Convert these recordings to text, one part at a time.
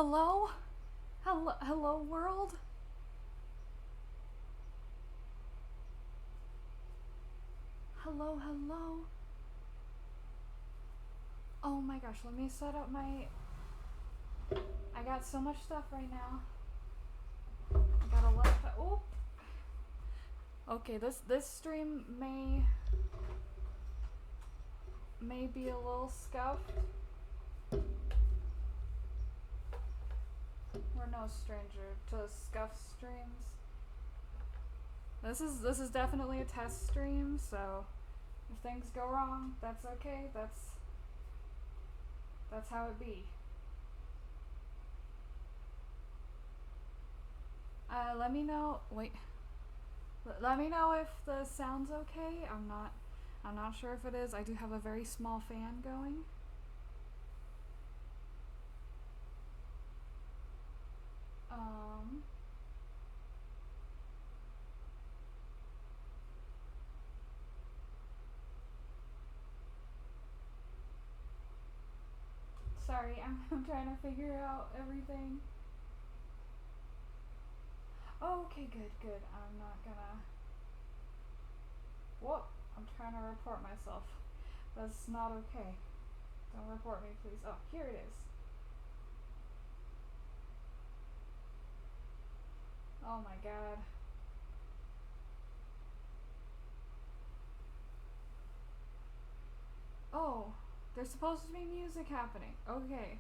Hello? Hello world? Hello? Oh my gosh, let me set up my... I got so much stuff right now. I gotta let... Oh! Okay, this stream may be a little scuffed. We're no stranger to scuffed streams. This is definitely a test stream, so if things go wrong, that's okay. That's how it be. Let me know. Wait. Let me know if the sound's okay. I'm not sure if it is. I do have a very small fan going. Sorry, I'm trying to figure out everything. Oh, okay, good. I'm not gonna... Whoa, I'm trying to report myself. That's not okay. Don't report me, please. Oh, here it is. Oh my god. Oh, there's supposed to be music happening. Okay.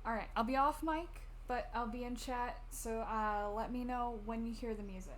Alright, I'll be off mic, but I'll be in chat, so let me know when you hear the music.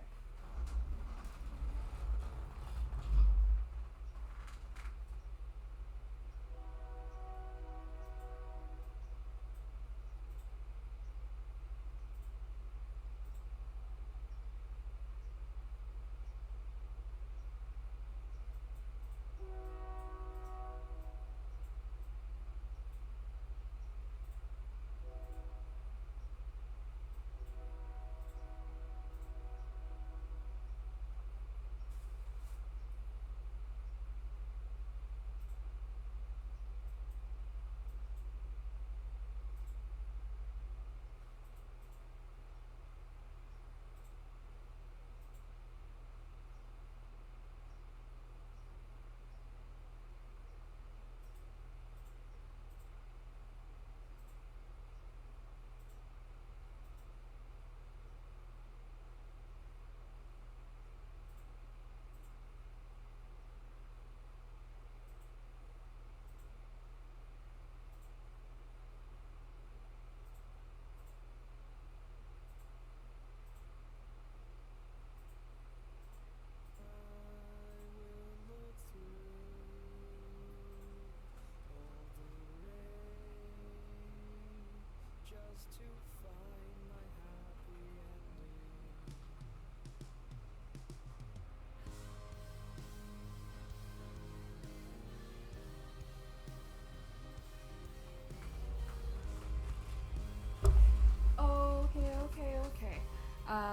Okay.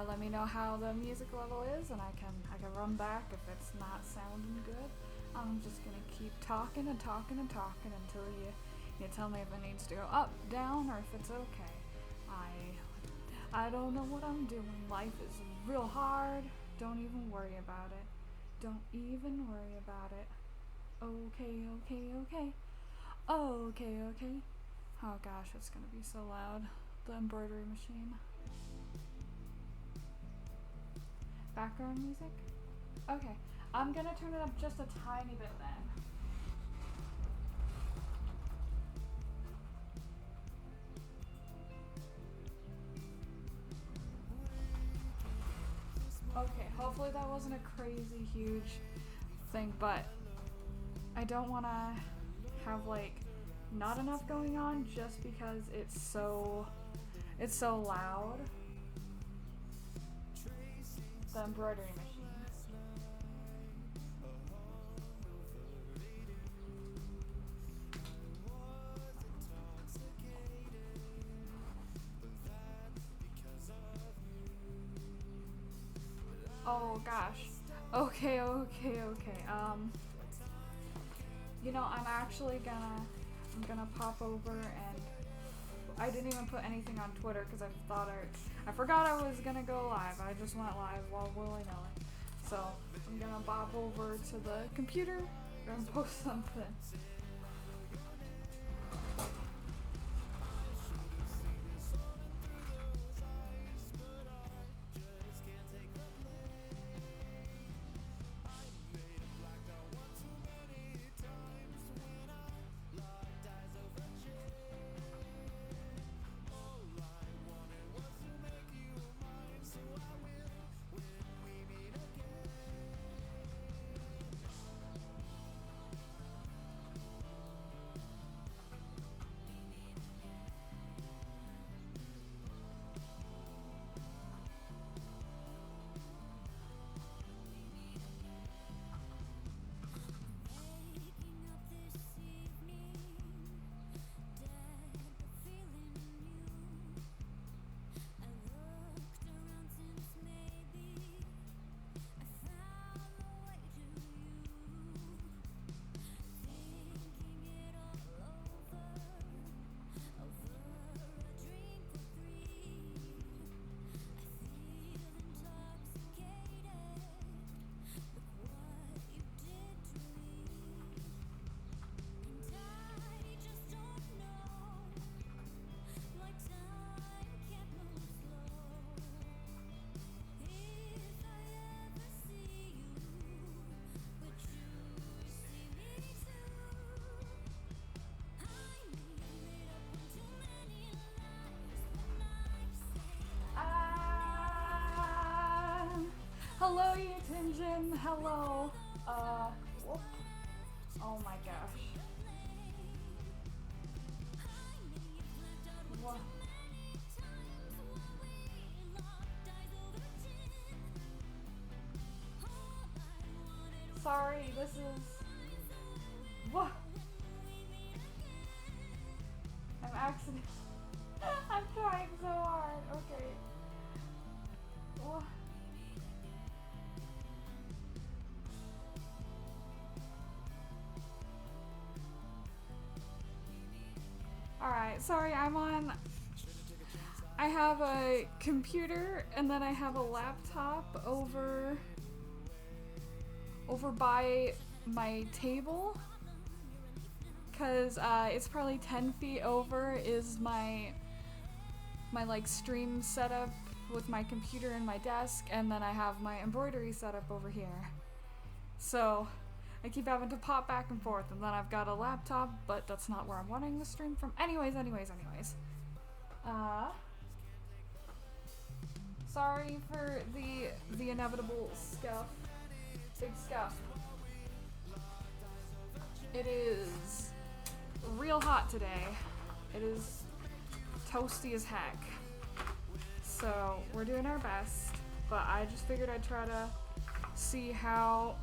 Let me know how the music level is, and I can run back if it's not sounding good. I'm just gonna keep talking until you tell me if it needs to go up, down, or if it's okay. I don't know what I'm doing. Life is real hard. Don't even worry about it. Don't even worry about it. Okay. Oh gosh, it's gonna be so loud. The embroidery machine. Background music? Okay, I'm gonna turn it up just a tiny bit then. Okay, hopefully that wasn't a crazy huge thing, but I don't want to have like not enough going on just because it's so loud. The embroidery machine. Oh gosh. Okay. You know, I'm actually gonna I'm gonna pop over, and I didn't even put anything on Twitter because I forgot I was gonna go live. I just went live while willy-nilly. So I'm gonna pop over to the computer and post something. Hello, Yutinjin. Hello. Whoop. Oh my gosh. What? Sorry, this is... What? I'm accident. I'm trying so hard. Okay. What? Alright, sorry, I have a computer and then I have a laptop over by my table, cause it's probably 10 feet over is my like stream setup with my computer and my desk, and then I have my embroidery setup over here. So I keep having to pop back and forth, and then I've got a laptop, but that's not where I'm wanting the stream from. Anyways. Sorry for the inevitable scuff. Big scuff. It is real hot today. It is toasty as heck. So we're doing our best, but I just figured I'd try to see how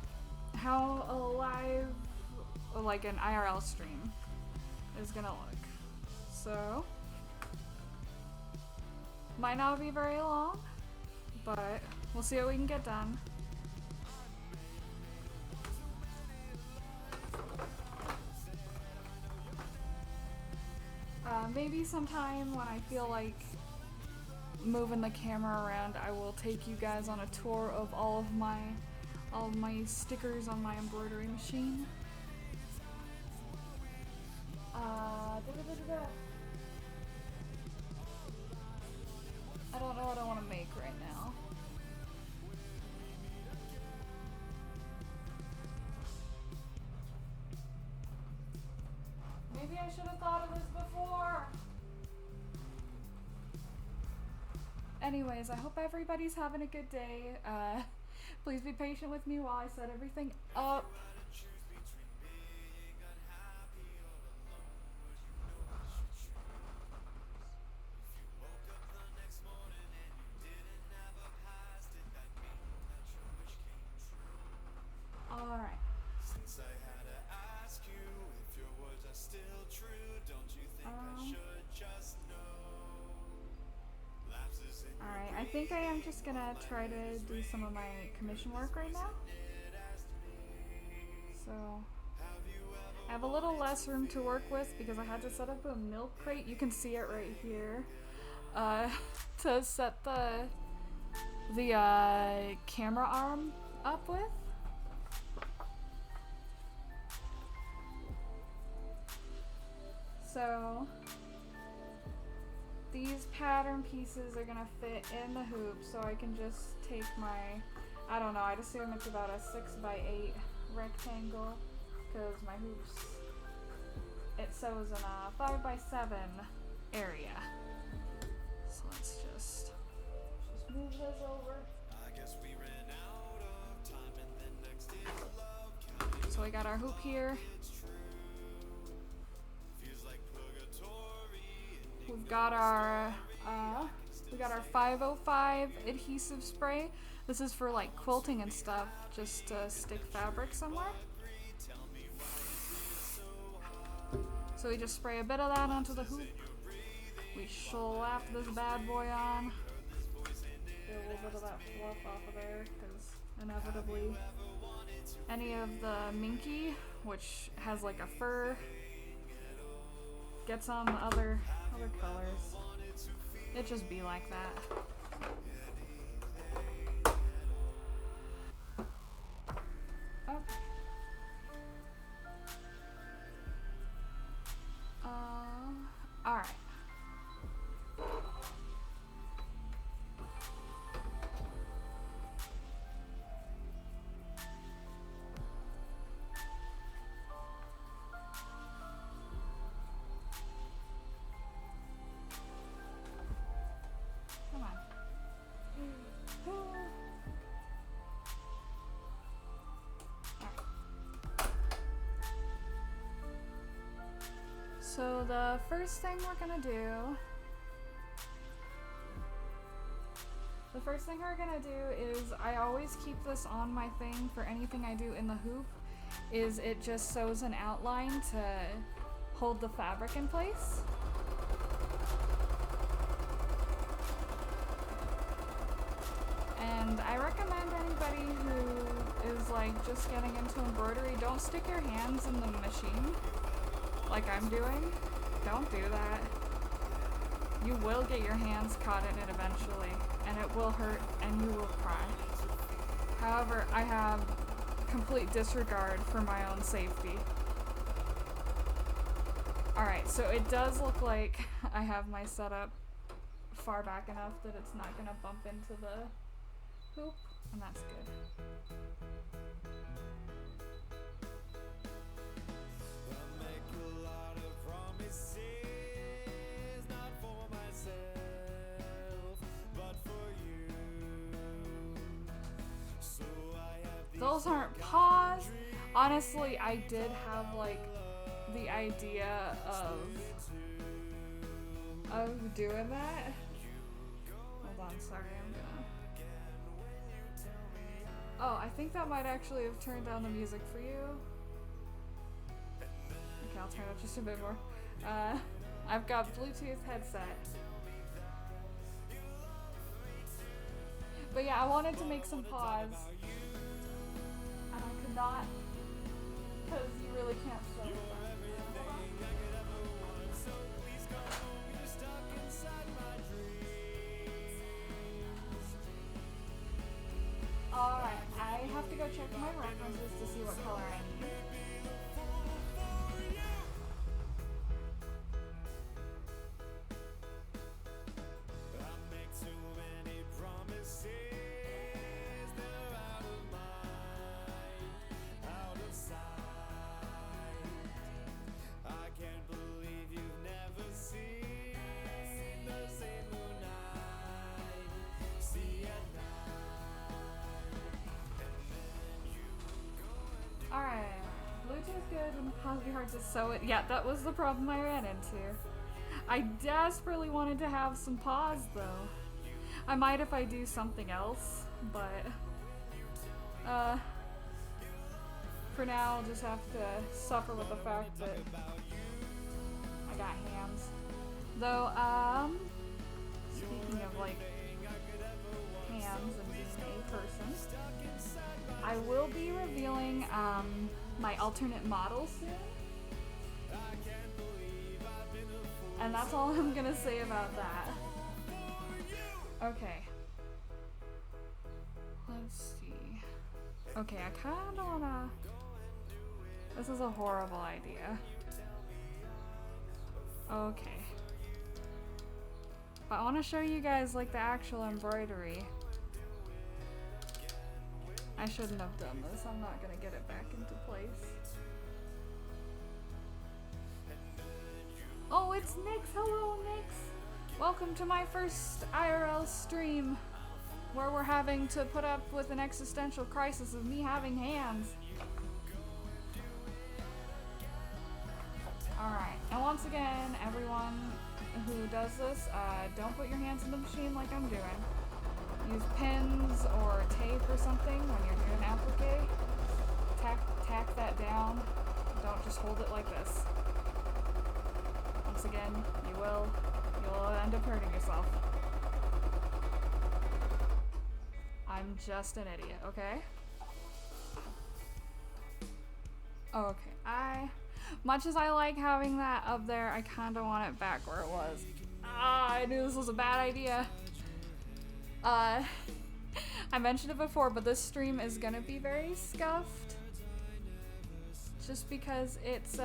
a live, like an IRL stream is gonna look. So, might not be very long, but we'll see what we can get done. Maybe sometime when I feel like moving the camera around, I will take you guys on a tour of all of my stickers on my embroidery machine. I don't know what I want to make right now. Maybe I should have thought of this before. Anyways, I hope everybody's having a good day. Please be patient with me while I set everything up. Alright. Since I had to ask you if your words are still true, don't you think I should just know? Alright, I think I am just gonna try to do some of my commission work right now. So, I have a little less room to work with because I had to set up a milk crate. You can see it right here. To set the camera arm up with. So these pattern pieces are gonna fit in the hoop, so I can just take my, I don't know, I'd assume it's about a 6x8 rectangle, because my hoops, it sews in a 5x7 area. So let's just move this over. So we got our hoop here. We've got our 505 adhesive spray. This is for like quilting and stuff, just to stick fabric somewhere. So we just spray a bit of that onto the hoop. We slap this bad boy on. Get a little bit of that fluff off of there, because inevitably any of the minky, which has like a fur, gets on the other colors. It just be like that. Okay. Alright. Come on. So the first thing we're gonna do is I always keep this on my thing for anything I do in the hoop, is it just sews an outline to hold the fabric in place. And I recommend anybody who is like just getting into embroidery, don't stick your hands in the machine like I'm doing. Don't do that. You will get your hands caught in it eventually, and it will hurt and you will cry. However, I have complete disregard for my own safety. Alright, so it does look like I have my setup far back enough that it's not gonna bump into the hoop, and that's good. Those aren't paws. Honestly, I did have like the idea of doing that. Hold on, sorry, I'm gonna. Oh, I think that might actually have turned down the music for you. Okay, I'll turn it just a bit more. I've got Bluetooth headset. But yeah, I wanted to make some paws. And I could not, because you really can't sew them. Alright, I have to go check my references to see what color I need. Alright, Bluetooth good and possibly hard to sew it. Yeah, that was the problem I ran into. I desperately wanted to have some paws though. I might if I do something else, but for now I'll just have to suffer with the fact that I got hands. Though, speaking of like hands and being a person, I will be revealing my alternate model soon. And that's all I'm gonna say about that. Okay. Let's see. Okay, I kinda wanna... This is a horrible idea. Okay. But I wanna show you guys like the actual embroidery. I shouldn't have done this. I'm not gonna get it back into place. Oh, it's Nyx! Hello, Nyx! Welcome to my first IRL stream, where we're having to put up with an existential crisis of me having hands. Alright, and once again, everyone who does this, don't put your hands in the machine like I'm doing. Use pins or tape or something when you're doing applique. Tack that down. Don't just hold it like this. Once again, you'll end up hurting yourself. I'm just an idiot, okay? Okay, much as I like having that up there, I kinda want it back where it was. Ah, I knew this was a bad idea. I mentioned it before, but this stream is gonna be very scuffed. Just because it's,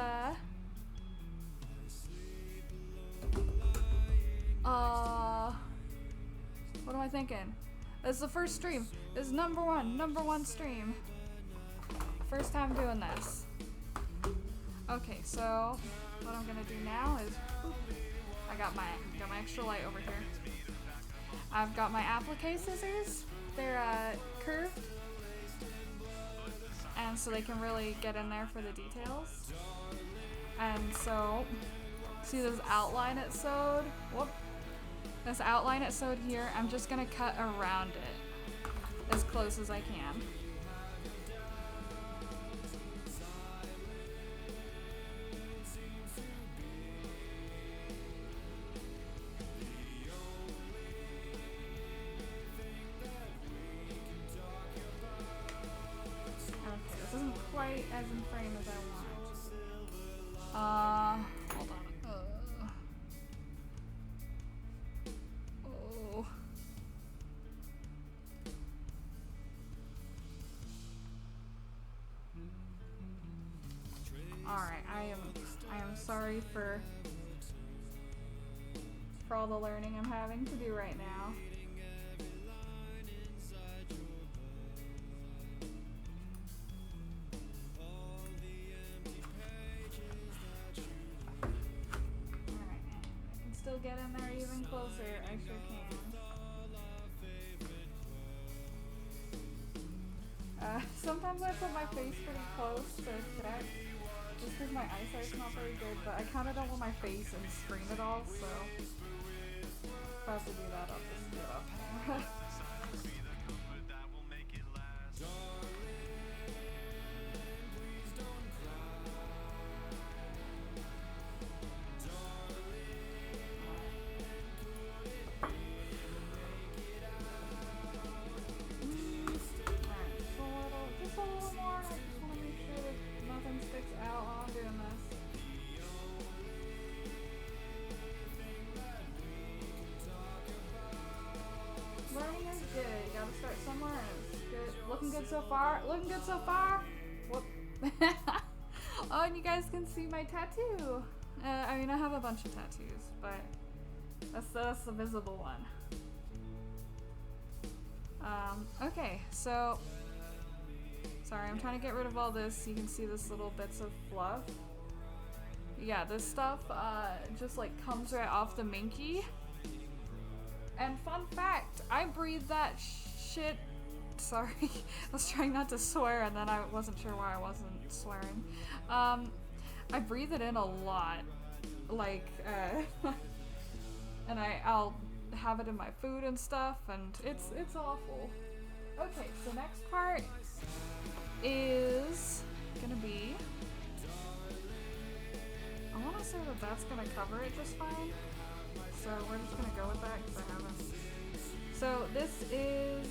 what am I thinking? This is the first stream. This is number one stream. First time doing this. Okay, so what I'm gonna do now is, I got my extra light over here. I've got my applique scissors. They're curved, and so they can really get in there for the details. And so, see this outline it sewed? Whoop. This outline it sewed here, I'm just gonna cut around it as close as I can. Quite as in frame as I want. Hold on. Oh. Alright, I am sorry for all the learning I'm having to do right now. Get in there even closer, I sure can. Sometimes I put my face pretty close to connect, just because my eyesight's not very good, but I kinda don't want my face in screen at all, so if I have to do that, I'll just do it off camera. So far, looking good so far. Whoop. Oh, and you guys can see my tattoo. I mean, I have a bunch of tattoos, but that's the visible one. Okay, so sorry, I'm trying to get rid of all this so you can see this little bits of fluff. Yeah, this stuff just like comes right off the minky. And fun fact, I breathe that shit. Sorry, I was trying not to swear and then I wasn't sure why I wasn't swearing. I breathe it in a lot, like, and I'll have it in my food and stuff, and it's awful. Okay, so next part is gonna be, I want to say that that's gonna cover it just fine, so we're just gonna go with that because I haven't. So this is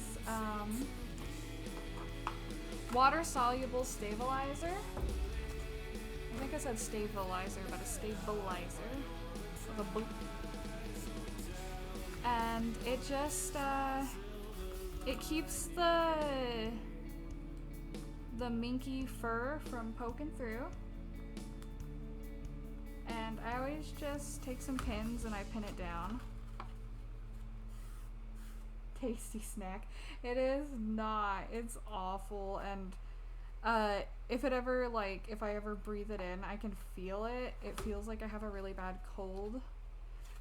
water-soluble stabilizer. I think I said stabilizer, but a stabilizer. So the boot. And it just, it keeps the minky fur from poking through. And I always just take some pins and I pin it down. Tasty snack. It is not. It's awful. And if I ever breathe it in, I can feel it. It feels like I have a really bad cold.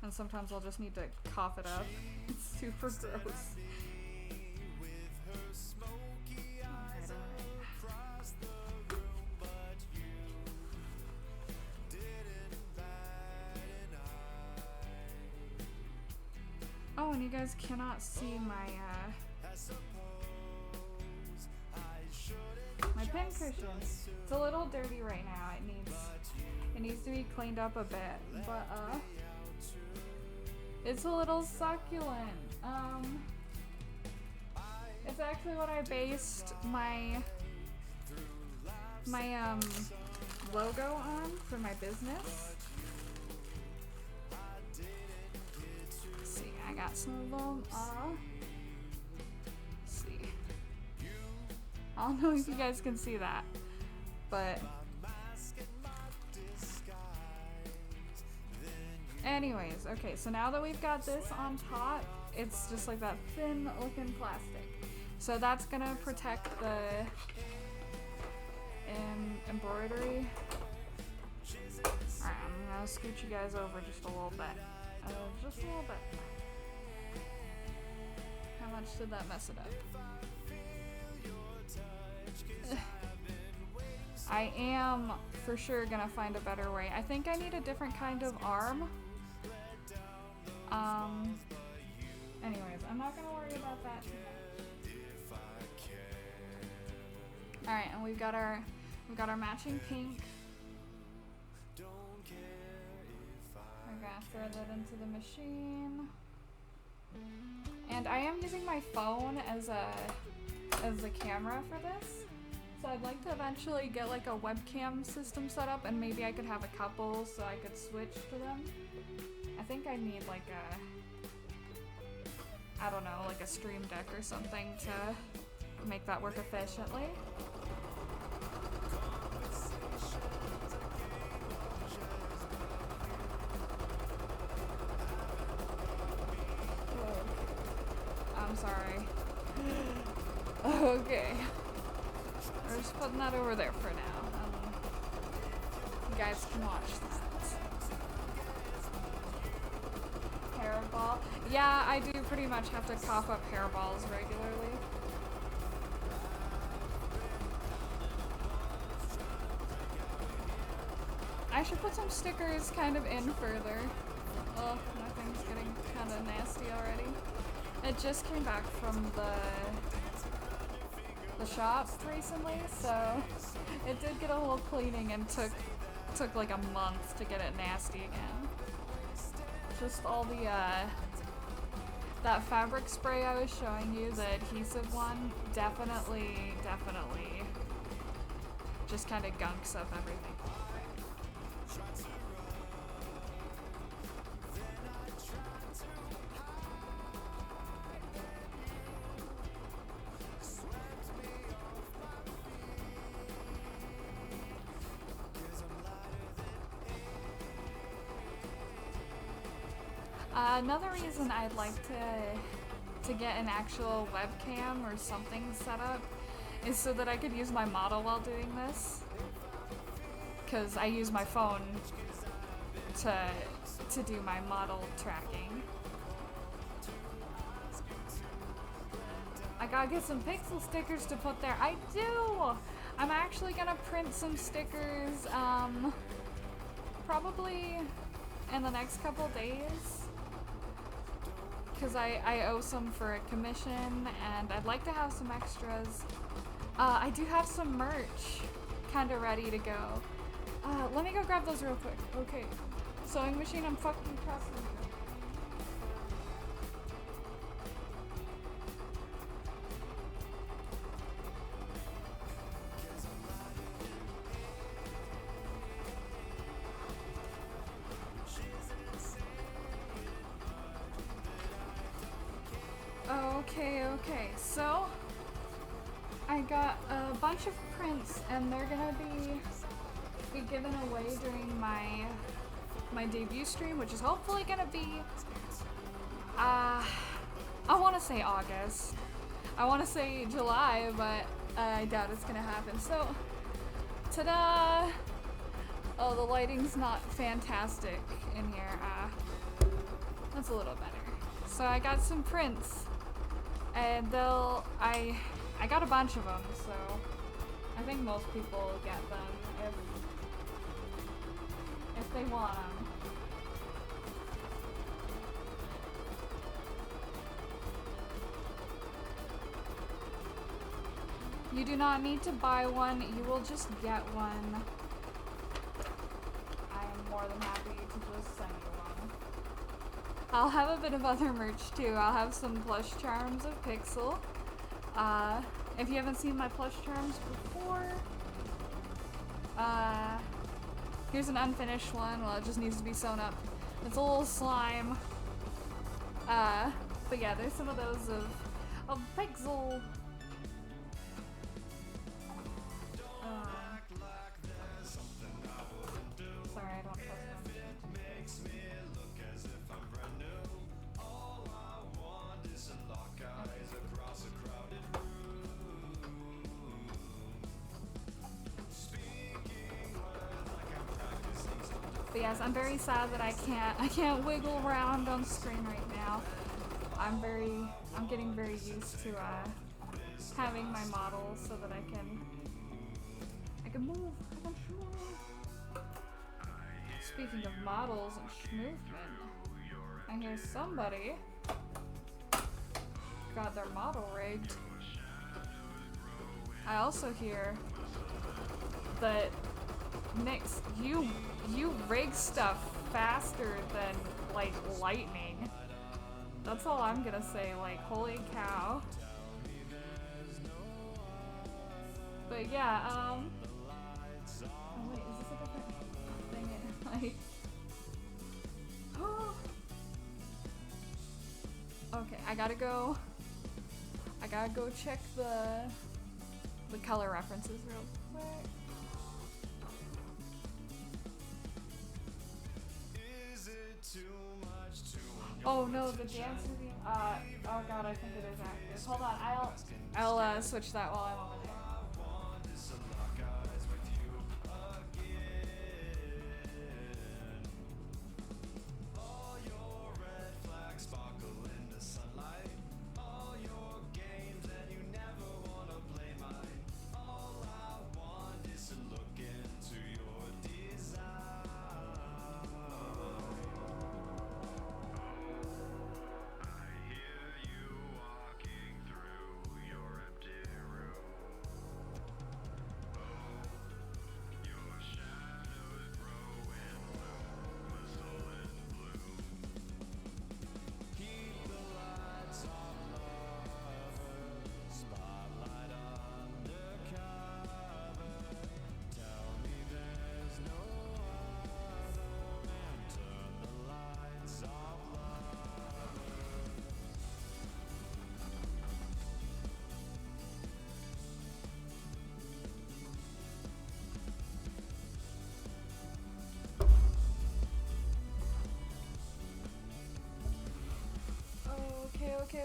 And sometimes I'll just need to cough it up. It's super gross. Oh, and you guys cannot see my my pin cushion. It's a little dirty right now. It needs to be cleaned up a bit, but it's a little succulent. It's actually what I based my logo on for my business. I got some of them. Let's see. I don't know if you guys can see that, but anyways, okay, so now that we've got this on top, it's just like that thin looking plastic. So that's gonna protect the embroidery. Alright, I'm gonna scoot you guys over just a little bit. Just a little bit. How much did that mess it up? I am for sure gonna find a better way. I think I need a different kind of arm. Anyways, I'm not gonna worry about that too much. Alright, and we've got our matching pink. We're gonna throw that into the machine. And I am using my phone as a camera for this. So I'd like to eventually get like a webcam system set up, and maybe I could have a couple so I could switch to them. I think I need like I don't know, like a stream deck or something to make that work efficiently. I'm sorry. Okay. We're just putting that over there for now. You guys can watch that. Hairball. Yeah, I do pretty much have to cough up hairballs regularly. I should put some stickers kind of in further. Oh, my thing's getting kind of nasty already. It just came back from the shop recently, so it did get a little cleaning and took like a month to get it nasty again. Just all the that fabric spray I was showing you, the adhesive one, definitely just kind of gunks up everything. Another reason I'd like to get an actual webcam or something set up is so that I could use my model while doing this. Because I use my phone to do my model tracking. I gotta get some pixel stickers to put there. I do! I'm actually gonna print some stickers, probably in the next couple days. Because I owe some for a commission, and I'd like to have some extras. I do have some merch kind of ready to go. Let me go grab those real quick. Okay. Sewing machine, I'm fucking pressing you. Okay, so I got a bunch of prints and they're gonna be given away during my debut stream, which is hopefully gonna be I wanna say August. I wanna say July, but I doubt it's gonna happen. So ta-da! Oh, the lighting's not fantastic in here. That's a little better. So I got some prints, and I got a bunch of them, so I think most people will get them if they want them. You do not need to buy one, you will just get one. I am more than happy to just send you one. I'll have a bit of other merch too. I'll have some plush charms of Pixel. If you haven't seen my plush charms before, here's an unfinished one. Well, it just needs to be sewn up. It's a little slime. But yeah, there's some of those of Pixel. Sorry, I don't trust them. But yes, I'm very sad that I can't wiggle around on screen right now. I'm getting very used to having my models so that I can move. Speaking of models and schmovement, I hear somebody got their model rigged. I also hear that Nix, you rig stuff faster than like lightning. That's all I'm gonna say, like holy cow. But yeah, oh wait, is this a different thing? Like, okay, I gotta go check the color references real quick. Oh no, the dance movie. Oh god, I think it is active. Hold on, I'll switch that while I'm over there.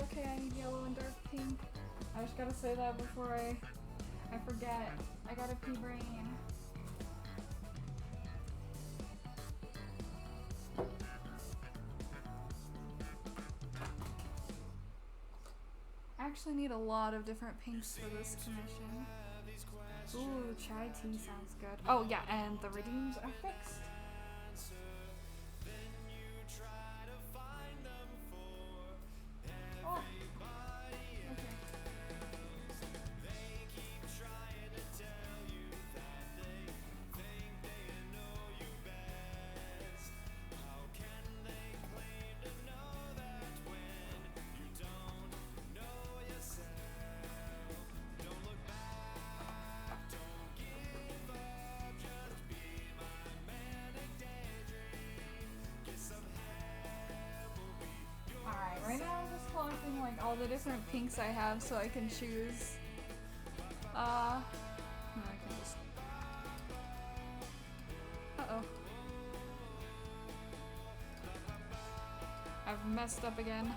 Okay, I need yellow and dark pink. I just gotta say that before I forget. I got a pea brain. I actually need a lot of different pinks for this commission. Ooh, chai tea sounds good. Oh yeah, and the redeems are fixed. Right now I'm just collecting like like all the different pinks I have so I can choose. No, I can just. Uh-oh. I've messed up again.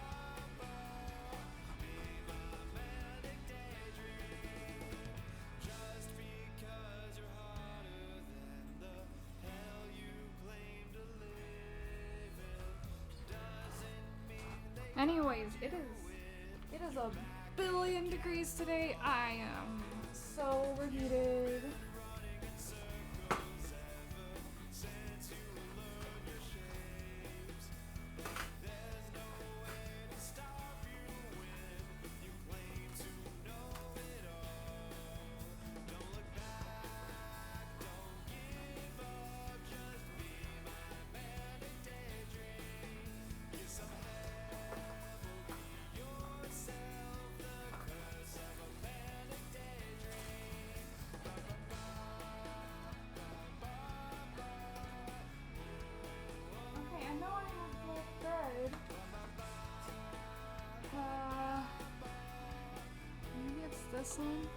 Anyways, it is a billion degrees today. I am so overheated. Maybe it's this one?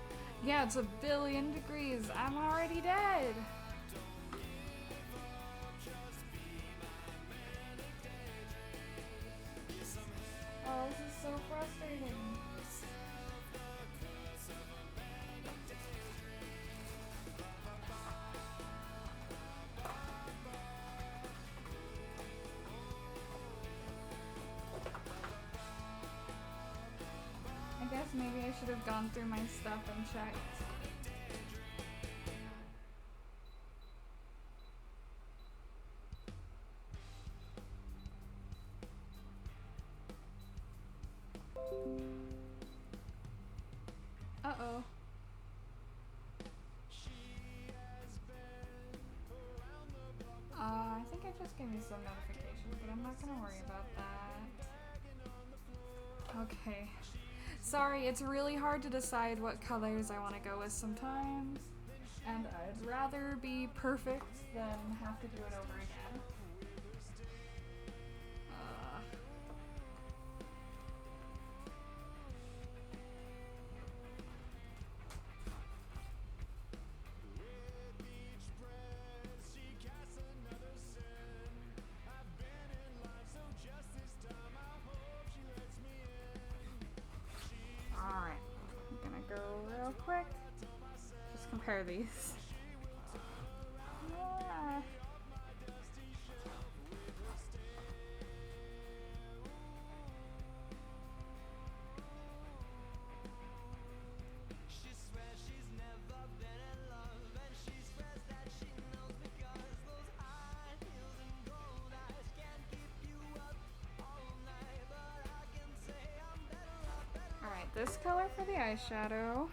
Yeah, it's a billion degrees. I'm already dead. Oh, this is so frustrating. I guess maybe I should have gone through my stuff and checked. Uh-oh. I think I just gave me some notifications, but I'm not gonna worry about that. Okay. Sorry, it's really hard to decide what colors I want to go with sometimes, and I'd rather be perfect than have to do it over again. Alright, I'm gonna go real quick. Just compare these. Yeah. Alright, this color for the eyeshadow.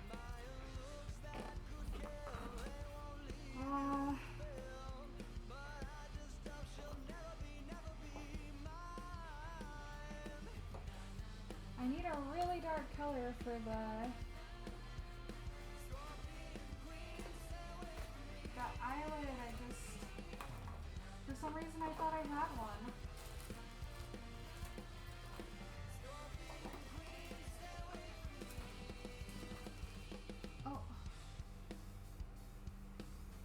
I need a really dark color for the eyelid. For some reason I thought I had one.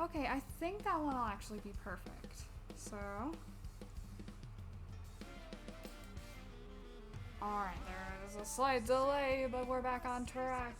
Okay, I think that one will actually be perfect. So, alright, there is a slight delay, but we're back on track.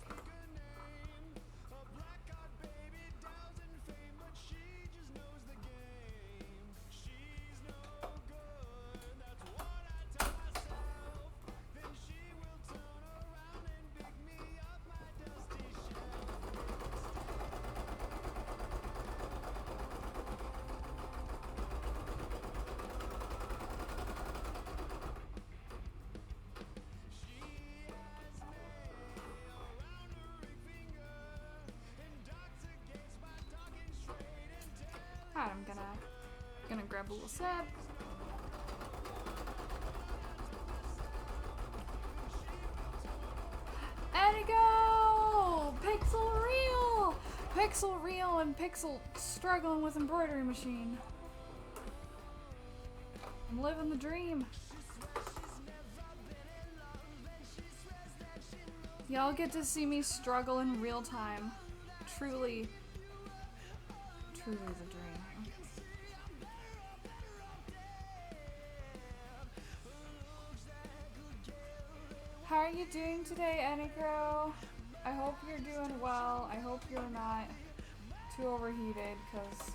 Alright, I'm gonna grab a little sip. And it go! Pixel Reel! Pixel Reel and Pixel struggling with embroidery machine. I'm living the dream. Y'all get to see me struggle in real time. Truly, truly the dream. How are you doing today, Anikro? I hope you're doing well. I hope you're not too overheated, because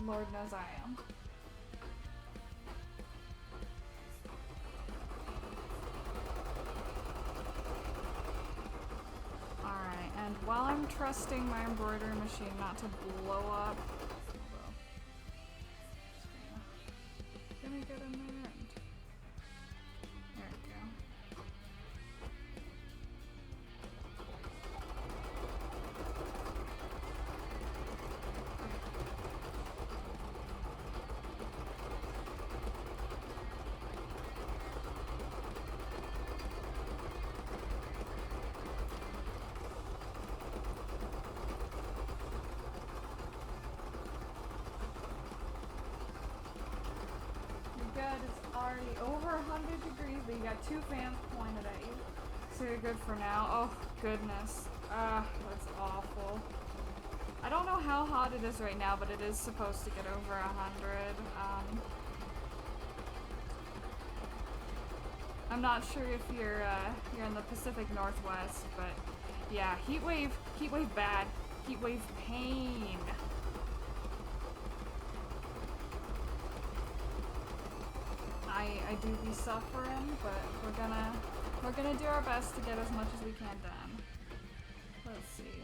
Lord knows I am. Alright, and while I'm trusting my embroidery machine not to blow up, just gonna get in there and there we go. It's already over 100 degrees, but you got 2 fans pointed at you. So you're good for now. Oh, goodness. That's awful. I don't know how hot it is right now, but it is supposed to get over 100. I'm not sure if you're in the Pacific Northwest, but yeah, heat wave bad, heat wave pain. I do be suffering, but we're gonna do our best to get as much as we can done. Let's see.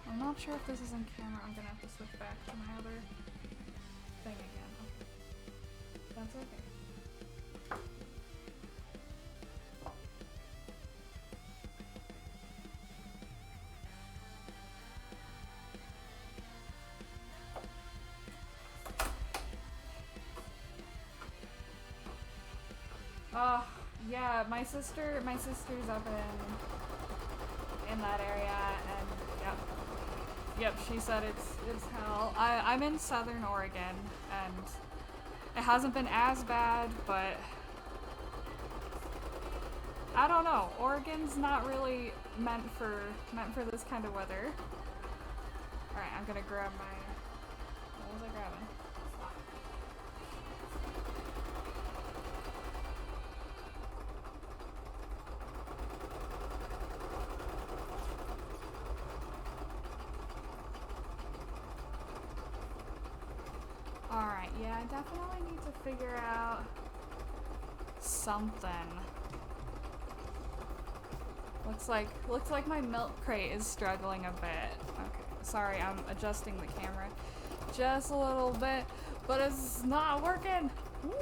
I'm not sure if this is in camera. I'm gonna have to switch back to my other thing again. That's okay. Yeah, my sister's up in that area, and yep, she said it's hell. I'm in Southern Oregon, and it hasn't been as bad, but I don't know. Oregon's not really meant for this kind of weather. All right, I'm gonna grab my. What was I grabbing? Alright, yeah, I definitely need to figure out something. Looks like my milk crate is struggling a bit. Okay, sorry, I'm adjusting the camera just a little bit, but it's not working. Woo.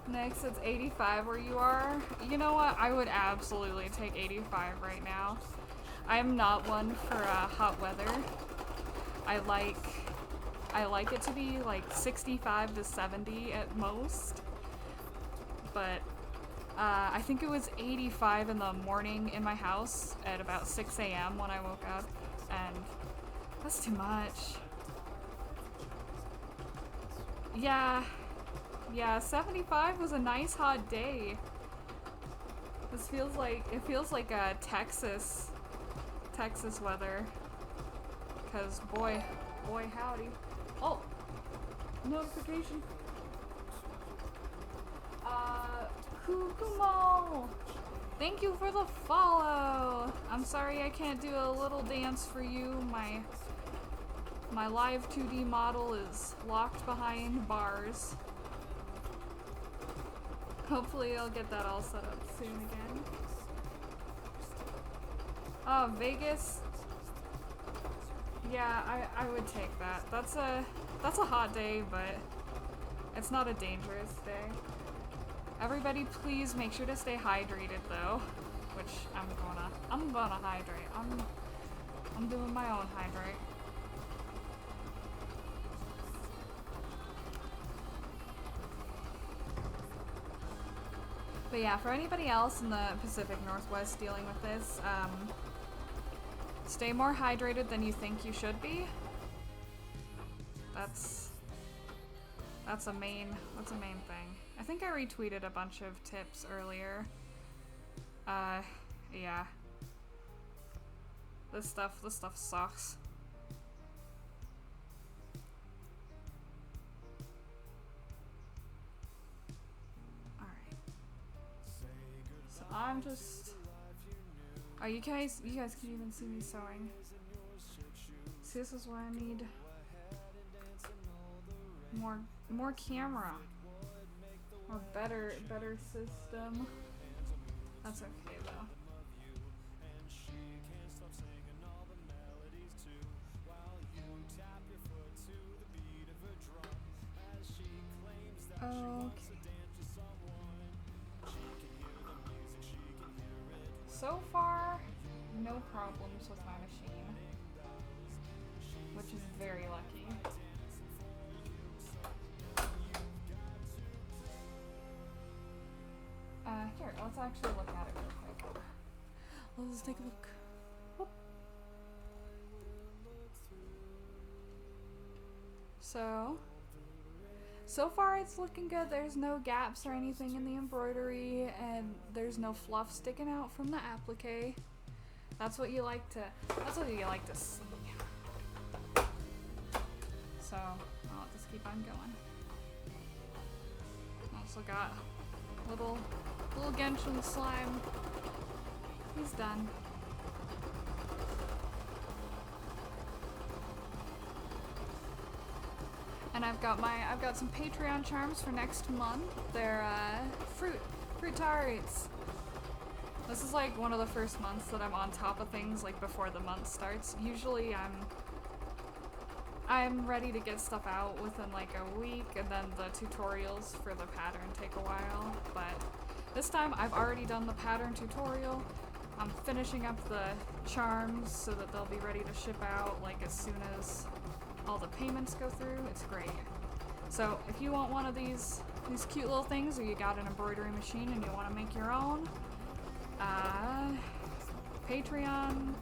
Next, it's 85 where you are. You know what? I would absolutely take 85 right now. I'm not one for hot weather. I like it to be like 65 to 70 at most. But I think it was 85 in the morning in my house at about 6 a.m. when I woke up, and that's too much. Yeah, 75 was a nice hot day. It feels like a Texas weather, because boy howdy. Oh, notification. Kukumo, thank you for the follow. I'm sorry I can't do a little dance for you. My live 2D model is locked behind bars. Hopefully I'll get that all set up soon again. Oh, Vegas. Yeah, I would take that. That's a hot day, but it's not a dangerous day. Everybody please make sure to stay hydrated though, which I'm gonna hydrate. I'm doing my own hydrate. But yeah, for anybody else in the Pacific Northwest dealing with this, stay more hydrated than you think you should be. That's a main thing. I think I retweeted a bunch of tips earlier. Yeah. This stuff sucks. Alright. So I'm just... Oh, you guys can even see me sewing. See, this is why I need more camera. Or better system. That's okay though. Okay. So far, no problems with my machine, which is very lucky. Here, let's actually look at it real quick. Let's take a look. Whoop. So far it's looking good. There's no gaps or anything in the embroidery, and there's no fluff sticking out from the applique. That's what you like to see. So I'll just keep on going. Also got little Genshin slime. He's done. And I've got some Patreon charms for next month. They're fruit tarts. This is like one of the first months that I'm on top of things like before the month starts. Usually I'm ready to get stuff out within like a week, and then the tutorials for the pattern take a while. But this time I've already done the pattern tutorial. I'm finishing up the charms so that they'll be ready to ship out like as soon as all the payments go through. It's great. So if you want one of these cute little things, or you got an embroidery machine and you want to make your own, Patreon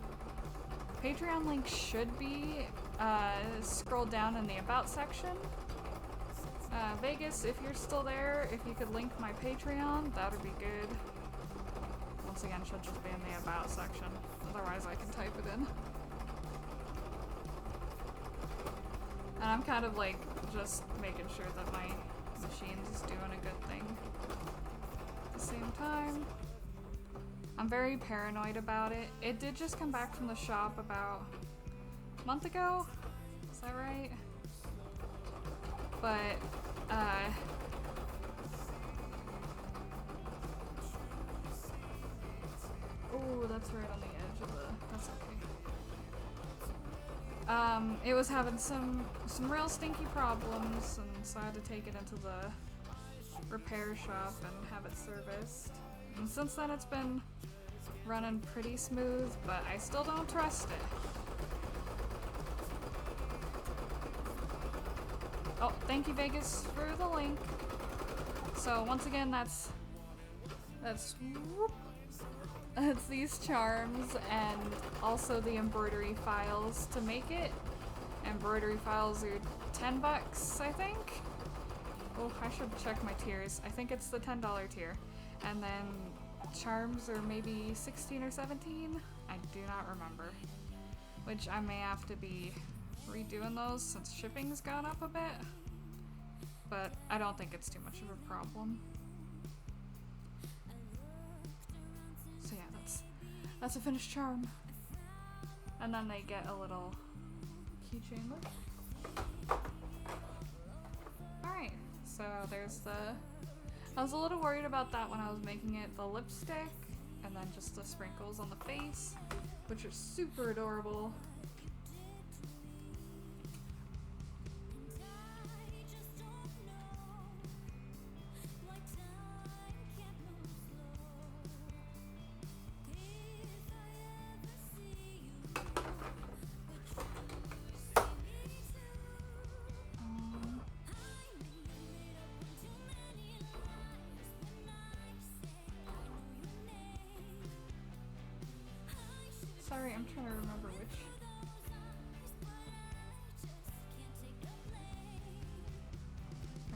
link should be scrolled down in the about section. Vegas, if you're still there, if you could link my Patreon, that would be good. Once again, should just be in the about section. Otherwise I can type it in. And I'm kind of like just making sure that my machine's doing a good thing. At the same time, I'm very paranoid about it. It did just come back from the shop about a month ago. Is that right? But, oh, that's right on the edge of the, that's okay. It was having some real stinky problems, and so I had to take it into the repair shop and have it serviced. And since then it's been running pretty smooth, but I still don't trust it. Oh, thank you Vegas for the link. So once again, that's these charms and also the embroidery files to make it. Embroidery files are $10, I think. Oh, I should check my tiers. I think it's the $10 tier. And then charms are maybe 16 or 17. I do not remember. Which I may have to be redoing those since shipping's gone up a bit. But I don't think it's too much of a problem. So yeah, that's a finished charm. And then they get a little keychain look. Alright, so there's I was a little worried about that when I was making it, the lipstick, and then just the sprinkles on the face, which are super adorable. Sorry, I'm trying to remember which.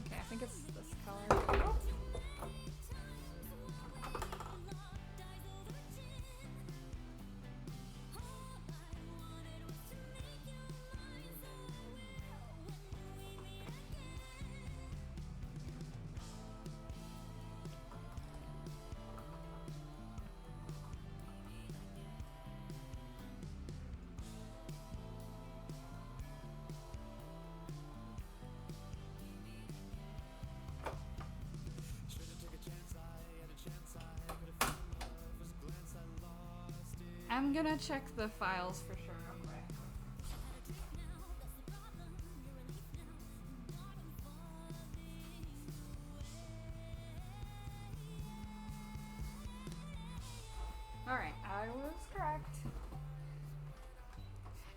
Okay, I think it's this color. Oh. I'm gonna check the files for sure. Okay. Alright, I was correct.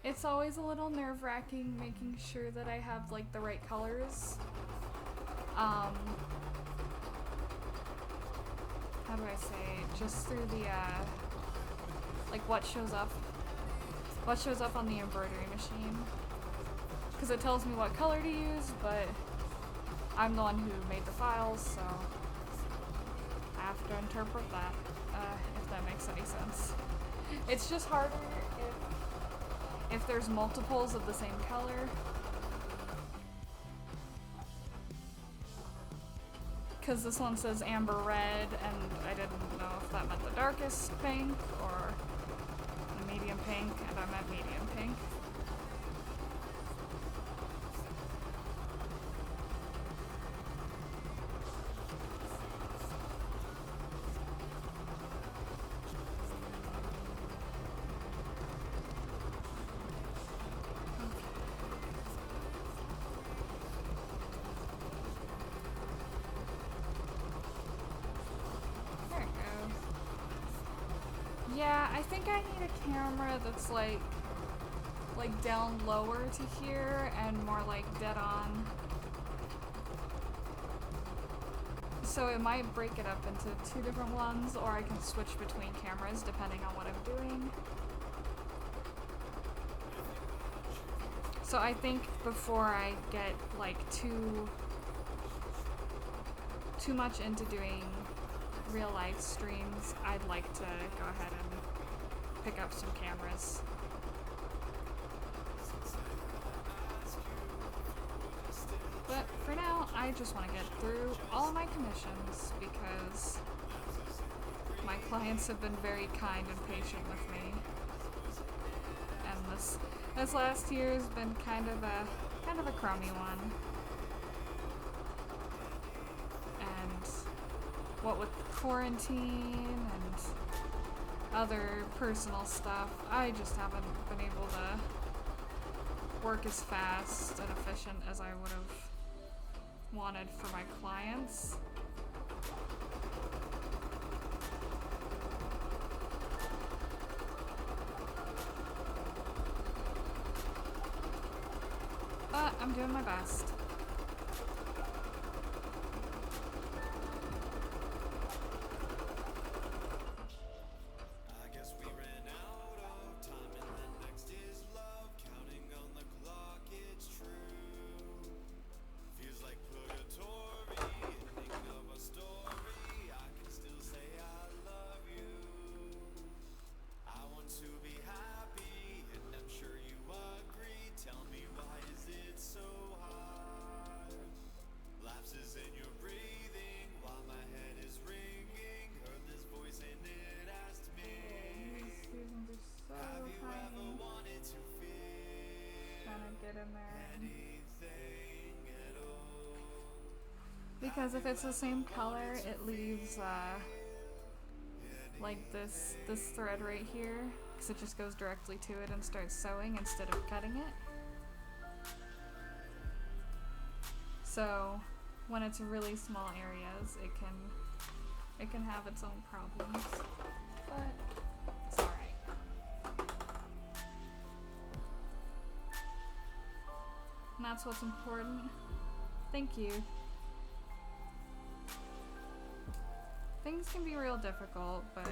It's always a little nerve-wracking making sure that I have like the right colors. How do I say, just through the like what shows up on the embroidery machine, because it tells me what color to use, but I'm the one who made the files, so I have to interpret that, if that makes any sense. It's just harder if there's multiples of the same color, because this one says amber red, and I didn't know if that meant the darkest pink or the medium pink, and I meant medium pink. Yeah, I think I need a camera that's like down lower to here and more like dead on. So it might break it up into two different ones, or I can switch between cameras depending on what I'm doing. So I think before I get like too much into doing real life streams, I'd like to go ahead and pick up some cameras. But for now, I just want to get through all of my commissions because my clients have been very kind and patient with me. And this last year has been kind of a crummy one. And what with quarantine and other personal stuff, I just haven't been able to work as fast and efficient as I would have wanted for my clients. But I'm doing my best. Because if it's the same color, it leaves like this thread right here, because it just goes directly to it and starts sewing instead of cutting it. So when it's really small areas, it can have its own problems, but it's alright. And that's what's important. Thank you. Things can be real difficult, but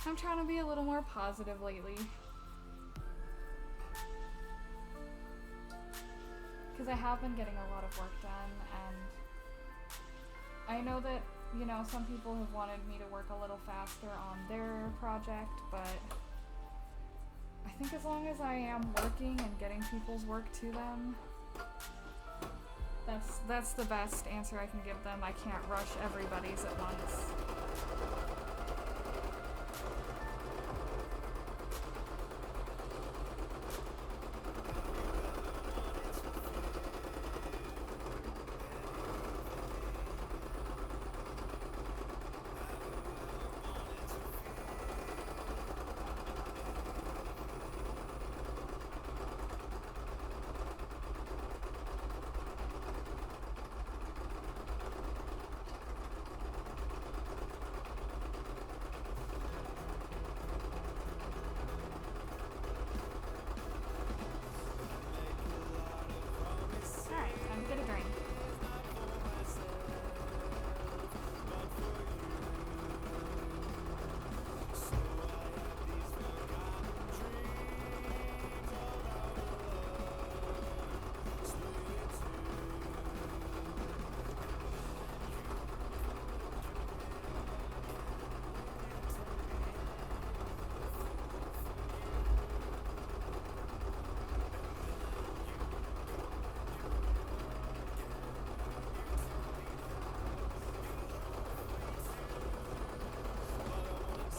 I'm trying to be a little more positive lately. Because I have been getting a lot of work done, and I know that, you know, some people have wanted me to work a little faster on their project, but I think as long as I am working and getting people's work to them, that's the best answer I can give them. I can't rush everybody's at once.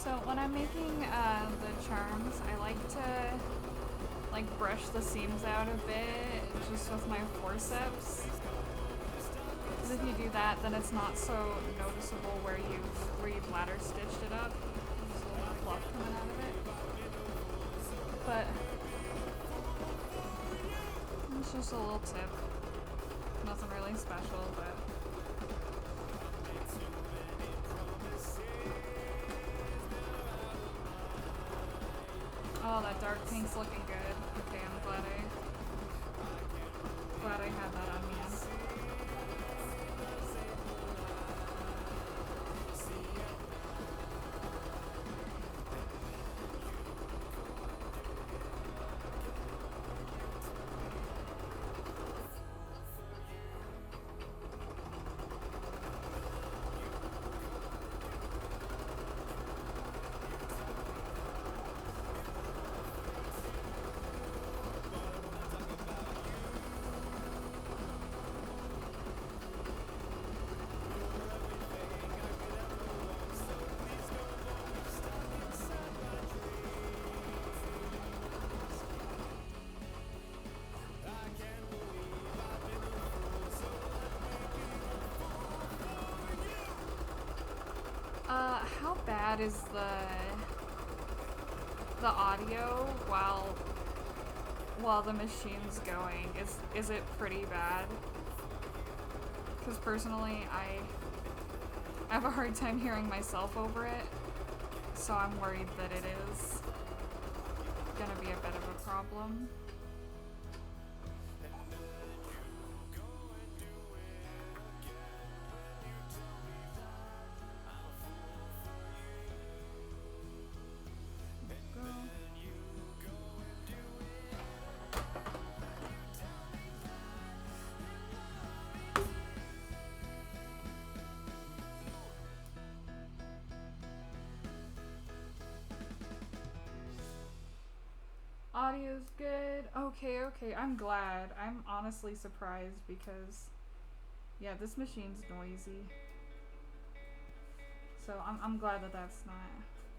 So when I'm making the charms, I like to like brush the seams out a bit just with my forceps. Because if you do that, then it's not so noticeable where you've ladder stitched it up. There's a little bit of fluff coming out of it. But it's just a little tip. Nothing really special, but oh, that dark pink's looking good. Okay, I'm glad I had that on me. How bad is the audio while the machine's going? Is it pretty bad? Because personally, I have a hard time hearing myself over it, so I'm worried that it is gonna be a bit of a problem. Audio's good. Okay, I'm glad. I'm honestly surprised because, yeah, this machine's noisy. So I'm glad that that's not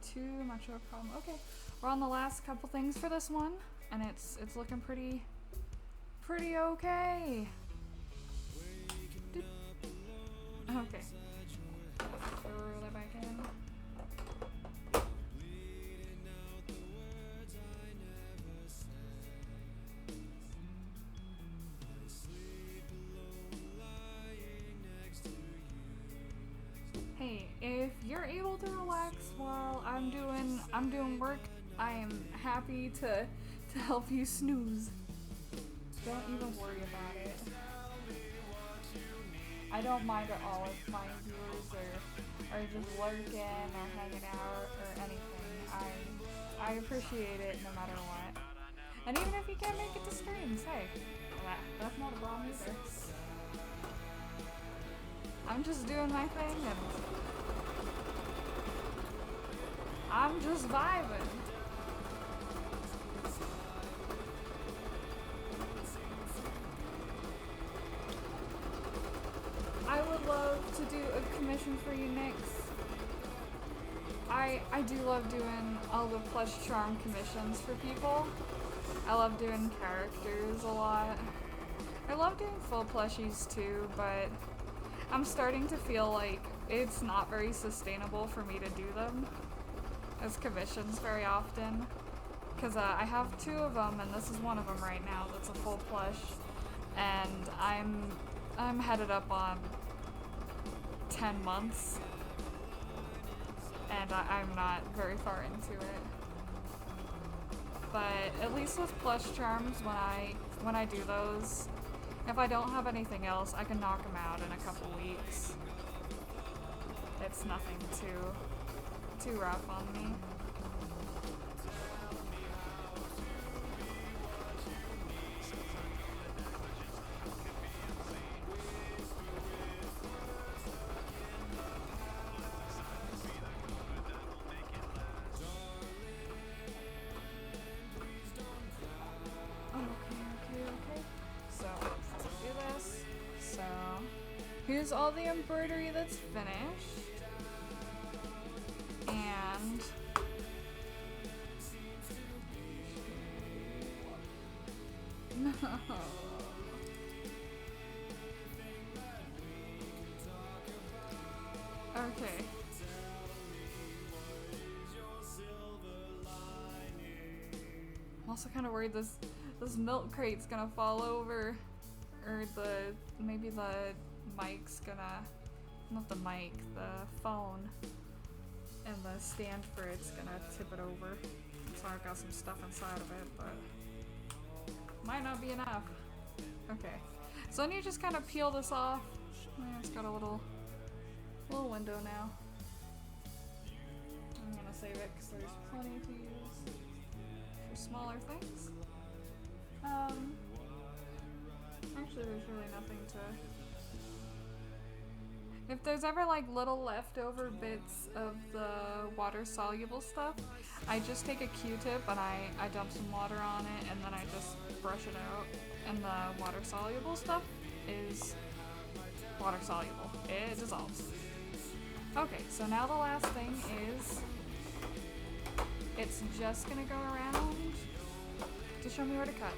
too much of a problem. Okay, we're on the last couple things for this one, and it's looking pretty okay. Okay. Throw that back in. Hey, if you're able to relax while I'm doing work, I am happy to help you snooze. Don't even worry about it. I don't mind at all if my viewers are just lurking or hanging out or anything. I appreciate it no matter what. And even if you can't make it to streams, hey, that's not a problem either. I'm just doing my thing and I'm just vibing. I would love to do a commission for you next. I do love doing all the plush charm commissions for people. I love doing characters a lot. I love doing full plushies too, but I'm starting to feel like it's not very sustainable for me to do them as commissions very often. Because I have two of them, and this is one of them right now that's a full plush. And I'm headed up on 10 months. And I'm not very far into it. But at least with plush charms, when I do those, if I don't have anything else, I can knock them out in a couple weeks. It's nothing too rough on me. Okay. So, let's do this. So, here's all the embroidery that's finished. And Okay. I'm also kind of worried this milk crate's gonna fall over, or maybe the mic's gonna, not the mic, the phone, and the stand for it's gonna tip it over. So I've got some stuff inside of it, but might not be enough. Okay, so then you just kind of peel this off. Yeah, it's got a little window now. I'm gonna save it because there's plenty to use for smaller things. Actually, there's really nothing to. If there's ever like little leftover bits of the water soluble stuff, I just take a Q-tip and I dump some water on it and then I just brush it out. And the water soluble stuff is water soluble. It dissolves. Okay, so now the last thing is it's just gonna go around to show me where to cut.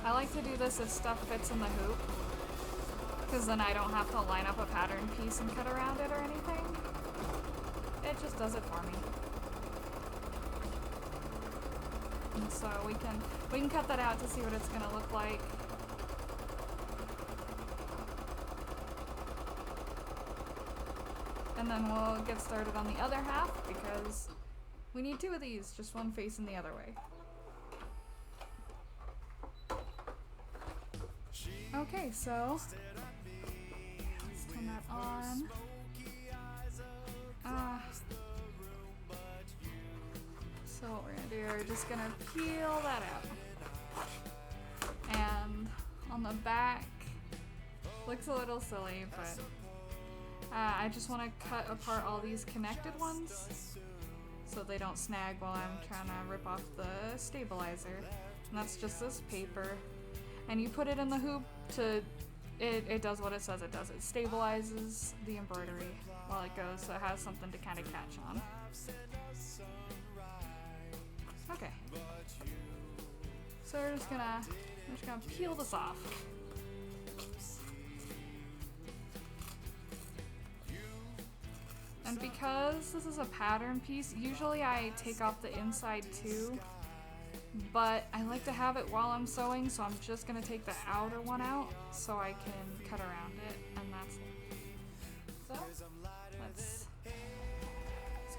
I like to do this if stuff fits in the hoop, because then I don't have to line up a pattern piece and cut around it or anything. It just does it for me. And so we can cut that out to see what it's gonna look like. And then we'll get started on the other half because we need two of these, just one facing the other way. Okay, so let's turn that on. So what we're gonna do, we're just gonna peel that out. And on the back, looks a little silly, but I just want to cut apart all these connected ones so they don't snag while I'm trying to rip off the stabilizer. And that's just this paper. And you put it in the hoop to, it does what it says it does. It stabilizes the embroidery while it goes, so it has something to kind of catch on. Okay. So we're just gonna peel this off. And because this is a pattern piece, usually I take off the inside too, but I like to have it while I'm sewing, so I'm just gonna take the outer one out so I can cut around it, and that's it. So, let's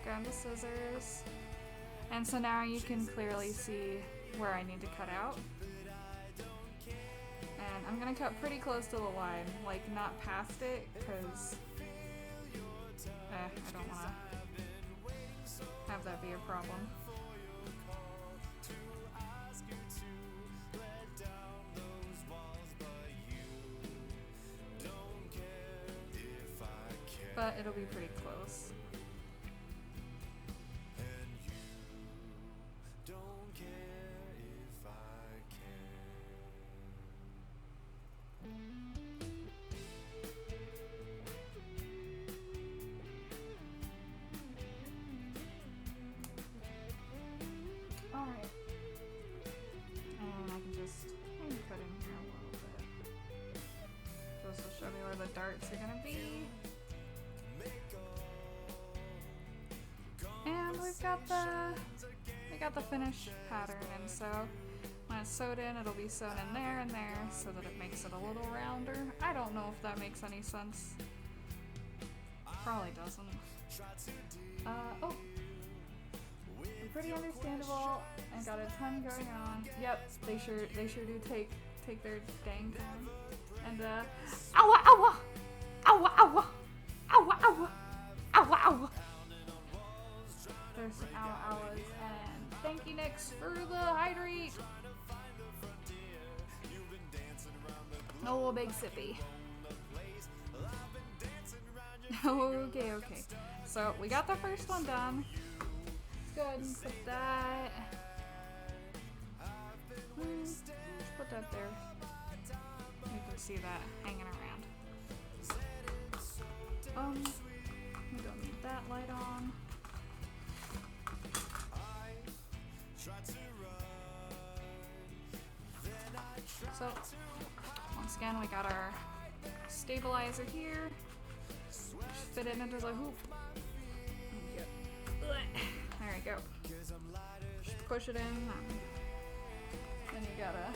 grab the scissors. And so now you can clearly see where I need to cut out. And I'm gonna cut pretty close to the line, like not past it, because I don't want to have that be a problem. But it'll be pretty close. Alright. And I can just maybe cut in here a little bit. This will show me where the darts are gonna be. And we got the finished pattern, and so when it's sewed in, it'll be sewn in there and there so that it makes it a little rounder. I don't know if that makes any sense. Probably doesn't. Oh. Pretty understandable, and got a ton going on. Yep, they sure do take their dang time. And owa owa! Owa owa! Owa owa! Owa owa! There's some owa owas, and thank you Nix for the hydrate! Oh, big sippy. Okay. So we got the first one done. Go ahead and put that. Just put that there. You can see that hanging around. We don't need that light on. So, once again, we got our stabilizer here. Just fit it into the hoop. There we go. Just push it in. Then you gotta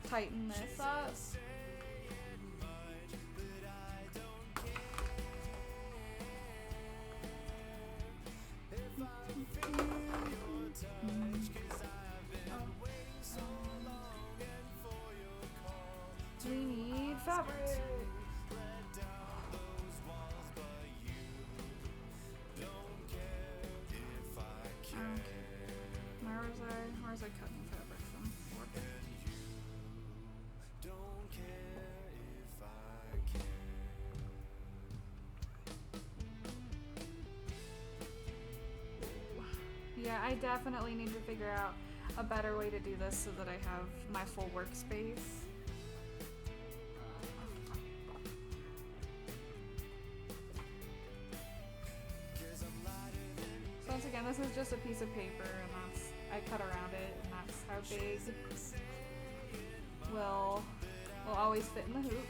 tighten this up. We need fabric. Where was I cutting fabric from? Yeah, I definitely need to figure out a better way to do this so that I have my full workspace. So once again, this is just a piece of paper, and I cut around it, and that's how big will always fit in the hoop.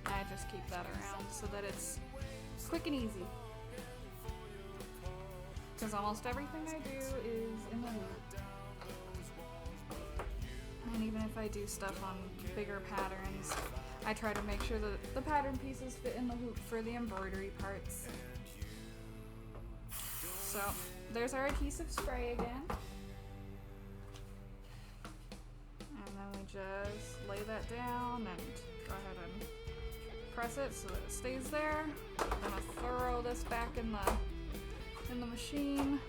I just keep that around so that it's quick and easy. Because almost everything I do is in the hoop. And even if I do stuff on bigger patterns, I try to make sure that the pattern pieces fit in the hoop for the embroidery parts. So, there's our adhesive spray again. And then we just lay that down and go ahead and press it so that it stays there. I'm gonna throw this back in the machine.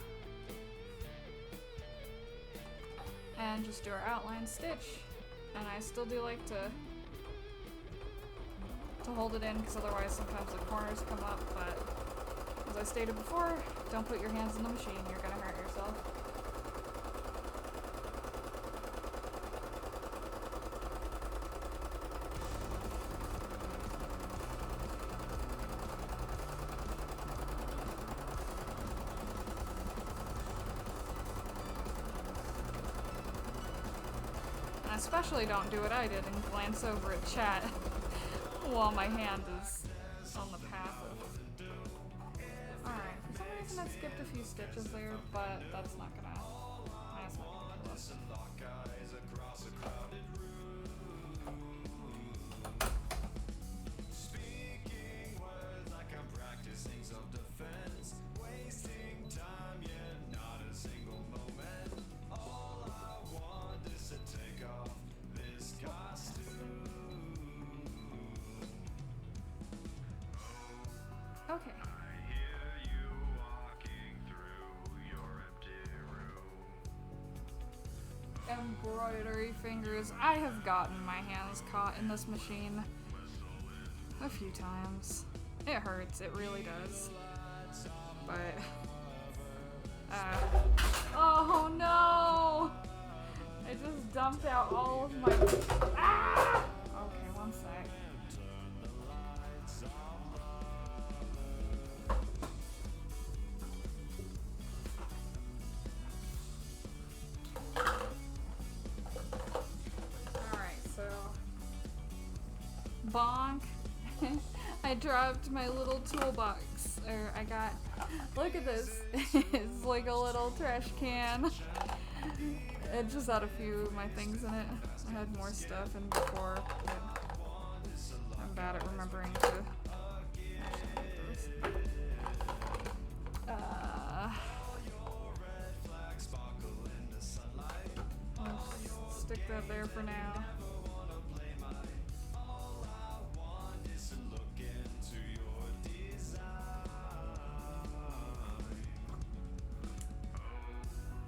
And just do our outline stitch. And I still do like to hold it in, because otherwise sometimes the corners come up, but as I stated before, don't put your hands in the machine, you're gonna hurt yourself. And especially don't do what I did and glance over at chat while my hand is on the path of... Alright, for some reason I skipped a few stitches there, but that's not gonna kill us. Okay. Embroidery fingers. I have gotten my hands caught in this machine a few times. It hurts, it really does. But, oh no! I just dumped out all of my, ah! Okay, one sec. Bonk. I dropped my little toolbox. Or I got, look at this. It's like a little trash can. It just had a few of my things in it. I had more stuff in before. I'm bad at remembering to I'll stick that there for now.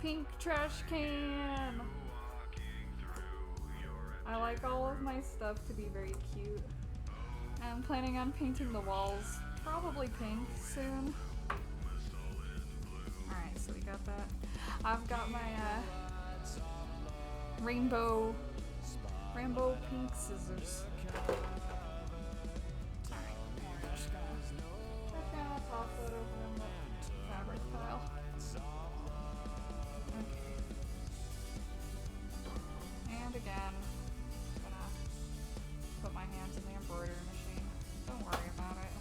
Pink trash can! I like all of my stuff to be very cute. I'm planning on painting the walls, probably pink soon. Alright, so we got that. I've got my rainbow pink scissors. Alright, I'm just gonna check out toss that over in the fabric pile. Okay. And again, I'm gonna put my hands in the embroidery machine. Don't worry about it.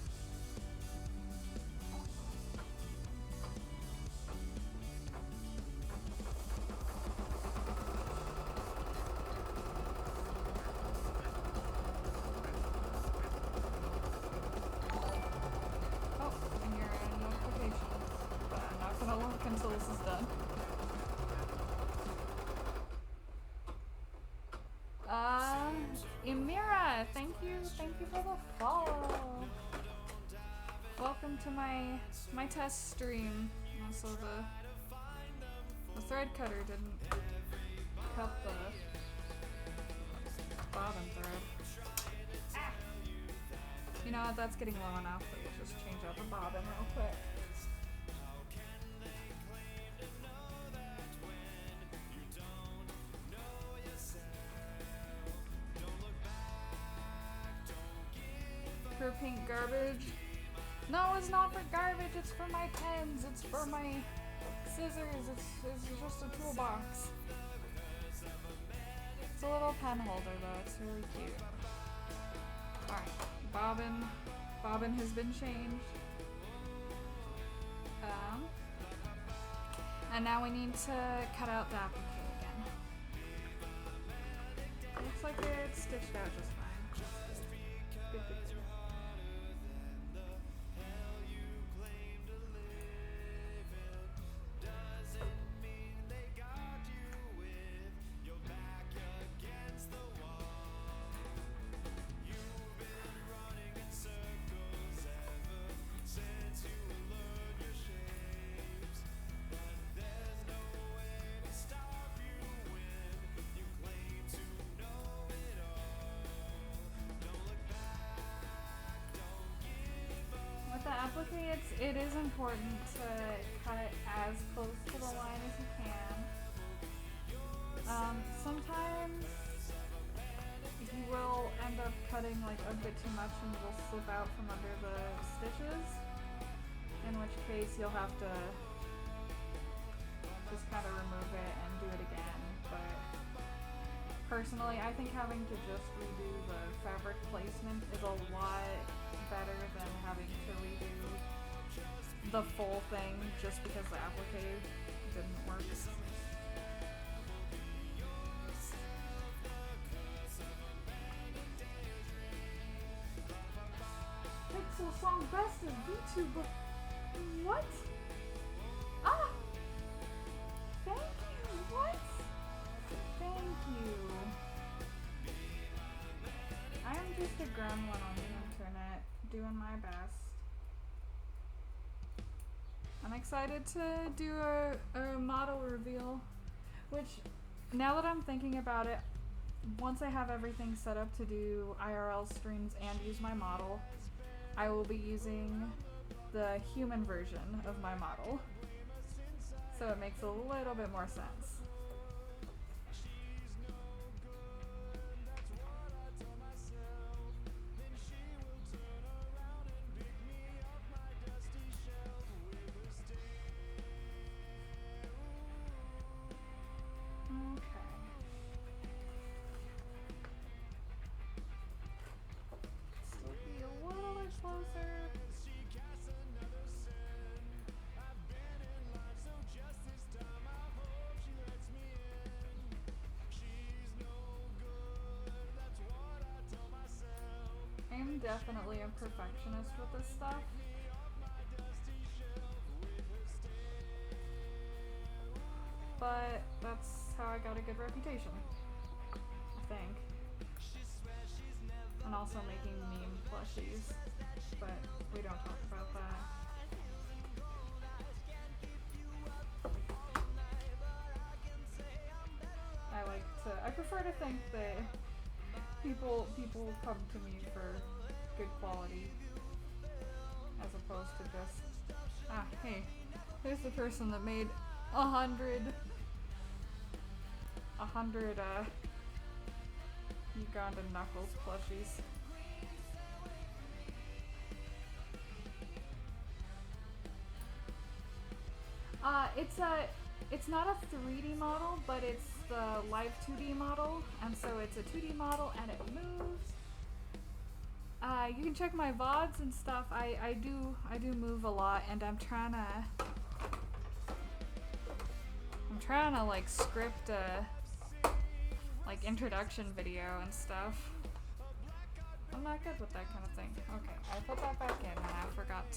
Oh, and you're in notifications. But I'm not gonna look until this is done. Emira, thank you for the follow. Welcome to my test stream. Also the thread cutter didn't cut the bobbin thread. Ah. You know what, that's getting low enough that we'll just change out the bobbin real quick. For pink garbage? No, it's not for garbage, it's for my pens, it's for my scissors, it's just a toolbox. It's a little pen holder though, it's really cute. Alright, bobbin has been changed. And now we need to cut out the applique again. Looks like it's stitched out just fine. Good. It is important to cut as close to the line as you can. Sometimes you will end up cutting like a bit too much and will slip out from under the stitches, in which case you'll have to just kind of remove it and do it again. But personally, I think having to just redo the fabric placement is a lot better than having to redo the full thing just because the applique didn't work. Pixel song best of vtuber. What? Ah! Thank you. What? Thank you. I am just a gremlin on the internet, doing my best. I'm excited to do a model reveal, which, now that I'm thinking about it, once I have everything set up to do IRL streams and use my model, I will be using the human version of my model. So it makes a little bit more sense. I'm definitely a perfectionist with this stuff. But that's how I got a good reputation, I think. And also making meme plushies, but we don't talk about that. I prefer to think that people come to me for good quality as opposed to just, hey, there's the person that made 100 Ugandan Knuckles plushies. It's not a 3D model, but it's the live 2D model, and so it's a 2D model and it moves. You can check my VODs and stuff. I do move a lot, and I'm trying to like script a like introduction video and stuff. I'm not good with that kind of thing. Okay, I put that back in and I forgot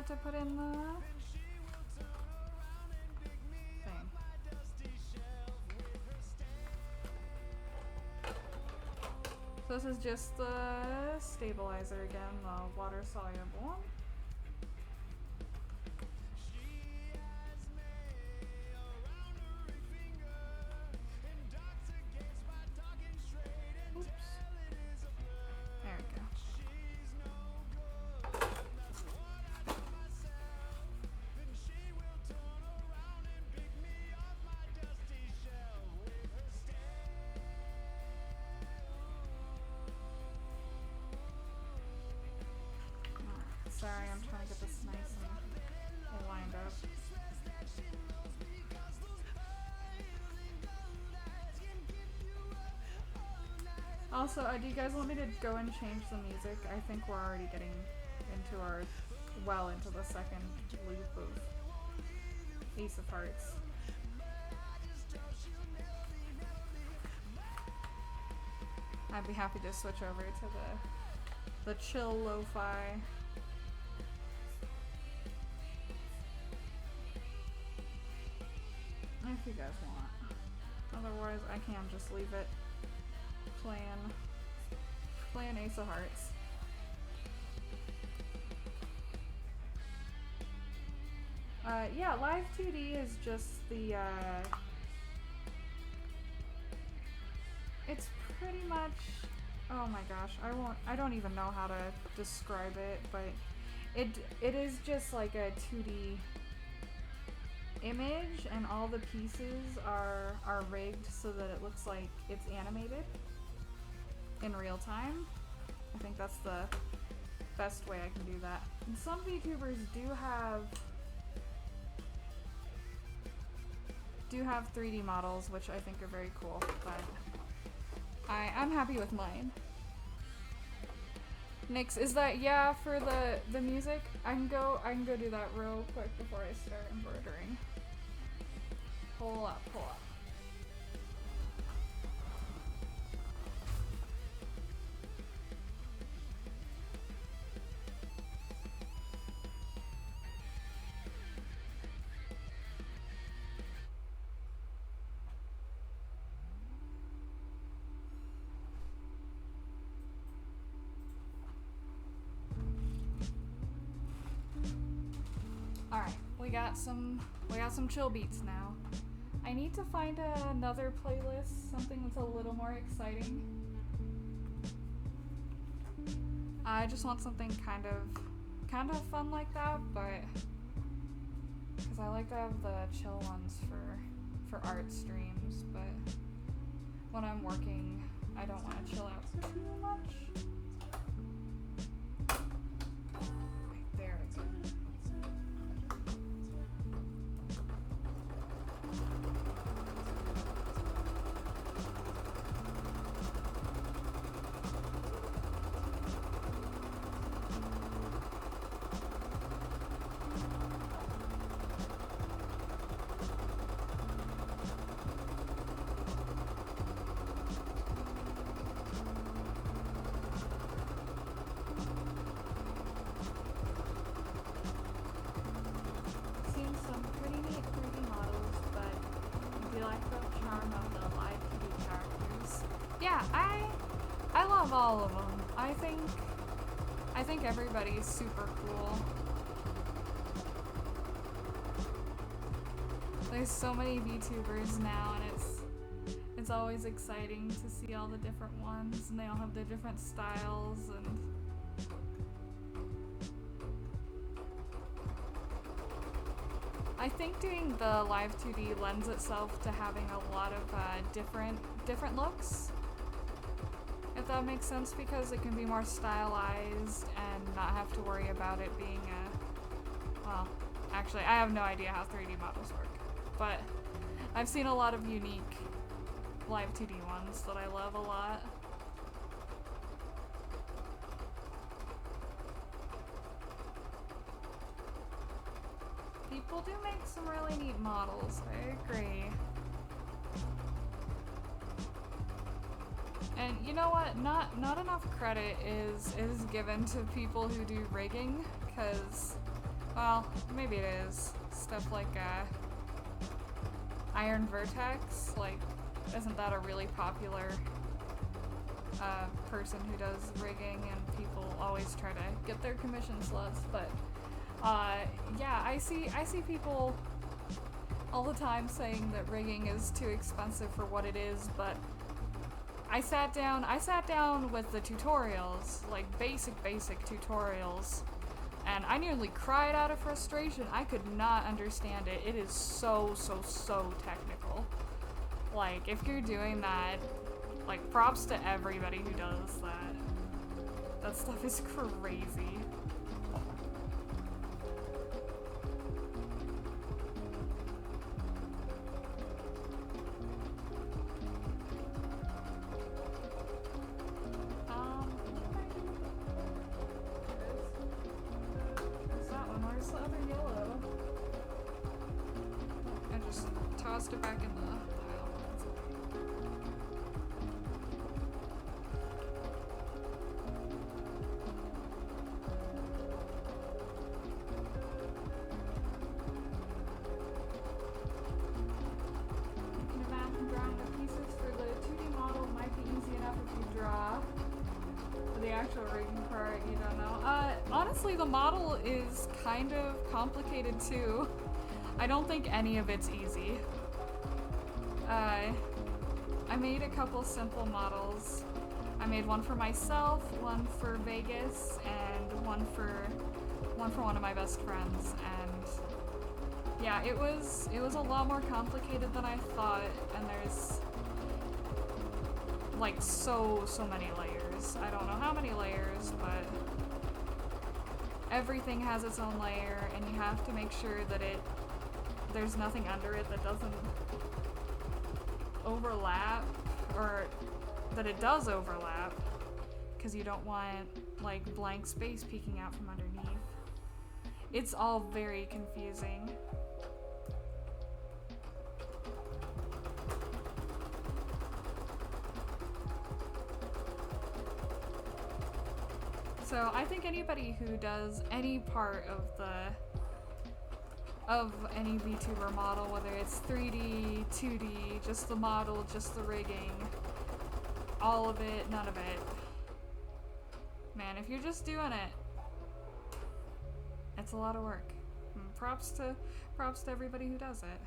to put in the thing. So this is just the stabilizer again, the water soluble one. Sorry, I'm trying to get this nice and lined up. Also, do you guys want me to go and change the music? I think we're already getting into into the second loop of Ace of Hearts. I'd be happy to switch over to the chill lo-fi. If you guys want. Otherwise, I can just leave it playing Ace of Hearts. Yeah, live 2D is just the, it's pretty much, oh my gosh, I don't even know how to describe it, but it is just like a 2D image, and all the pieces are rigged so that it looks like it's animated in real time. I think that's the best way I can do that. And some VTubers do have 3D models, which I think are very cool, but I'm happy with mine. Nix, is that, yeah, for the music? I can go do that real quick before I start embroidering. Pull up. Alright, we got some chill beats now. I need to find another playlist, something that's a little more exciting. I just want something kind of fun like that, but because I like to have the chill ones for art streams, but when I'm working, I don't want to chill out too much. Right, there we go. All of them. I think everybody's super cool. There's so many VTubers now, and it's always exciting to see all the different ones, and they all have their different styles, and I think doing the live 2D lends itself to having a lot of different looks. if that makes sense, because it can be more stylized and not have to worry about it being well, actually, I have no idea how 3D models work, but I've seen a lot of unique live 2D ones that I love a lot. People do make some really neat models, I agree. And you know what? Not enough credit is given to people who do rigging, because, well, maybe it is. Stuff like Iron Vertex, like, isn't that a really popular person who does rigging, and people always try to get their commission slots, but yeah, I see people all the time saying that rigging is too expensive for what it is, but I sat down with the tutorials, like basic tutorials, and I nearly cried out of frustration. I could not understand it. It is so technical. Like, if you're doing that, like, props to everybody who does that. That stuff is crazy. It back in the pile. Making a map and drawing the pieces for the 2D model might be easy enough if you draw. For the actual rigging part, you don't know. Honestly, the model is kind of complicated too. I don't think any of it's easy. I made a couple simple models. I made one for myself, one for Vegas, and one for one of my best friends. And yeah, it was a lot more complicated than I thought. And there's like so many layers. I don't know how many layers, but everything has its own layer, and you have to make sure that there's nothing under it that doesn't overlap, or that it does overlap, because you don't want like blank space peeking out from underneath. It's all very confusing. So I think anybody who does any part of any VTuber model, whether it's 3D, 2D, just the model, just the rigging, all of it, none of it. Man, if you're just doing it, it's a lot of work. And props to everybody who does it.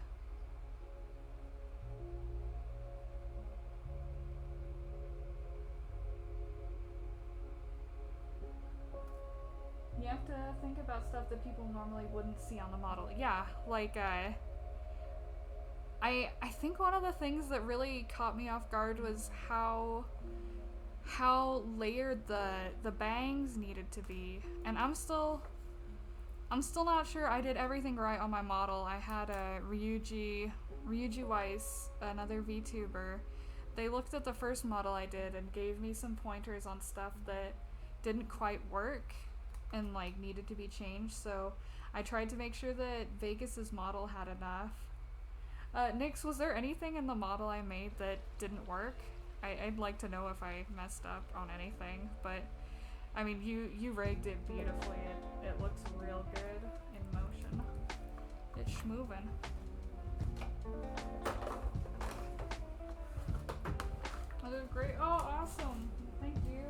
You have to think about stuff that people normally wouldn't see on the model. Yeah, like, I think one of the things that really caught me off guard was how layered the bangs needed to be. And I'm still not sure I did everything right on my model. I had a Ryuji Weiss, another VTuber. They looked at the first model I did and gave me some pointers on stuff that didn't quite work and like needed to be changed, so I tried to make sure that Vegas's model had enough. Nyx, was there anything in the model I made that didn't work? I'd like to know if I messed up on anything, but I mean, you rigged it beautifully. It looks real good in motion. It's schmovin'. Oh, that was great. Oh, awesome. Thank you.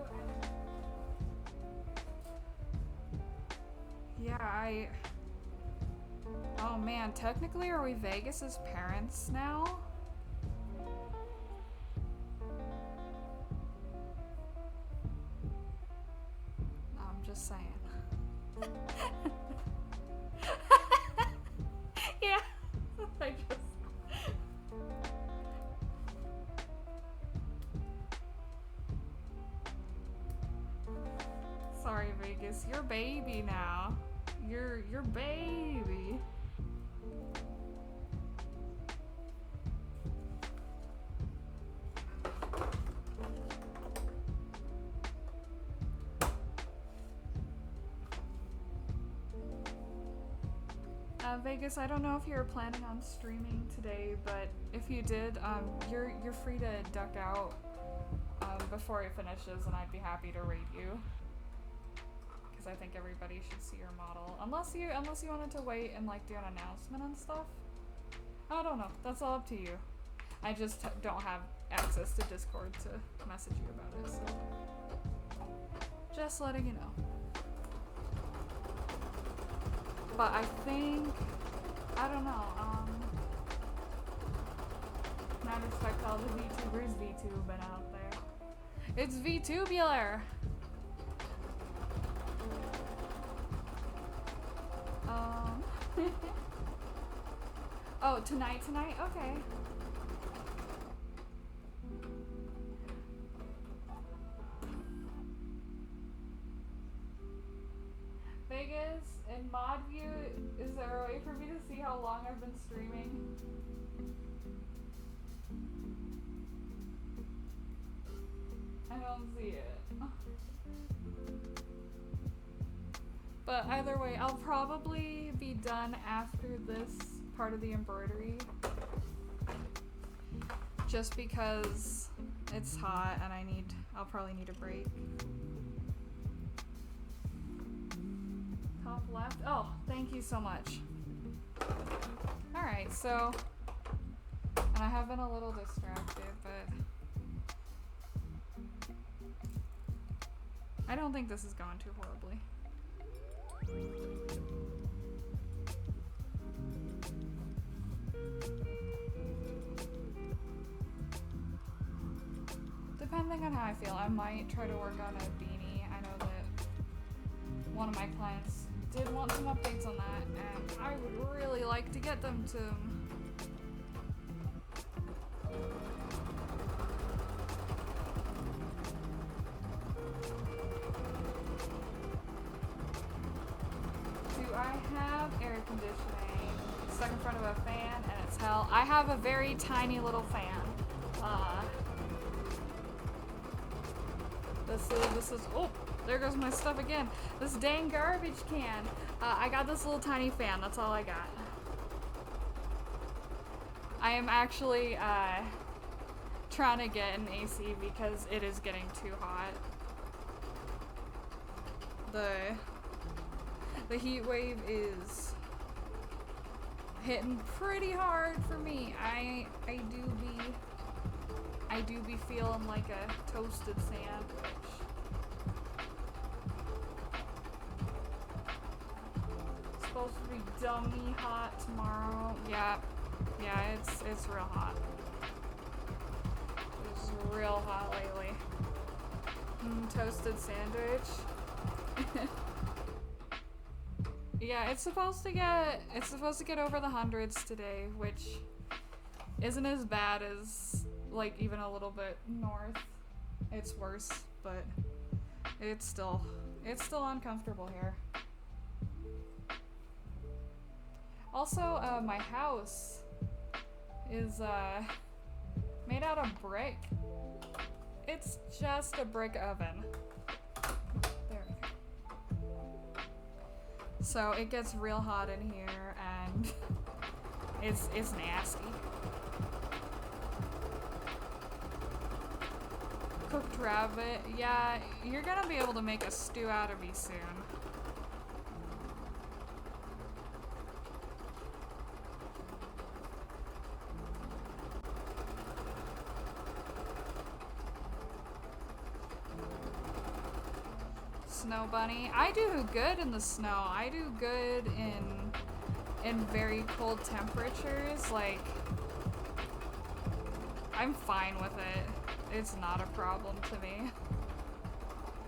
Yeah, oh man, technically are we Vegas's parents now? I'm just saying. Yeah, I just... Vegas. You're baby now. You're baby. Vegas, I don't know if you're planning on streaming today, but if you did, you're free to duck out before it finishes, and I'd be happy to rate you. Because I think everybody should see your model, unless you wanted to wait and like do an announcement and stuff. I don't know. That's all up to you. I just don't have access to Discord to message you about it, so just letting you know. But I think, I don't know, not respect all the VTubers VTubing out there. It's VTubular! Oh, tonight? Okay. Vegas, in mod view, is there a way for me to see how long I've been streaming? I don't see it. But either way, I'll probably be done after this part of the embroidery. Just because it's hot and I'll probably need a break. Top left. Oh, thank you so much. Alright, so, and I have been a little distracted, but I don't think this is going too horribly. Depending on how I feel, I might try to work on a beanie. I know that one of my clients did want some updates on that, and I would really like to get them to him. Do I have air conditioning stuck in front of a fan and it's hell? I have a very tiny little fan. This is, oh, there goes my stuff again. This dang garbage can. I got this little tiny fan, that's all I got. I am actually trying to get an AC because it is getting too hot. The heat wave is hitting pretty hard for me. I do be feeling like a toasted sandwich. It's supposed to be dummy hot tomorrow. Yeah, it's real hot. It's real hot lately. Toasted sandwich. Yeah, it's supposed to get over the hundreds today, which isn't as bad as like even a little bit north. It's worse, but it's still uncomfortable here. Also, my house is made out of brick. It's just a brick oven. There we go. So it gets real hot in here, and it's nasty. Cooked rabbit. Yeah, you're gonna be able to make a stew out of me soon. Snow bunny. I do good in the snow. I do good in very cold temperatures. Like, I'm fine with it. It's not a problem to me.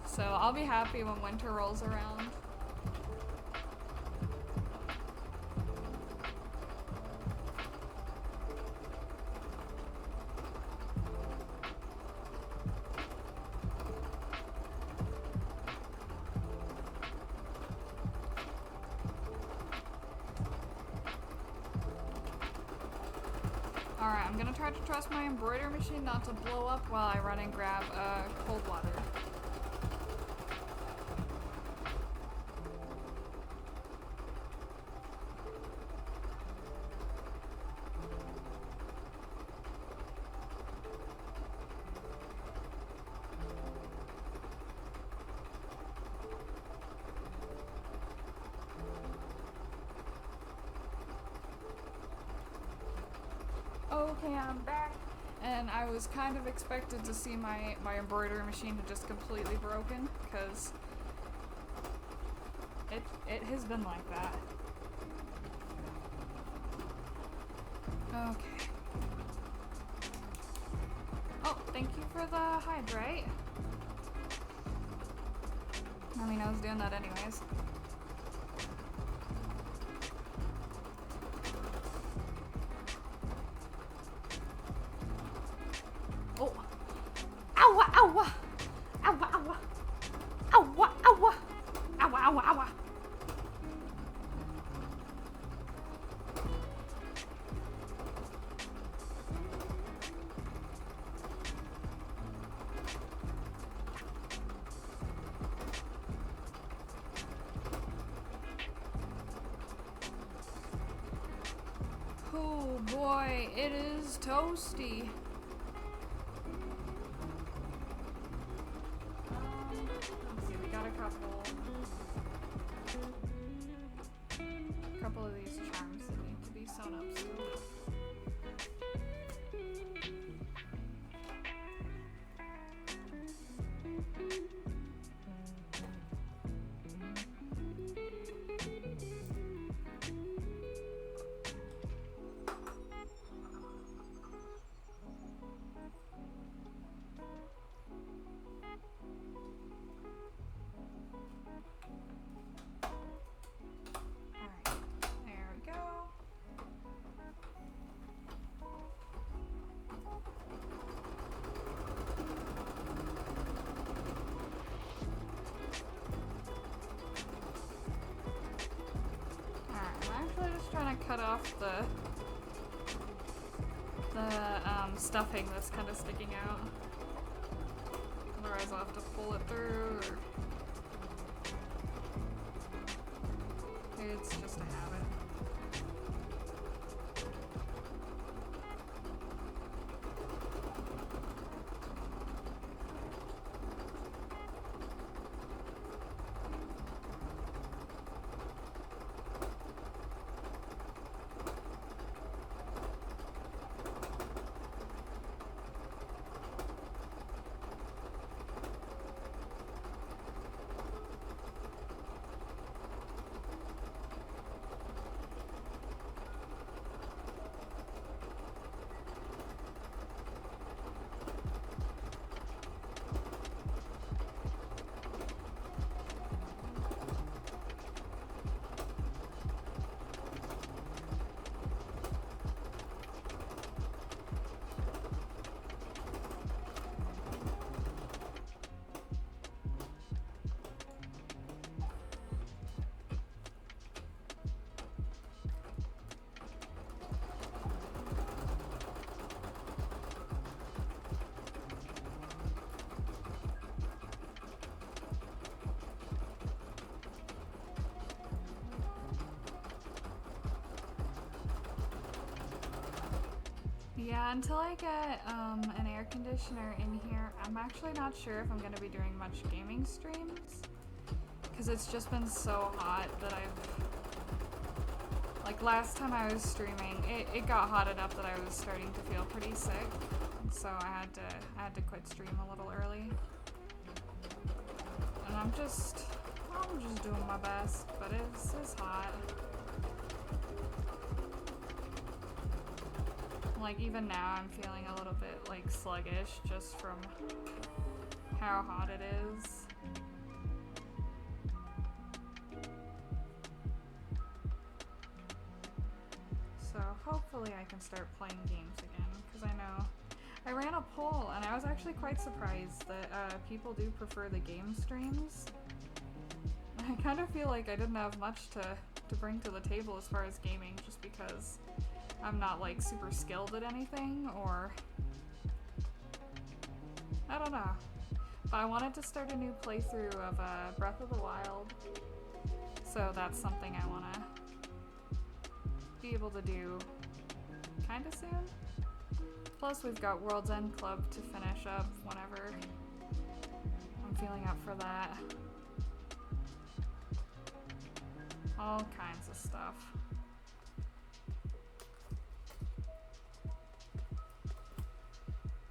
So I'll be happy when winter rolls around. Alright, I'm gonna try to trust my embroidery machine not to blow up while I run and grab cold water. Okay, I'm back, and I was kind of expected to see my embroidery machine had just completely broken, because it has been like that. Okay. Oh, thank you for the hydrate. I mean, I was doing that anyways. Oh! Ow! Ow! Ow! Ow! Ow! Ow! Ow! Ow! Ow! Oh boy, it is toasty. Let's see, we got a couple of these charms that need to be sewn up soon. Trying to cut off the stuffing that's kind of sticking out. Otherwise I'll have to pull it through, or it's just a habit. Yeah, until I get an air conditioner in here, I'm actually not sure if I'm going to be doing much gaming streams. Because it's just been so hot that like last time I was streaming, it got hot enough that I was starting to feel pretty sick. So I had to quit stream a little early. And I'm just doing my best, but it's hot. Like even now I'm feeling a little bit like sluggish just from how hot it is. So hopefully I can start playing games again, because I know I ran a poll and I was actually quite surprised that people do prefer the game streams. I kind of feel like I didn't have much to bring to the table as far as gaming, just because I'm not like super skilled at anything, or I don't know. But I wanted to start a new playthrough of Breath of the Wild, so that's something I want to be able to do kind of soon. Plus we've got World's End Club to finish up whenever I'm feeling up for that. All kinds of stuff.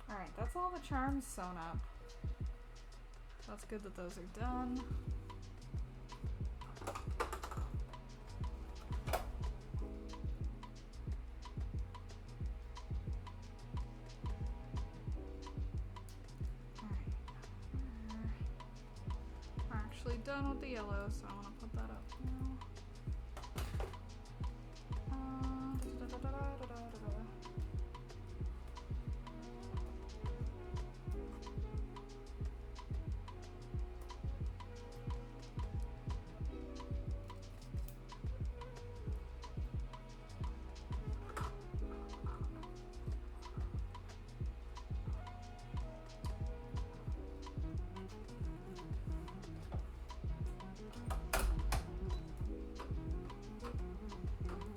Alright, that's all the charms sewn up. That's good that those are done. We're actually done with the yellow, so I want to put that up now.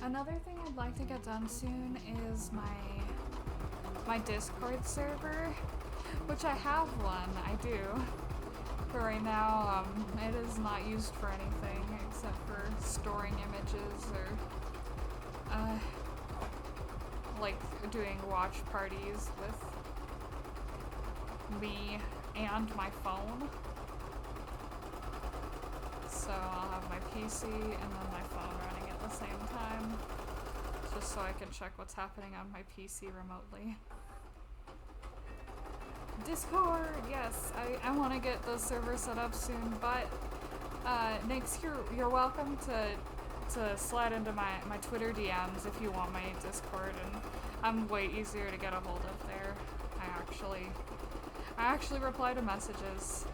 Another thing I'd like to get done soon is my Discord server, which I have one, I do. But right now, it is not used for anything except for storing images or, like doing watch parties with me and my phone. So I'll have my PC and then my phone running at the same time, just so I can check what's happening on my PC remotely. Discord, yes, I want to get the server set up soon, but Nix, you're welcome to slide into my Twitter DMs if you want my Discord, and I'm way easier to get a hold of there. I actually reply to messages.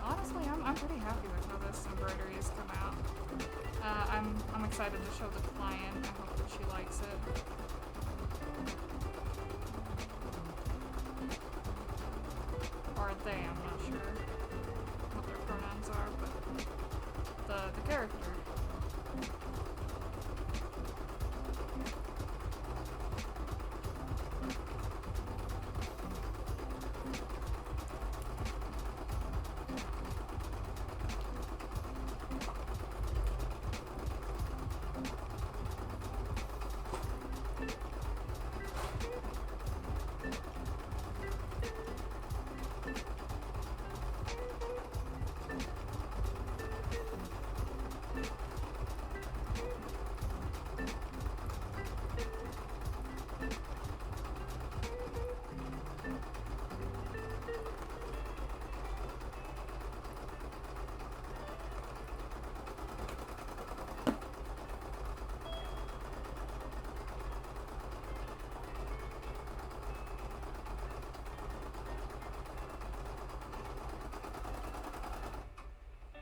Honestly, I'm pretty happy with how this embroidery has come out. I'm excited to show the client. I hope that she likes it. Or they, I'm not sure what their pronouns are, but the character.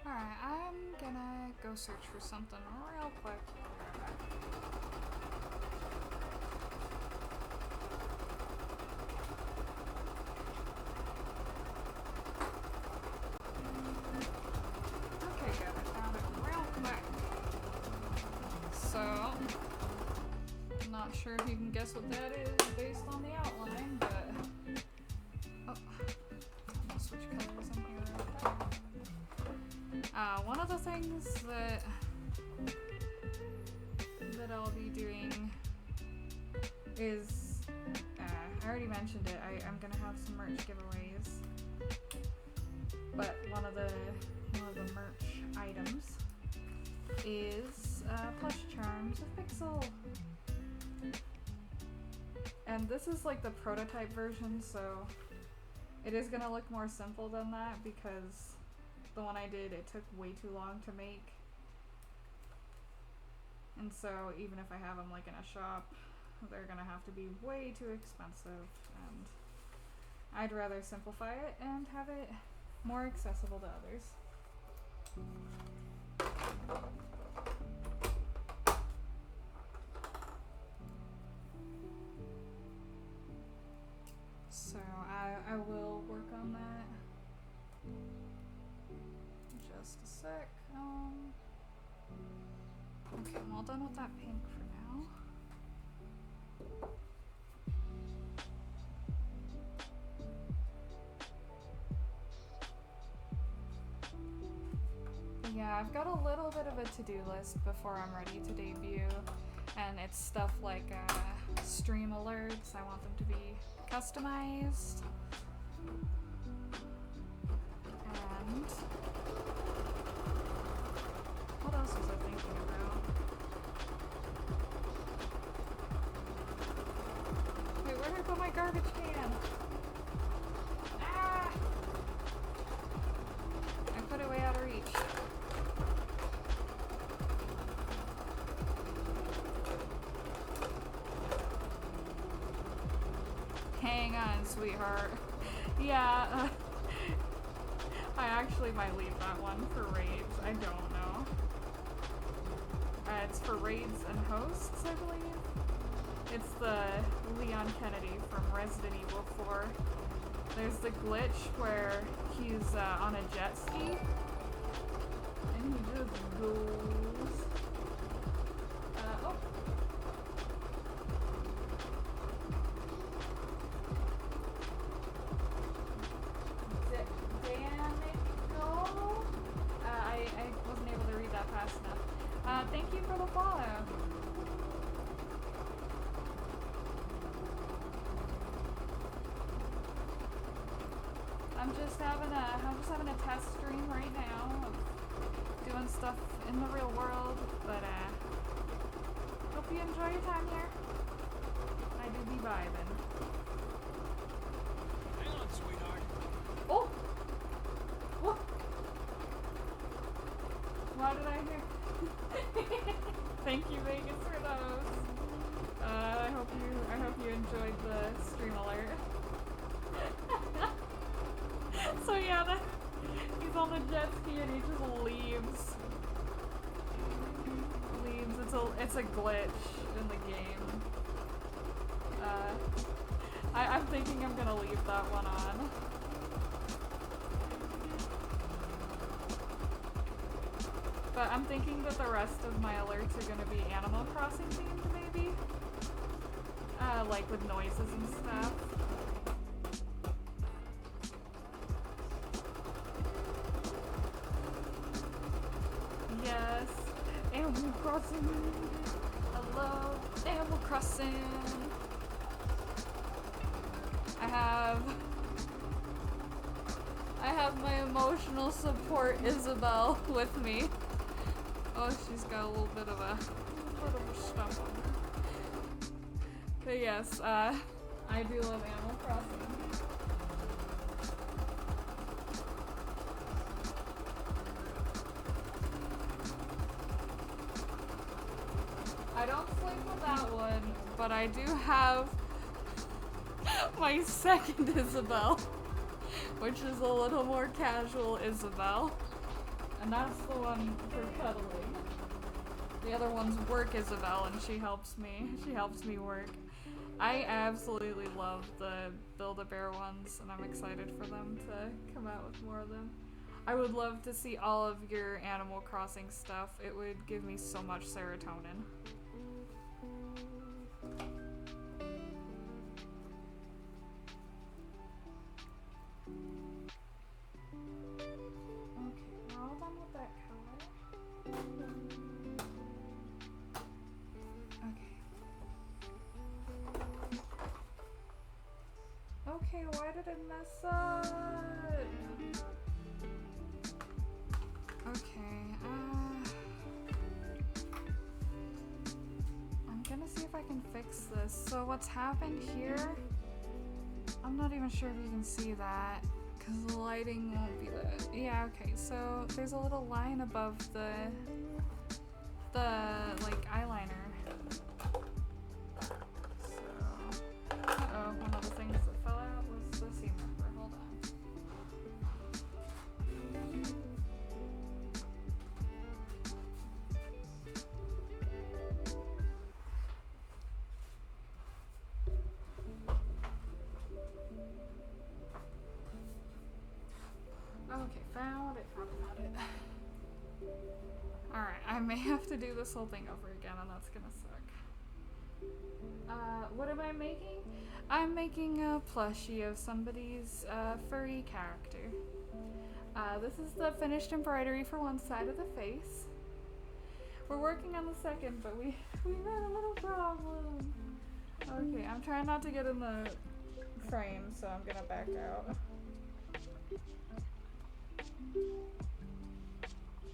Alright, I'm gonna go search for something real quick. Okay, good, I found it real quick. So, I'm not sure if you can guess what that is based on the outline, but... Oh, I'm gonna switch colors in here real quick. One of the things that I'll be doing is, I already mentioned it, I'm gonna have some merch giveaways, but one of the merch items is plush charms with Pixel. And this is like the prototype version, so it is gonna look more simple than that because the one I did, it took way too long to make. And so even if I have them like in a shop, they're gonna have to be way too expensive, and I'd rather simplify it and have it more accessible to others. So I will work on that. Just a sec. Okay, I'm all done with that pink for now. Yeah, I've got a little bit of a to-do list before I'm ready to debut, and it's stuff like stream alerts. I want them to be customized, and what else was I thinking about? Wait, where did I put my garbage can? Ah! I put it way out of reach. Hang on, sweetheart. Yeah, I actually might leave that one for raids. I don't know. It's for raids and hosts, I believe. It's the Leon Kennedy from Resident Evil 4. There's the glitch where he's on a jet ski, and he just goes. Oh. I wasn't able to read that fast enough. Thank you for the follow. I'm just having a test stream right now of doing stuff in the real world, but hope you enjoy your time here. I do be vibing. Hang on, sweetheart. Oh! What? Why did I hear? Thank you, Vegas, for those. I hope you enjoyed the stream alert. So yeah, he's on the jet ski and he just leaves. It's a glitch in the game. I'm thinking I'm gonna leave that one on. But I'm thinking that the rest of my alerts are gonna be Animal Crossing themed, maybe? Like with noises and stuff. Yes, Animal Crossing. I love Animal Crossing. I have my emotional support Isabel with me. Oh, she's got a little bit of a stump on her. But yes, I do love Animal Crossing. I don't sleep with that one, but I do have my second Isabel, which is a little more casual Isabel. And that's the one for cuddling. The other one's work Isabel, and she helps me work. I absolutely love the Build-A-Bear ones, and I'm excited for them to come out with more of them. I would love to see all of your Animal Crossing stuff. It would give me so much serotonin. Okay, we're all done with that color. Okay, why did it mess up? Okay, I'm gonna see if I can fix this. So what's happened here, I'm not even sure if you can see that, because the lighting won't be that. Yeah, okay, so there's a little line above the like eyeliner. So, uh-oh, one of the things that fell out was the seam ripper. Hold on. may have to do this whole thing over again, and that's gonna suck. What am I making? I'm making a plushie of somebody's furry character. This is the finished embroidery for one side of the face. We're working on the second, but we had a little problem. Okay, I'm trying not to get in the frame, so I'm gonna back out.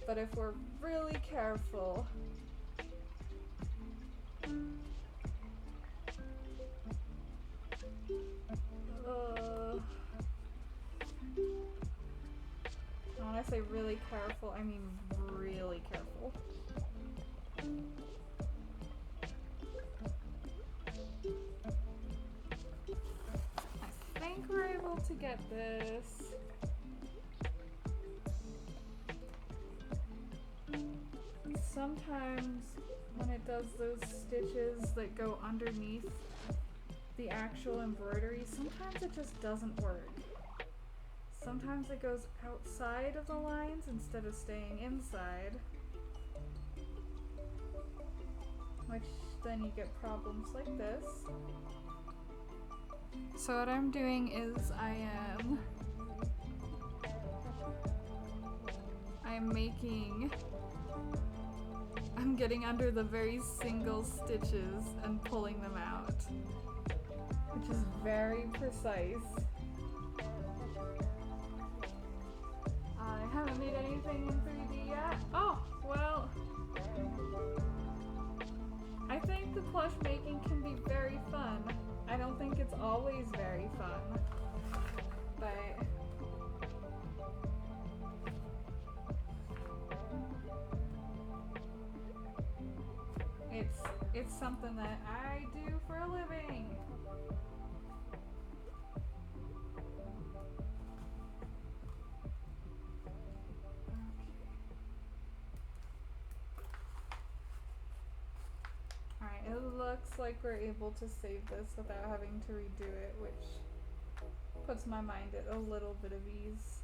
But if we're really careful, when I say really careful, I mean really careful. I think we're able to get this. Sometimes when it does those stitches that go underneath the actual embroidery, sometimes it just doesn't work. Sometimes it goes outside of the lines instead of staying inside, which then you get problems like this. So what I'm doing is I'm getting under the very single stitches and pulling them out, which is very precise. I haven't made anything in 3D yet. Oh, well, I think the plush making can be very fun. I don't think it's always very fun, but it's something that I do for a living. Alright, it looks like we're able to save this without having to redo it, which puts my mind at a little bit of ease.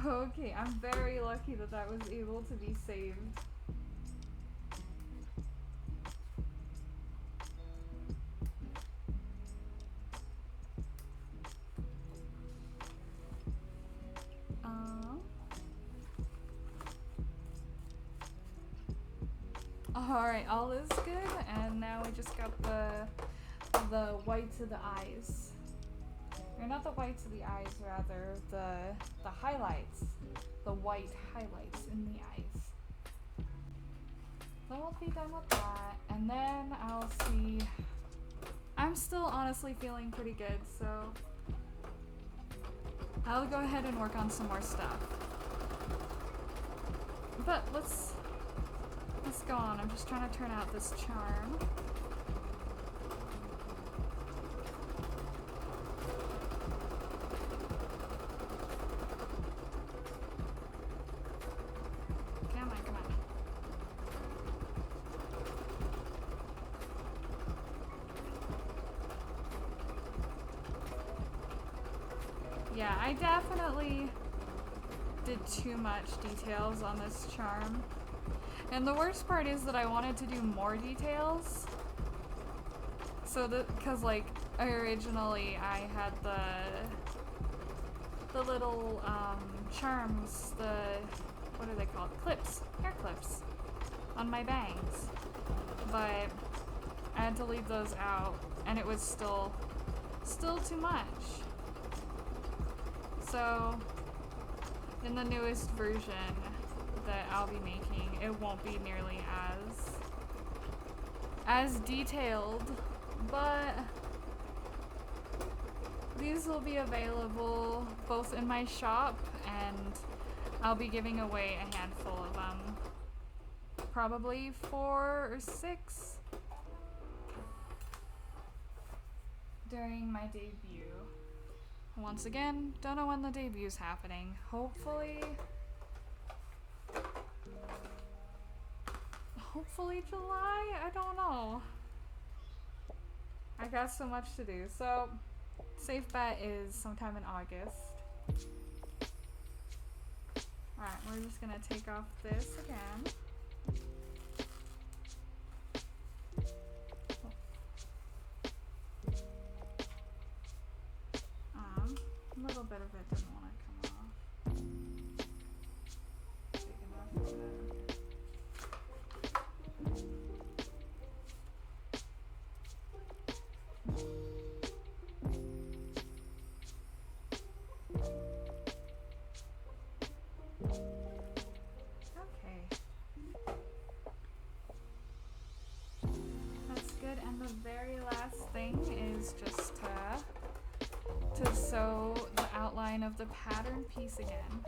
Okay, I'm very lucky that that was able to be saved. Alright, all is good, and now we just got the whites of the eyes. Or not the whites of the eyes, rather the highlights. The white highlights in the eyes. Then we'll be done with that, and then I'll see. I'm still honestly feeling pretty good, so I'll go ahead and work on some more stuff. But let's go on. I'm just trying to turn out this charm. Yeah, I definitely did too much details on this charm. And the worst part is that I wanted to do more details. So that, cause like originally I had the little charms, what are they called? Clips, hair clips on my bangs. But I had to leave those out and it was still too much. So, in the newest version that I'll be making, it won't be nearly as detailed, but these will be available both in my shop and I'll be giving away a handful of them. Probably 4 or 6 during my debut. Once again, don't know when the debut's happening. Hopefully July? I don't know. I got so much to do. So, safe bet is sometime in August. Alright, we're just gonna take off this again. A little bit of it didn't want to come off. Big enough for that. Okay. That's good, and the very last thing is just to sew the outline of the pattern piece again.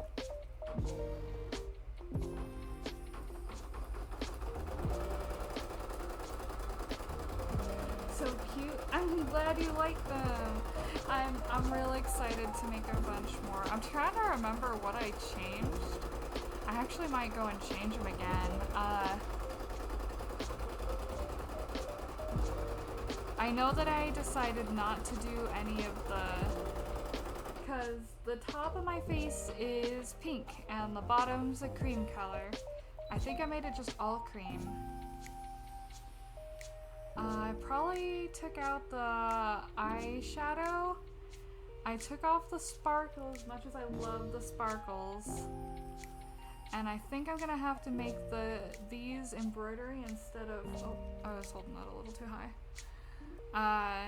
So cute. I'm glad you like them. I'm really excited to make a bunch more. I'm trying to remember what I changed. I actually might go and change them again. I know that I decided not to do any of because the top of my face is pink and the bottom's a cream color. I think I made it just all cream. I probably took out the eyeshadow. I took off the sparkles as much as I love the sparkles. And I think I'm gonna have to make these embroidery instead of, oh, I was holding that a little too high.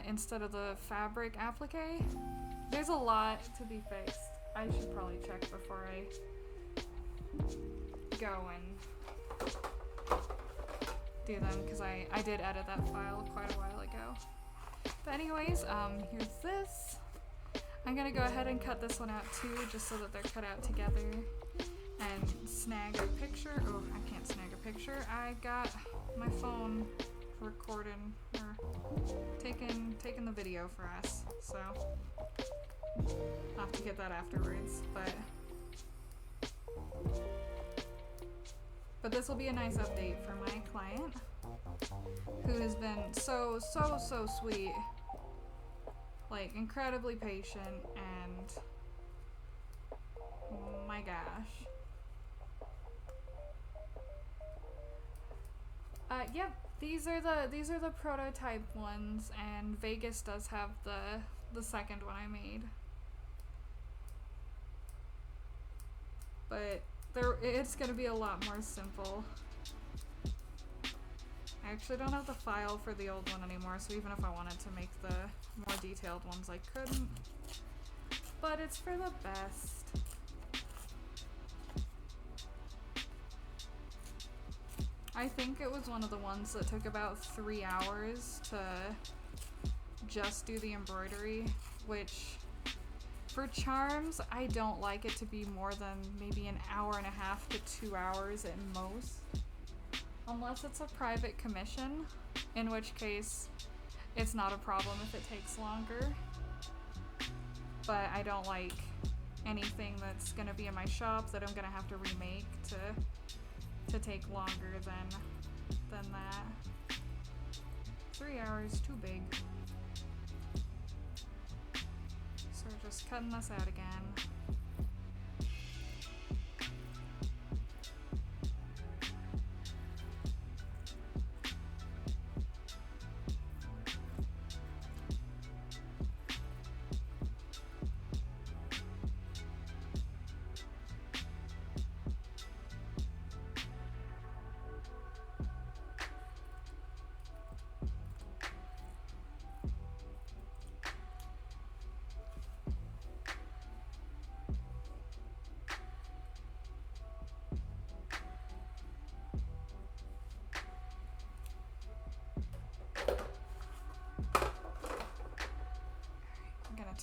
Instead of the fabric applique. There's a lot to be fixed. I should probably check before I go and do them, because I did edit that file quite a while ago. But anyways, here's this. I'm gonna go ahead and cut this one out too, just so that they're cut out together. And snag a picture. Oh, I can't snag a picture. I got my phone recording or taking the video for us, so I'll have to get that afterwards. But this will be a nice update for my client, who has been so sweet, like incredibly patient, and my gosh. Yep, these are the prototype ones, and Vegas does have the second one I made. But it's gonna be a lot more simple. I actually don't have the file for the old one anymore, so even if I wanted to make the more detailed ones, I couldn't. But it's for the best. I think it was one of the ones that took about 3 hours to just do the embroidery, which for charms, I don't like it to be more than maybe an hour and a half to 2 hours at most. Unless it's a private commission, in which case it's not a problem if it takes longer. But I don't like anything that's gonna be in my shop that I'm gonna have to remake to take longer than that. 3 hours, too big. So we're just cutting this out again.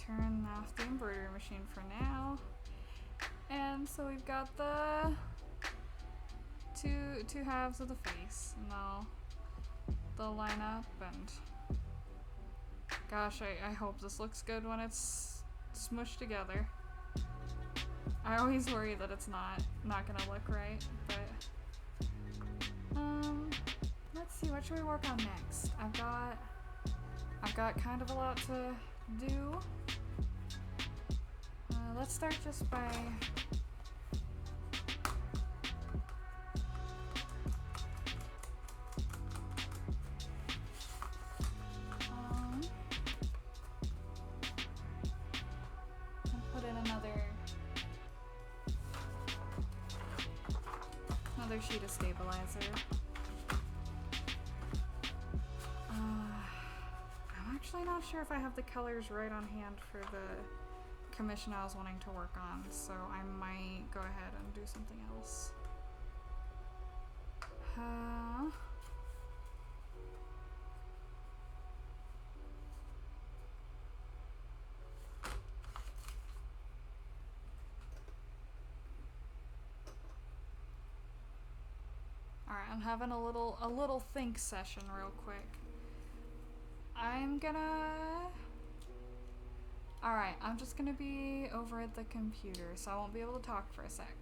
Turn off the embroidery machine for now. And so we've got the two halves of the face, and they'll line up and Gosh, I hope this looks good when it's smushed together. I always worry that it's not gonna look right, but let's see, what should we work on next? I've got kind of a lot to do. Let's start just by put in another sheet of stabilizer. I'm actually not sure if I have the colors right on hand for the commission I was wanting to work on, so I might go ahead and do something else. Alright, I'm having a little think session real quick. Alright, I'm just gonna be over at the computer, so I won't be able to talk for a sec.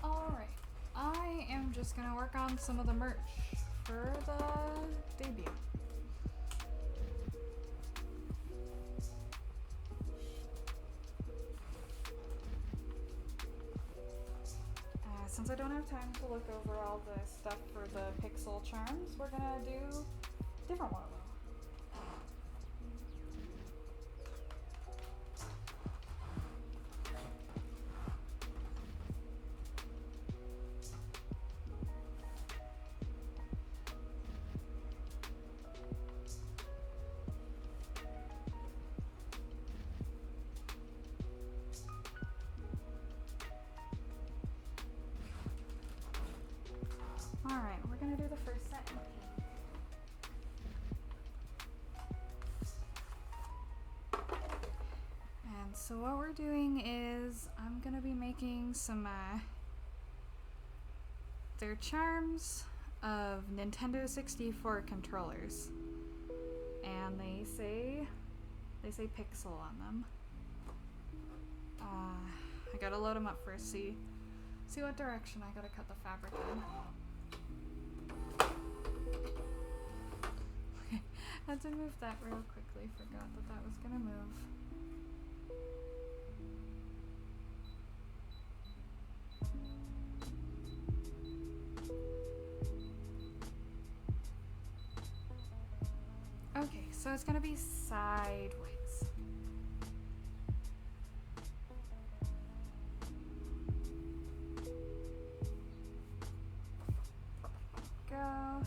Alright, I am just gonna work on some of the merch for the debut. Since I don't have time to look over all the stuff for the pixel charms, we're gonna do a different one of them. Alright, we're gonna do the first set in pink. And so what we're doing is I'm gonna be making some they're charms of Nintendo 64 controllers. And they say pixel on them. I gotta load them up first, see what direction I gotta cut the fabric in. Had to move that real quickly, forgot that was gonna move. Okay, so it's gonna be sideways. Go.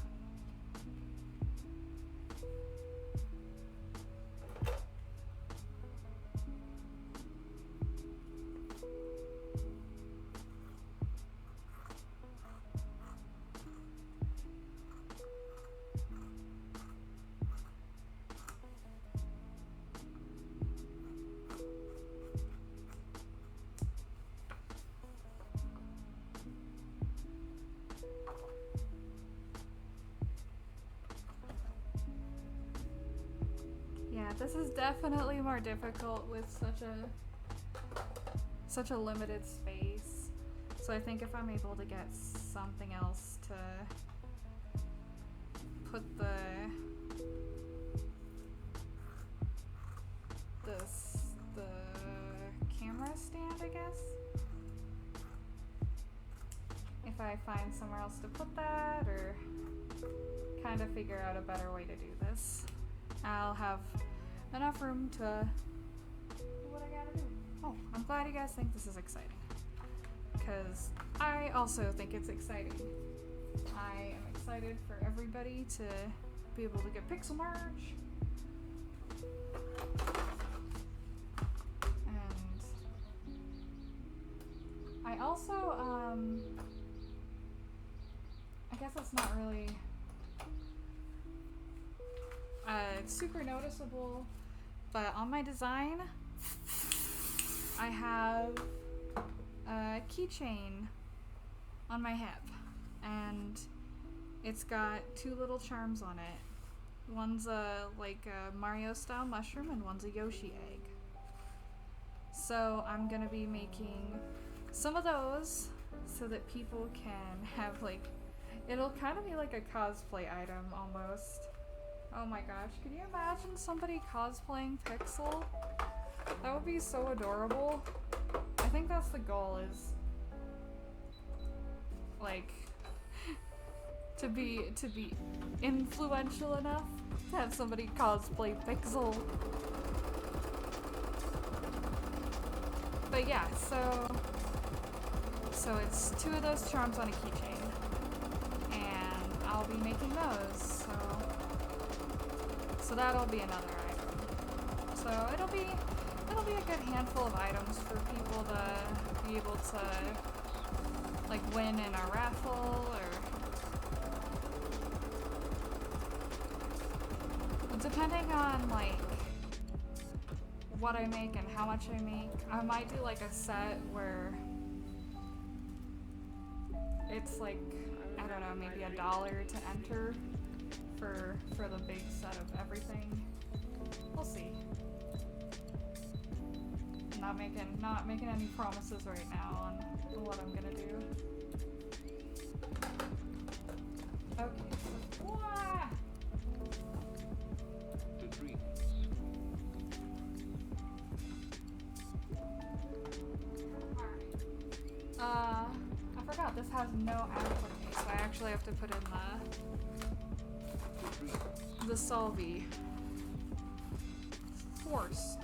Yeah, this is definitely more difficult with such a limited space. So I think if I'm able to get something else to put the camera stand, I guess. If I find somewhere else to put that, or kind of figure out a better way to do this. I'll have enough room to do what I gotta do. Oh, I'm glad you guys think this is exciting, because I also think it's exciting. I am excited for everybody to be able to get pixel merch. And I also, I guess it's not really super noticeable, but on my design, I have a keychain on my hip, and it's got two little charms on it. One's a Mario style mushroom and one's a Yoshi egg. So I'm gonna be making some of those so that people can have it'll kind of be like a cosplay item almost. Oh my gosh, could you imagine somebody cosplaying Pixel? That would be so adorable. I think that's the goal, is to be influential enough to have somebody cosplay Pixel. But yeah, so it's two of those charms on a keychain, and I'll be making those. So that'll be another item. So it'll be a good handful of items for people to be able to win in a raffle, or depending on what I make and how much I make. I might do a set where it's I don't know, maybe $1 to enter for the big set of everything. We'll see. Not making any promises right now on what I'm gonna do. Okay, so I forgot this has no applique, so I actually have to put in the solvi force.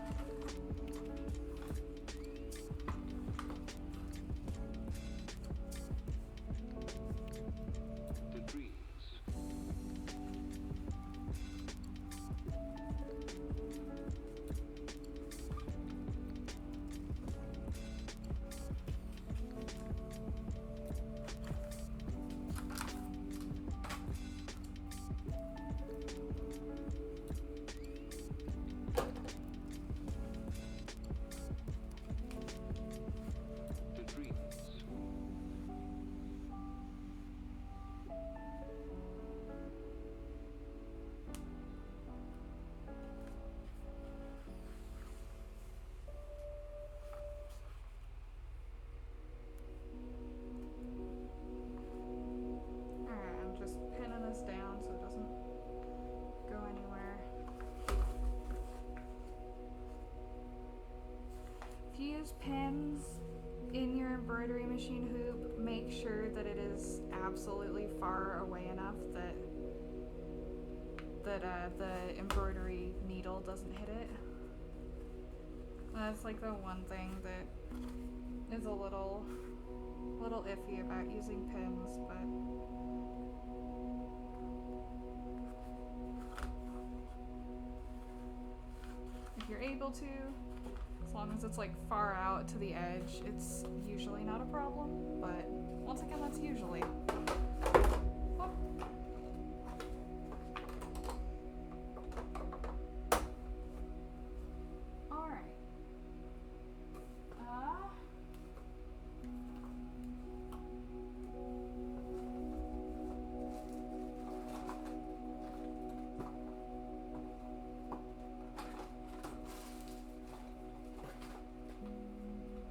Down so it doesn't go anywhere. If you use pins in your embroidery machine hoop, make sure that it is absolutely far away enough that the embroidery needle doesn't hit it. That's the one thing that is a little iffy about using pins, but if you're able to, as long as it's far out to the edge, it's usually not a problem, but once again, that's usually. Oh. Alright.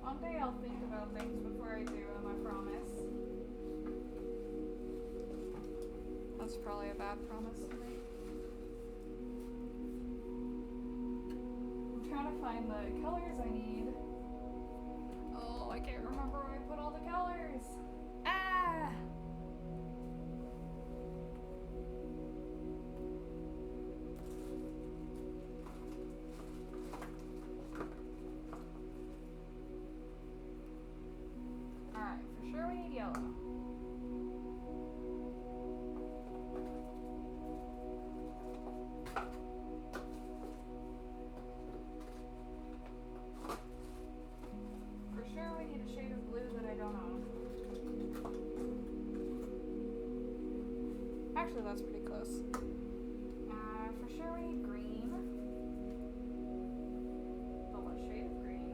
One day I'll think about things before I do them, I promise. That's probably a bad promise to make. I'm trying to find the colors I need. Oh, I can't remember where I put all the colors. Ah! yellow. For sure we need a shade of blue that I don't own. Actually, that's pretty close. For sure we need green. But what shade of green?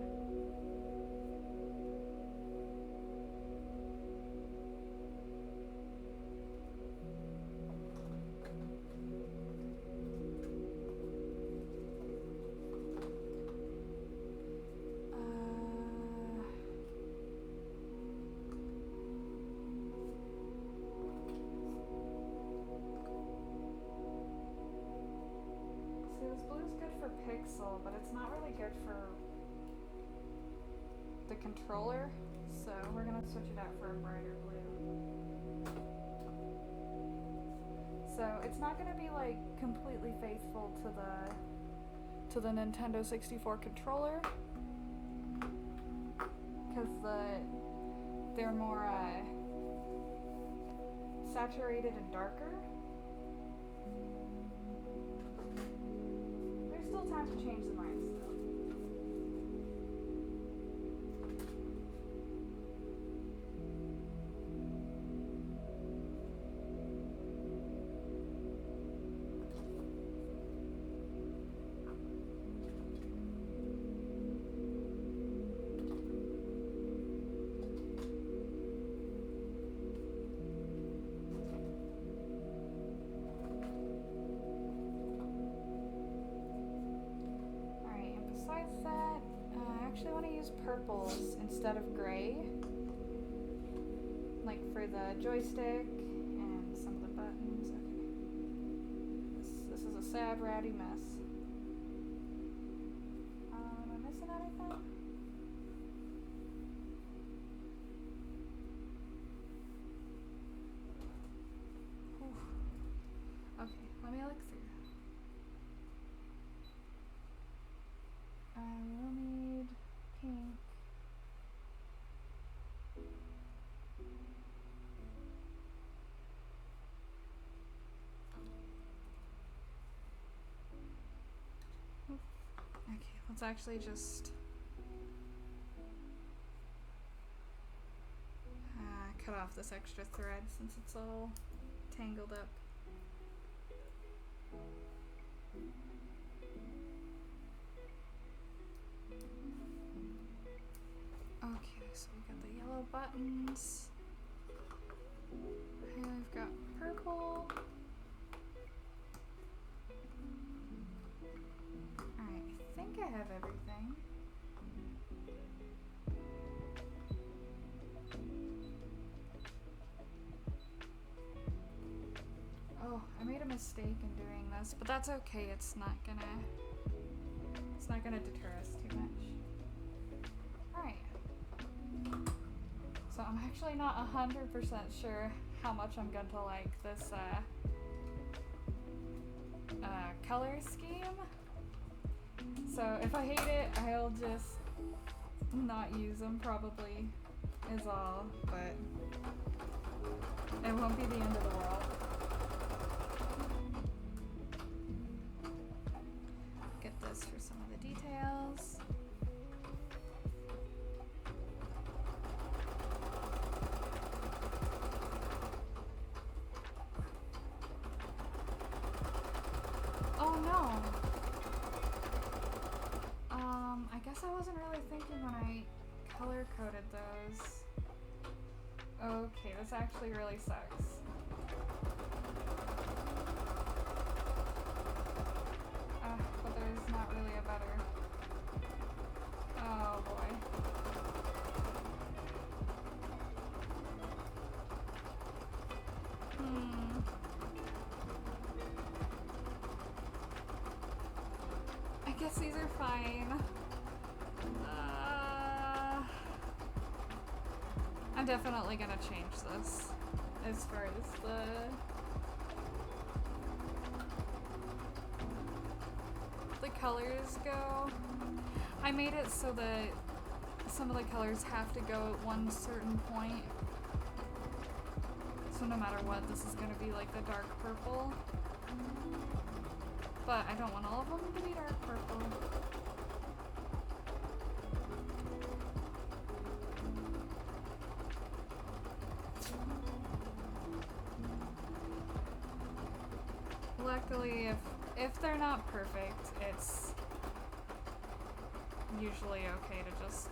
This blue's good for pixel, but it's not really good for the controller, so we're gonna switch it out for a brighter blue. So it's not gonna be like completely faithful to the Nintendo 64 controller, because they're more saturated and darker. Still time to change the minds though. Besides that, I actually want to use purples instead of gray, like for the joystick and some of the buttons. Okay, this is a sad, ratty mess. Am I missing anything? Whew. Okay, let me look through. I will need pink. Okay, let's actually just cut off this extra thread since it's all tangled up. Okay, so we got the yellow buttons. Here we've got purple. Alright, I think I have everything. Oh, I made a mistake in doing this, but that's okay. It's not gonna deter us too much. Alright. So I'm actually not 100% sure how much I'm going to like this color scheme. So if I hate it, I'll just not use them probably is all, but it won't be the end of the world. Get this for some of the details. Oh no! I guess I wasn't really thinking when I color coded those. Okay, this actually really sucks. But there's not really a better. Oh boy. I guess these are fine. I'm definitely gonna change this as far as the colors go. I made it so that some of the colors have to go at one certain point So no matter what, this is gonna be like the dark purple. But I don't want all of them to be dark purple. Luckily, if they're not perfect, it's usually okay to just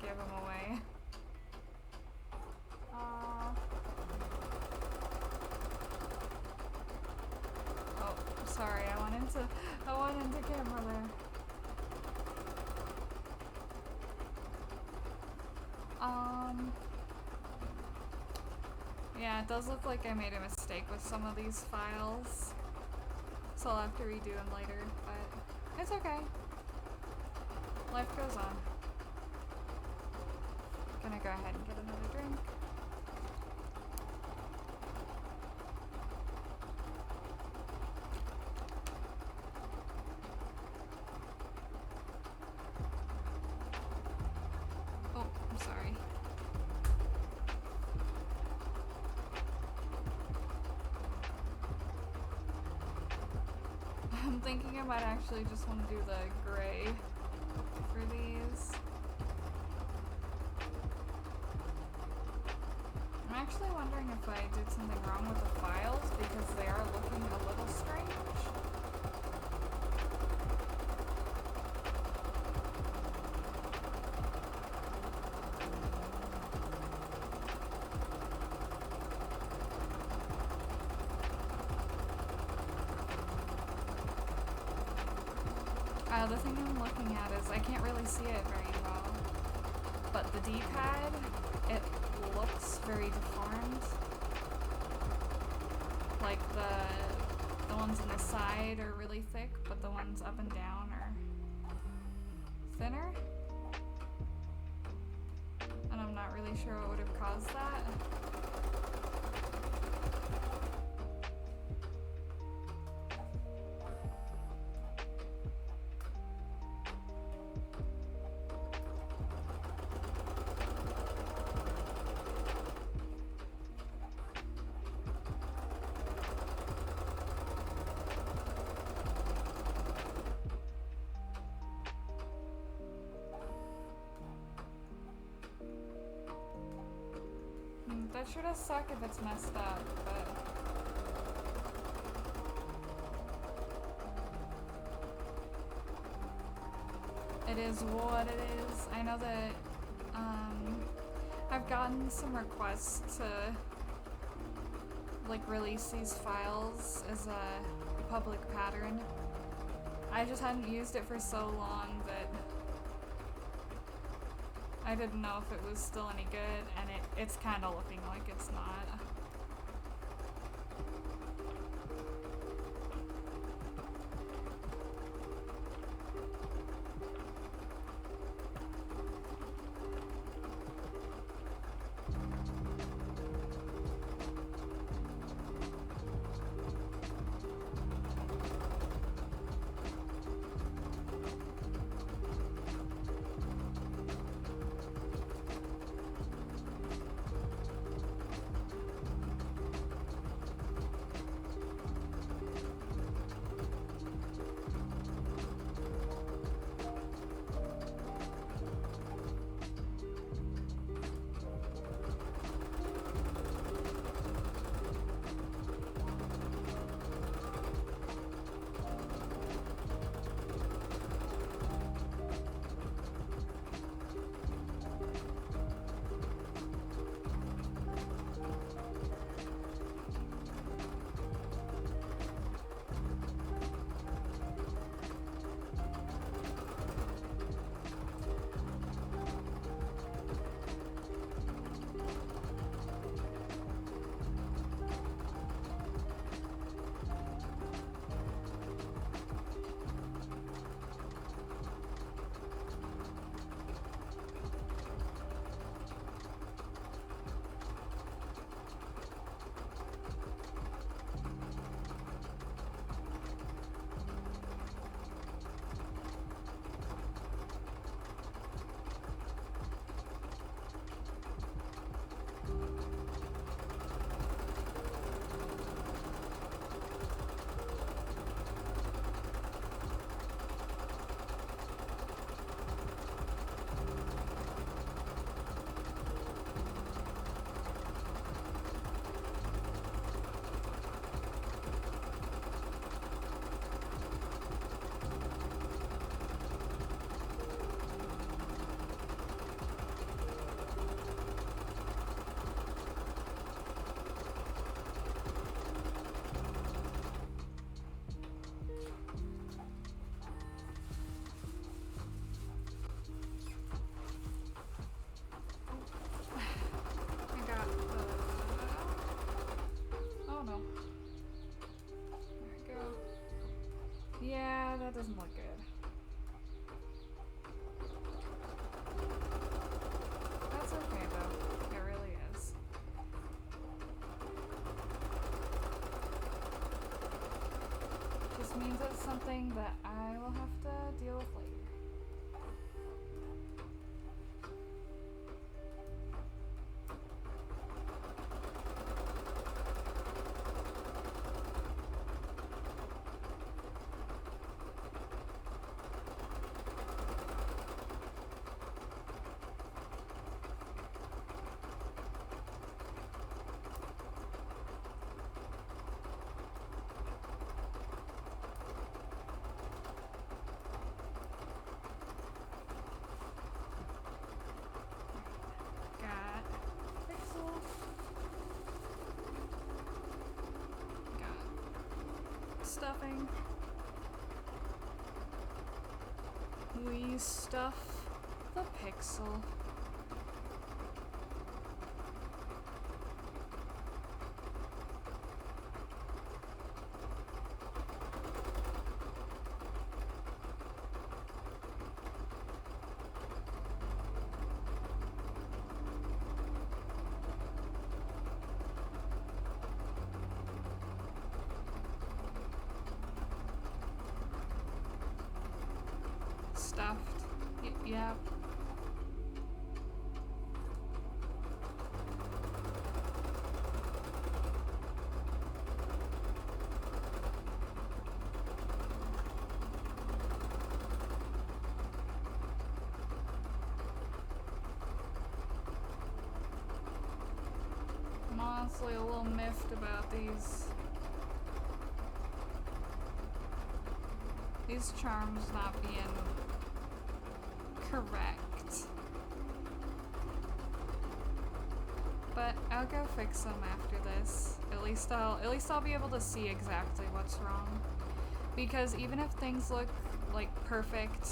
give them away. Oh, sorry, I went into camera there. Yeah, it does look like I made a mistake with some of these files, so I'll have to redo them later, but it's okay. Life goes on. Gonna go ahead and get another drink. Oh, I'm sorry. I'm thinking I might actually just want to do the gray for these. I'm actually wondering if I did something wrong with the files because they are looking a little strange. The thing I'm looking at is I can't really see it very well, but the D-pad, it looks very deformed. Like the ones on the side are really thick, but the ones up and down are thinner. And I'm not really sure what would have caused that. That sure does suck if it's messed up, but it is what it is. I know that I've gotten some requests to like release these files as a public pattern. I just hadn't used it for so long that I didn't know if it was still any good, and it's kind of looking like it's not. That doesn't look good. That's okay though. It really is. Just means it's something that I will have to deal with later. Stuffing. We stuff the pixel. Stuffed. Yeah. I'm honestly a little miffed about these charms not being correct. But I'll go fix them after this. At least I'll be able to see exactly what's wrong. Because even if things look like perfect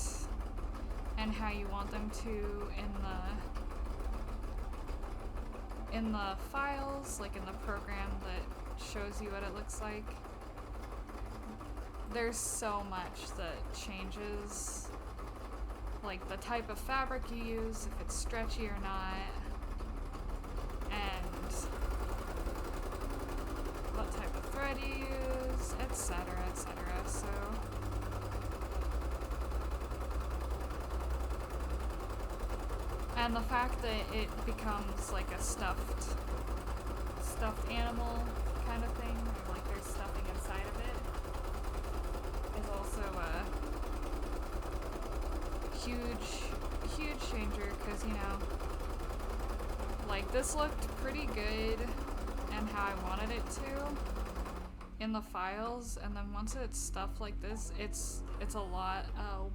and how you want them to in the files, like in the program that shows you what it looks like, there's so much that changes. Like the type of fabric you use, if it's stretchy or not, and what type of thread you use, etc., etc. So and the fact that it becomes like a stuffed animal kind of thing, or like there's stuffing inside of it, is also a huge changer, because, you know, like this looked pretty good and how I wanted it to in the files, and then once it's stuffed like this, it's a lot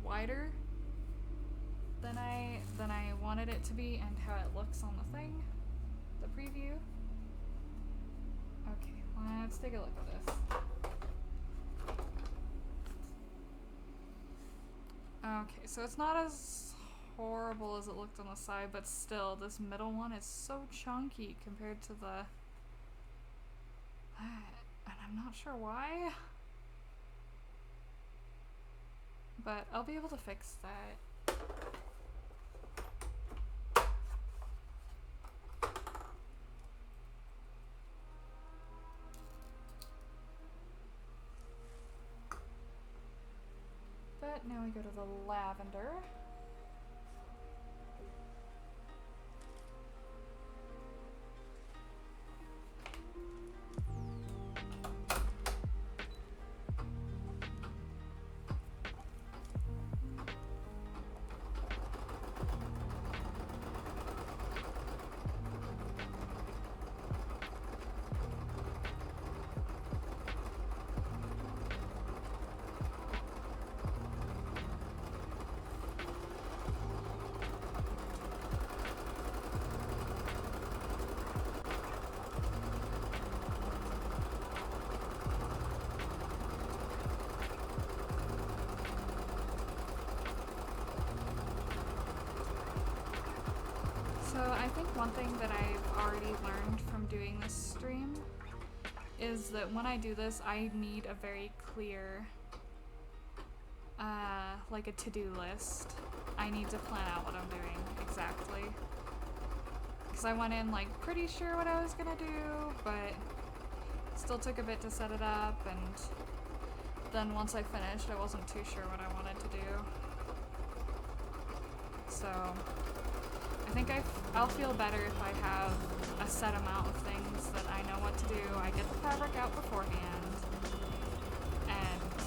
wider than I wanted it to be, and how it looks on the thing, the preview. Okay, let's take a look at this. Okay, so it's not as horrible as it looked on the side, but still, this middle one is so chunky compared to the... and I'm not sure why. But I'll be able to fix that. But now we go to the lavender. So I think one thing that I've already learned from doing this stream is that when I do this, I need a very clear like a to-do list. I need to plan out what I'm doing exactly. Because I went in like pretty sure what I was gonna do, but still took a bit to set it up, and then once I finished, I wasn't too sure what I wanted to do. So I think I'll feel better if I have a set amount of things that I know what to do. I get the fabric out beforehand, and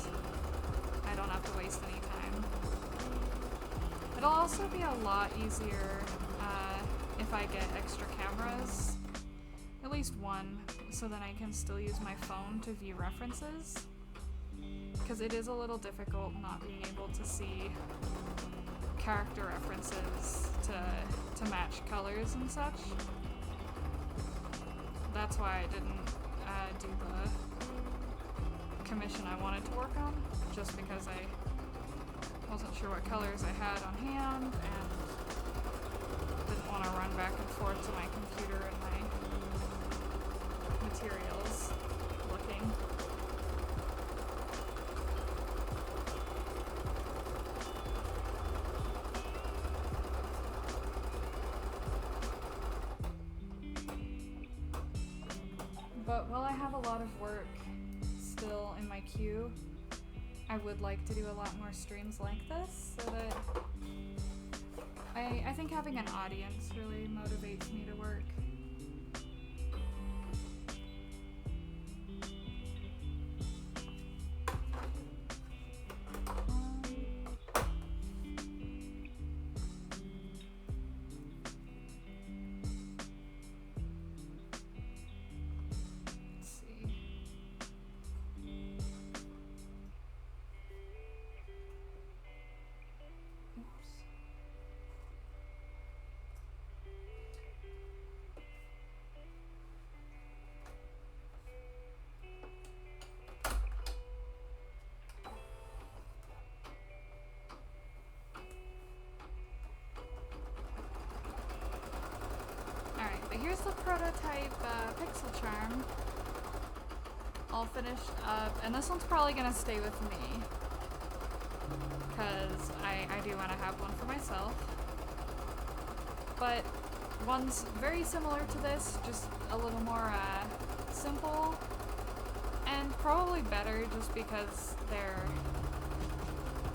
I don't have to waste any time. It'll also be a lot easier if I get extra cameras, at least one, so that I can still use my phone to view references. Because it is a little difficult not being able to see character references to match colors and such. That's why I didn't do the commission I wanted to work on, just because I wasn't sure what colors I had on hand and didn't want to run back and forth to my computer and my materials looking. But while I have a lot of work still in my queue, I would like to do a lot more streams like this, so that I think having an audience really motivates me to work. Here's the prototype pixel charm, all finished up, and this one's probably gonna stay with me, because I do want to have one for myself, but one's very similar to this, just a little more simple, and probably better just because they're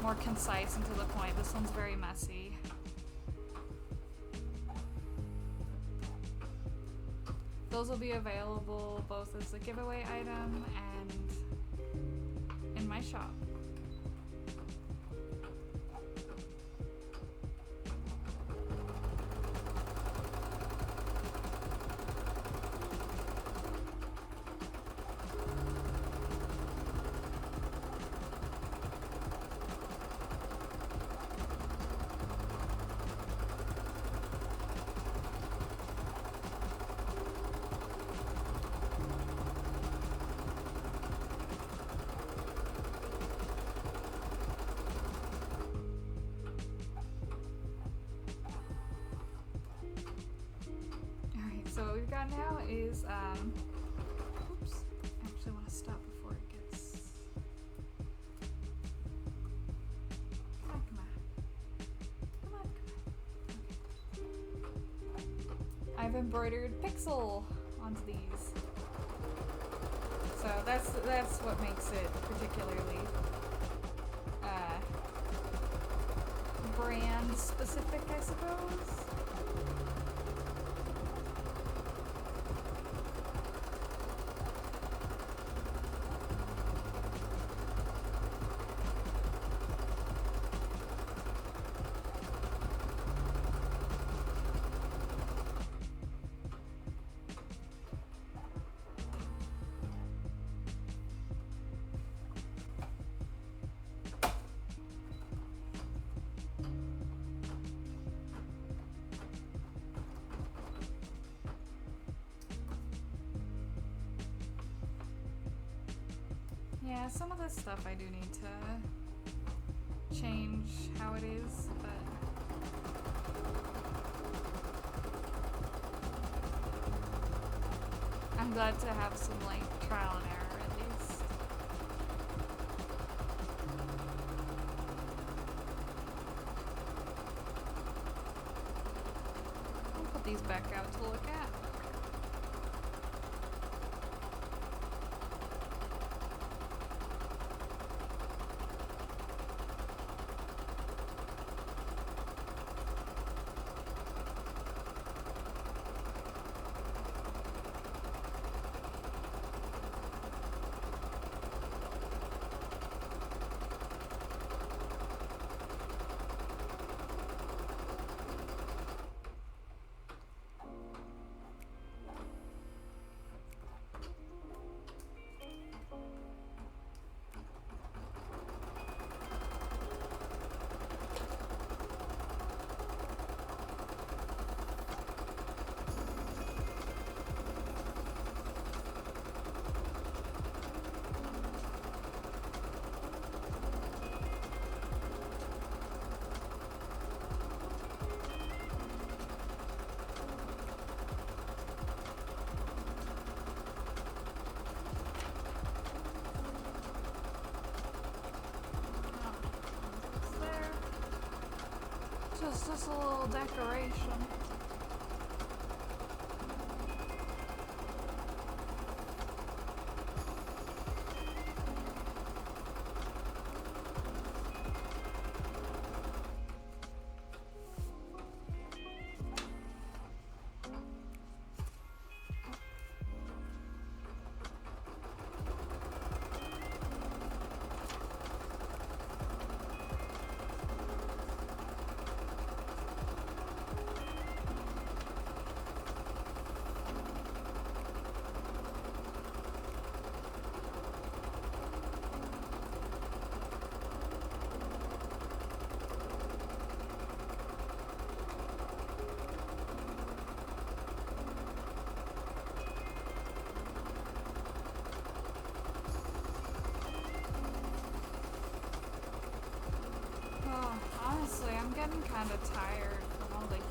more concise and to the point. This one's very messy. Those will be available both as a giveaway item and in my shop. So what we've got now is, oops, I actually want to stop before it gets, come on. Okay. I've embroidered pixel onto these. So that's what makes it particularly, brand specific, I suppose. Yeah, some of this stuff I do need to change how it is, but I'm glad to have some, like, trial and error at least. these back out to look at. Just a little decoration. Honestly, I'm getting kind of tired from all the heat.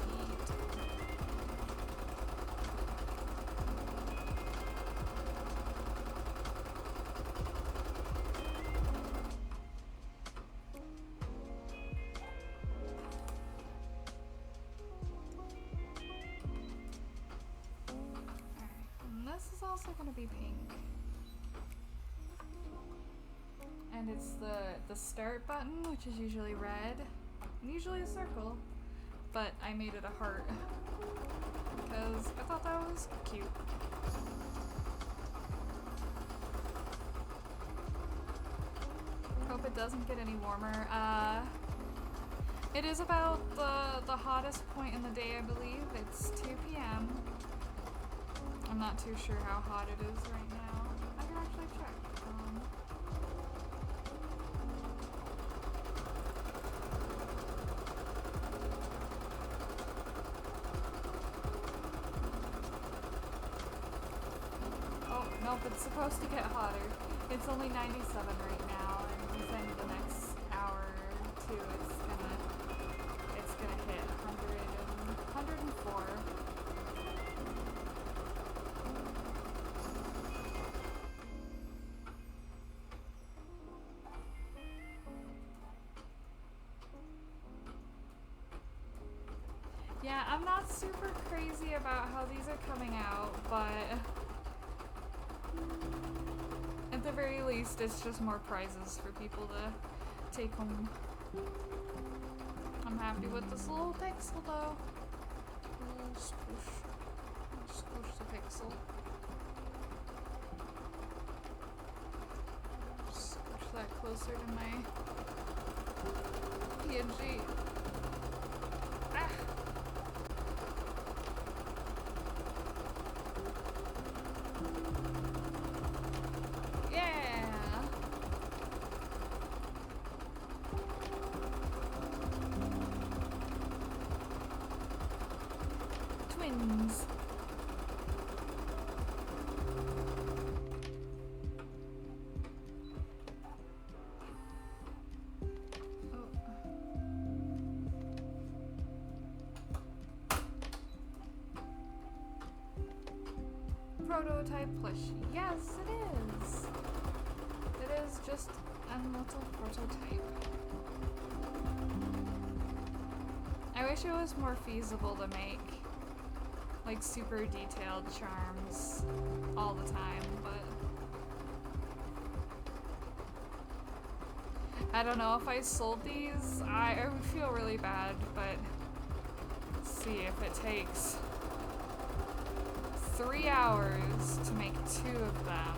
Alright, and this is also going to be pink. And it's the start button, which is usually red. Usually a circle, but I made it a heart because I thought that was cute. Hope it doesn't get any warmer. It is about the hottest point in the day, I believe. It's 2 p.m. I'm not too sure how hot it is right now. I can actually check. Nope, it's supposed to get hotter. It's only 97 right now, and within the next hour or two, it's gonna hit 104. Yeah, I'm not super crazy about how these are coming out, but at the very least, it's just more prizes for people to take home. I'm happy with this little pixel though. Little squish. Squish the pixel. Squish that closer to my PNG. Ah! Twins. Prototype plushie. Yes, it is. It is just a little prototype. I wish it was more feasible to make. like super detailed charms all the time, but I don't know if I sold these, I would feel really bad, but let's see if it takes 3 hours to make 2 of them.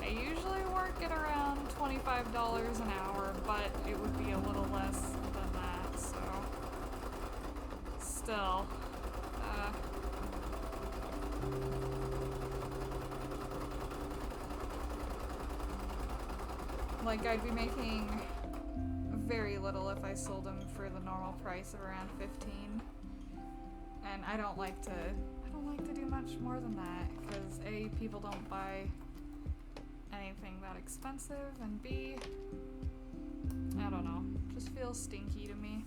I usually work at around $25 an hour, but it would be a little less than that, so still. Like, I'd be making very little if I sold them for the normal price of around 15. And I don't like to do much more than that, because A, people don't buy anything that expensive, and B, I don't know, just feels stinky to me.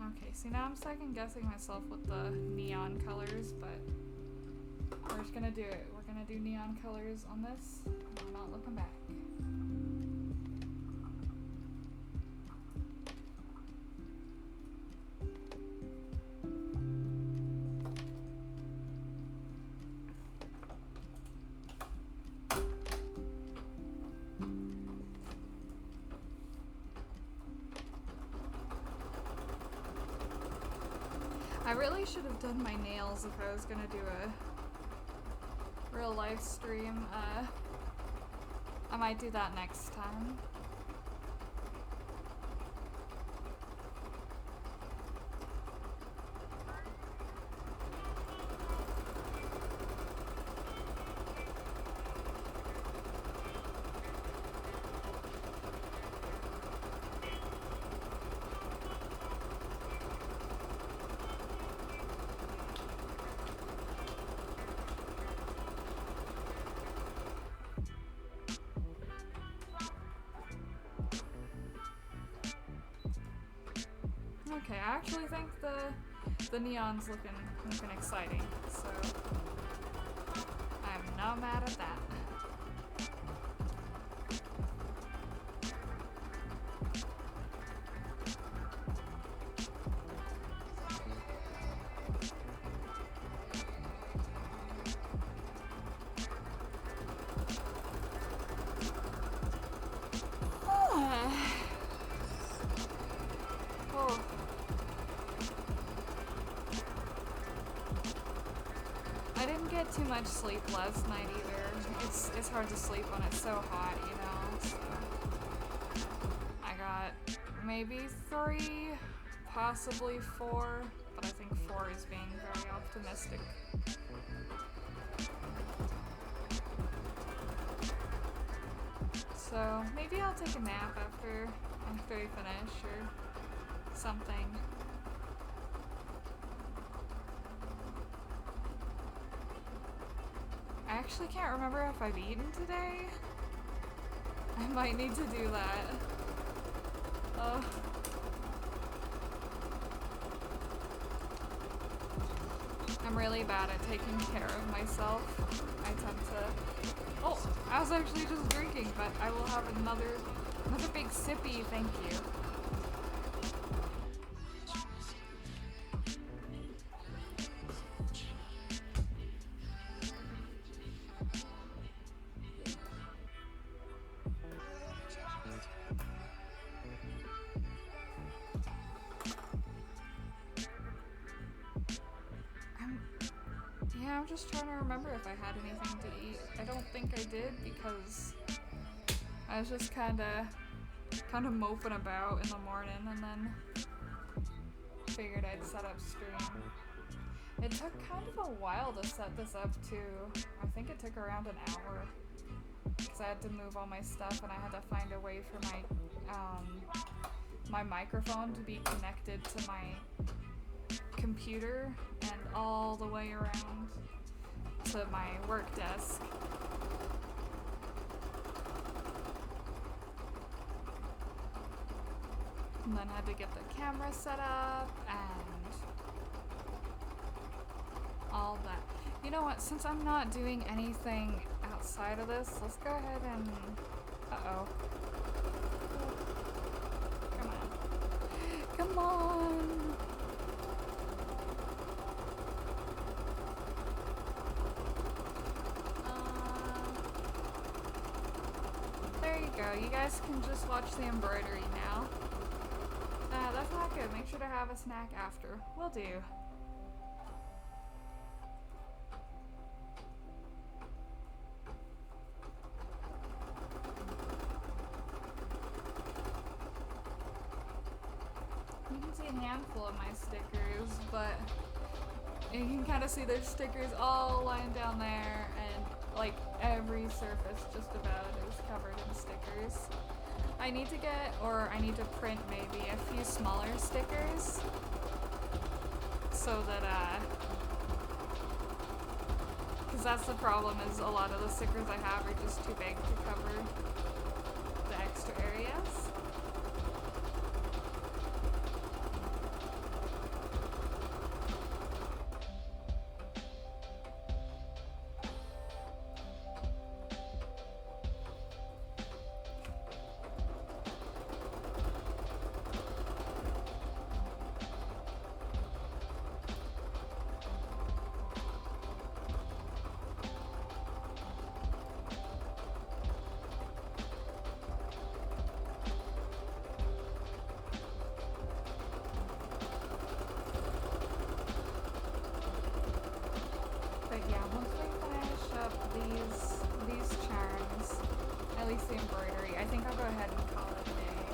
Okay, see, now I'm second guessing myself with the neon colors, but we're just gonna do it. We're gonna do neon colors on this, and I'm not looking back. I really should have done my nails if I was gonna do a real live stream. I might do that next time. Okay, I actually think the neon's looking exciting, so I'm not mad at that. Too much sleep last night either. It's hard to sleep when it's so hot, you know. So I got maybe 3, possibly 4, but I think 4 is being very optimistic. So maybe I'll take a nap after we finish or something. I actually can't remember if I've eaten today. I might need to do that. I'm really bad at taking care of myself. I tend to... Oh, I was actually just drinking, but I will have another big sippy, thank you. I'm just trying to remember if I had anything to eat. I don't think I did because I was just kind of moping about in the morning and then figured I'd set up stream. It took kind of a while to set this up too. I think it took around an hour because I had to move all my stuff and I had to find a way for my microphone to be connected to my computer and all the way around to my work desk. And then had to get the camera set up and all that. You know what, since I'm not doing anything outside of this, let's go ahead and... Uh-oh. Come on. Come on! there you go. You guys can just watch the embroidery now. That's not good. Make sure to have a snack after. Will do. You can see a handful of my stickers, but you can kind of see there's stickers all lying down there, and like every surface just about is covered in stickers. I need to get, or I need to print maybe a few smaller stickers so that, because that's the problem, is a lot of the stickers I have are just too big to cover the extra areas. Yeah, once we finish up these charms, at least the embroidery, I think I'll go ahead and call it a day.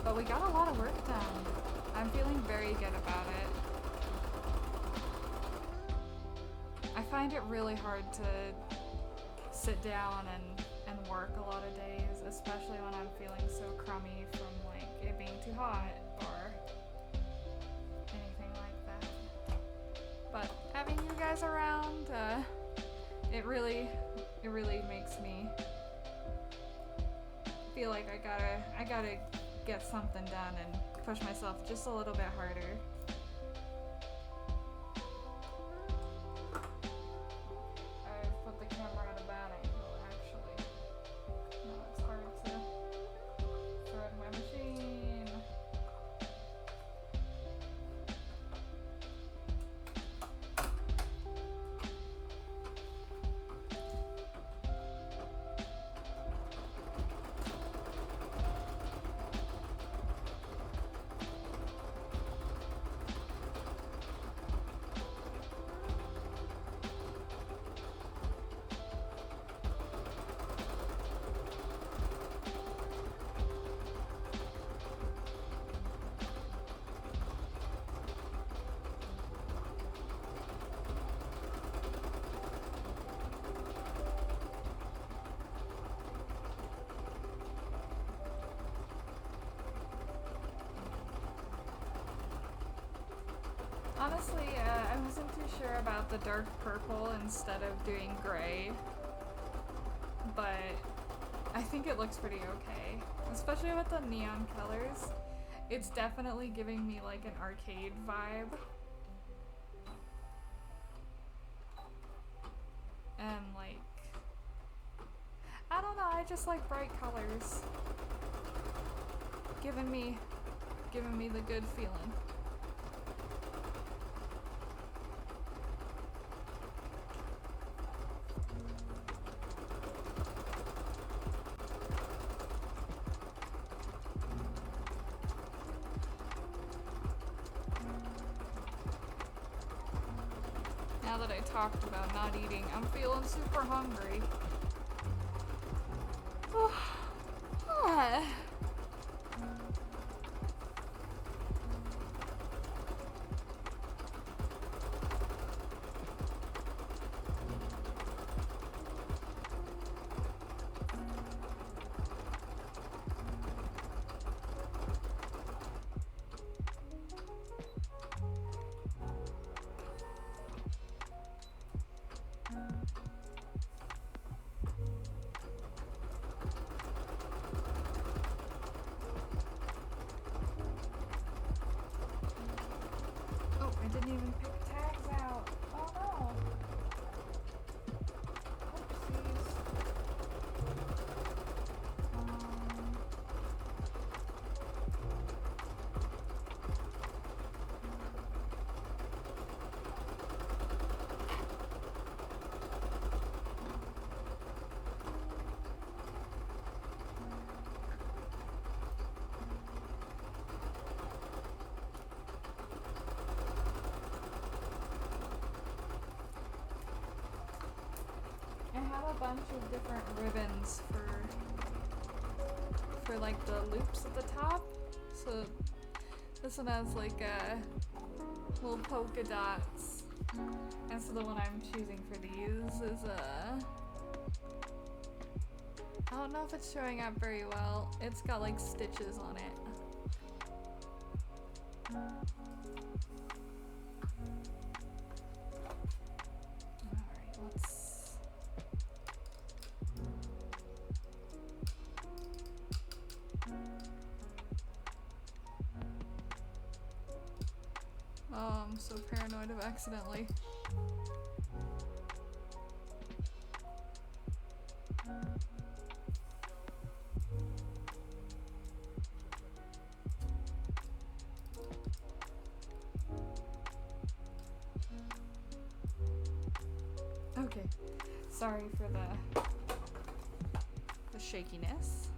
But we got a lot of work done. I'm feeling very good about it. I find it really hard to sit down and work a lot of days, especially when I'm feeling so crummy from like it being too hot or anything like that. But having you guys around, it really makes me feel like I gotta get something done and push myself just a little bit harder. I've put the camera on a bad angle, actually. Now it's hard to thread my machine. Honestly, I wasn't too sure about the dark purple instead of doing gray, but I think it looks pretty okay, especially with the neon colors. It's definitely giving me like an arcade vibe. And like, I don't know, I just like bright colors. Giving me the good feeling. Now that I talked about not eating, I'm feeling super hungry. have a bunch of different ribbons for like the loops at the top. So this one has like little polka dots, and so the one I'm choosing for these is I don't know if it's showing up very well. It's got like stitches on it. Alright, let's... Oh, I'm so paranoid of accidentally. Okay, sorry for the shakiness.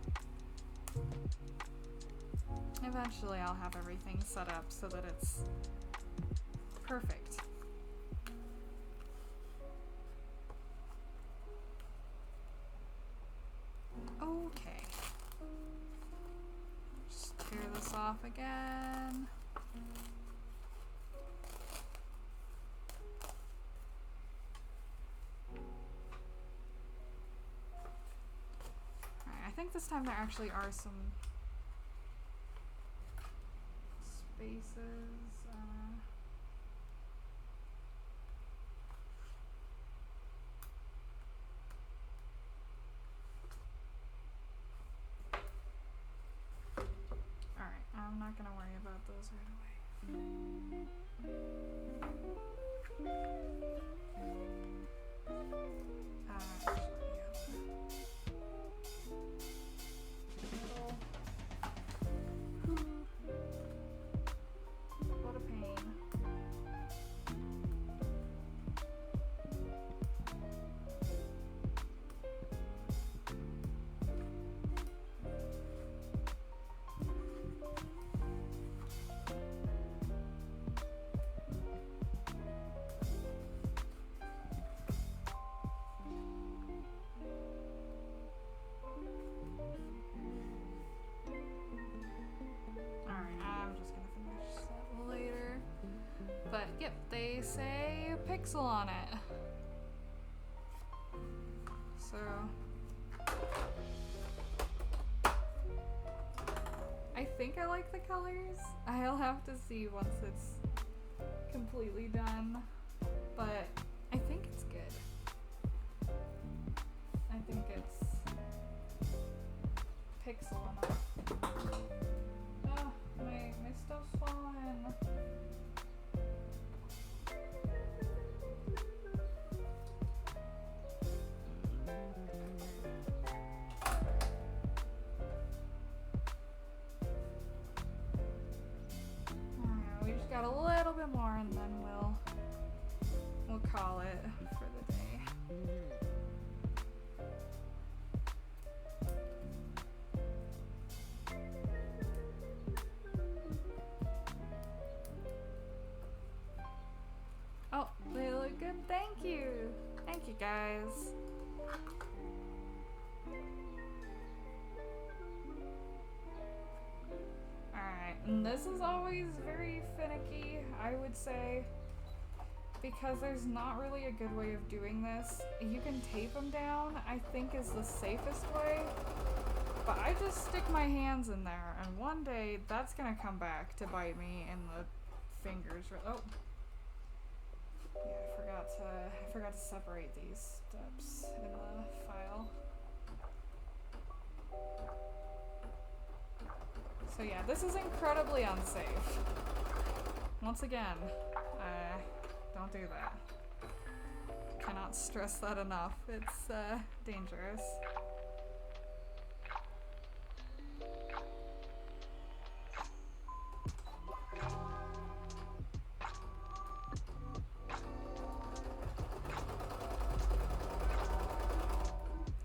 Eventually I'll have everything set up so that it's perfect. Okay. Just tear this off again. Alright, I think this time there actually are some spaces. Alright, I'm not gonna worry about those right away. Actually, what a pain. But yep, they say pixel on it. So I think I like the colors. I'll have to see once it's completely done, but I think it's good. I think it's pixel enough. Oh, my stuff's falling. Got a little bit more and then we'll call it for the day. Oh, they look good. Thank you. Thank you guys. Alright, and this is always very finicky, I would say, because there's not really a good way of doing this. You can tape them down, I think is the safest way, but I just stick my hands in there, and one day that's gonna come back to bite me in the fingers. Oh, yeah, I forgot to separate these steps in the file. So yeah, this is incredibly unsafe. Once again, don't do that. Cannot stress that enough. It's dangerous.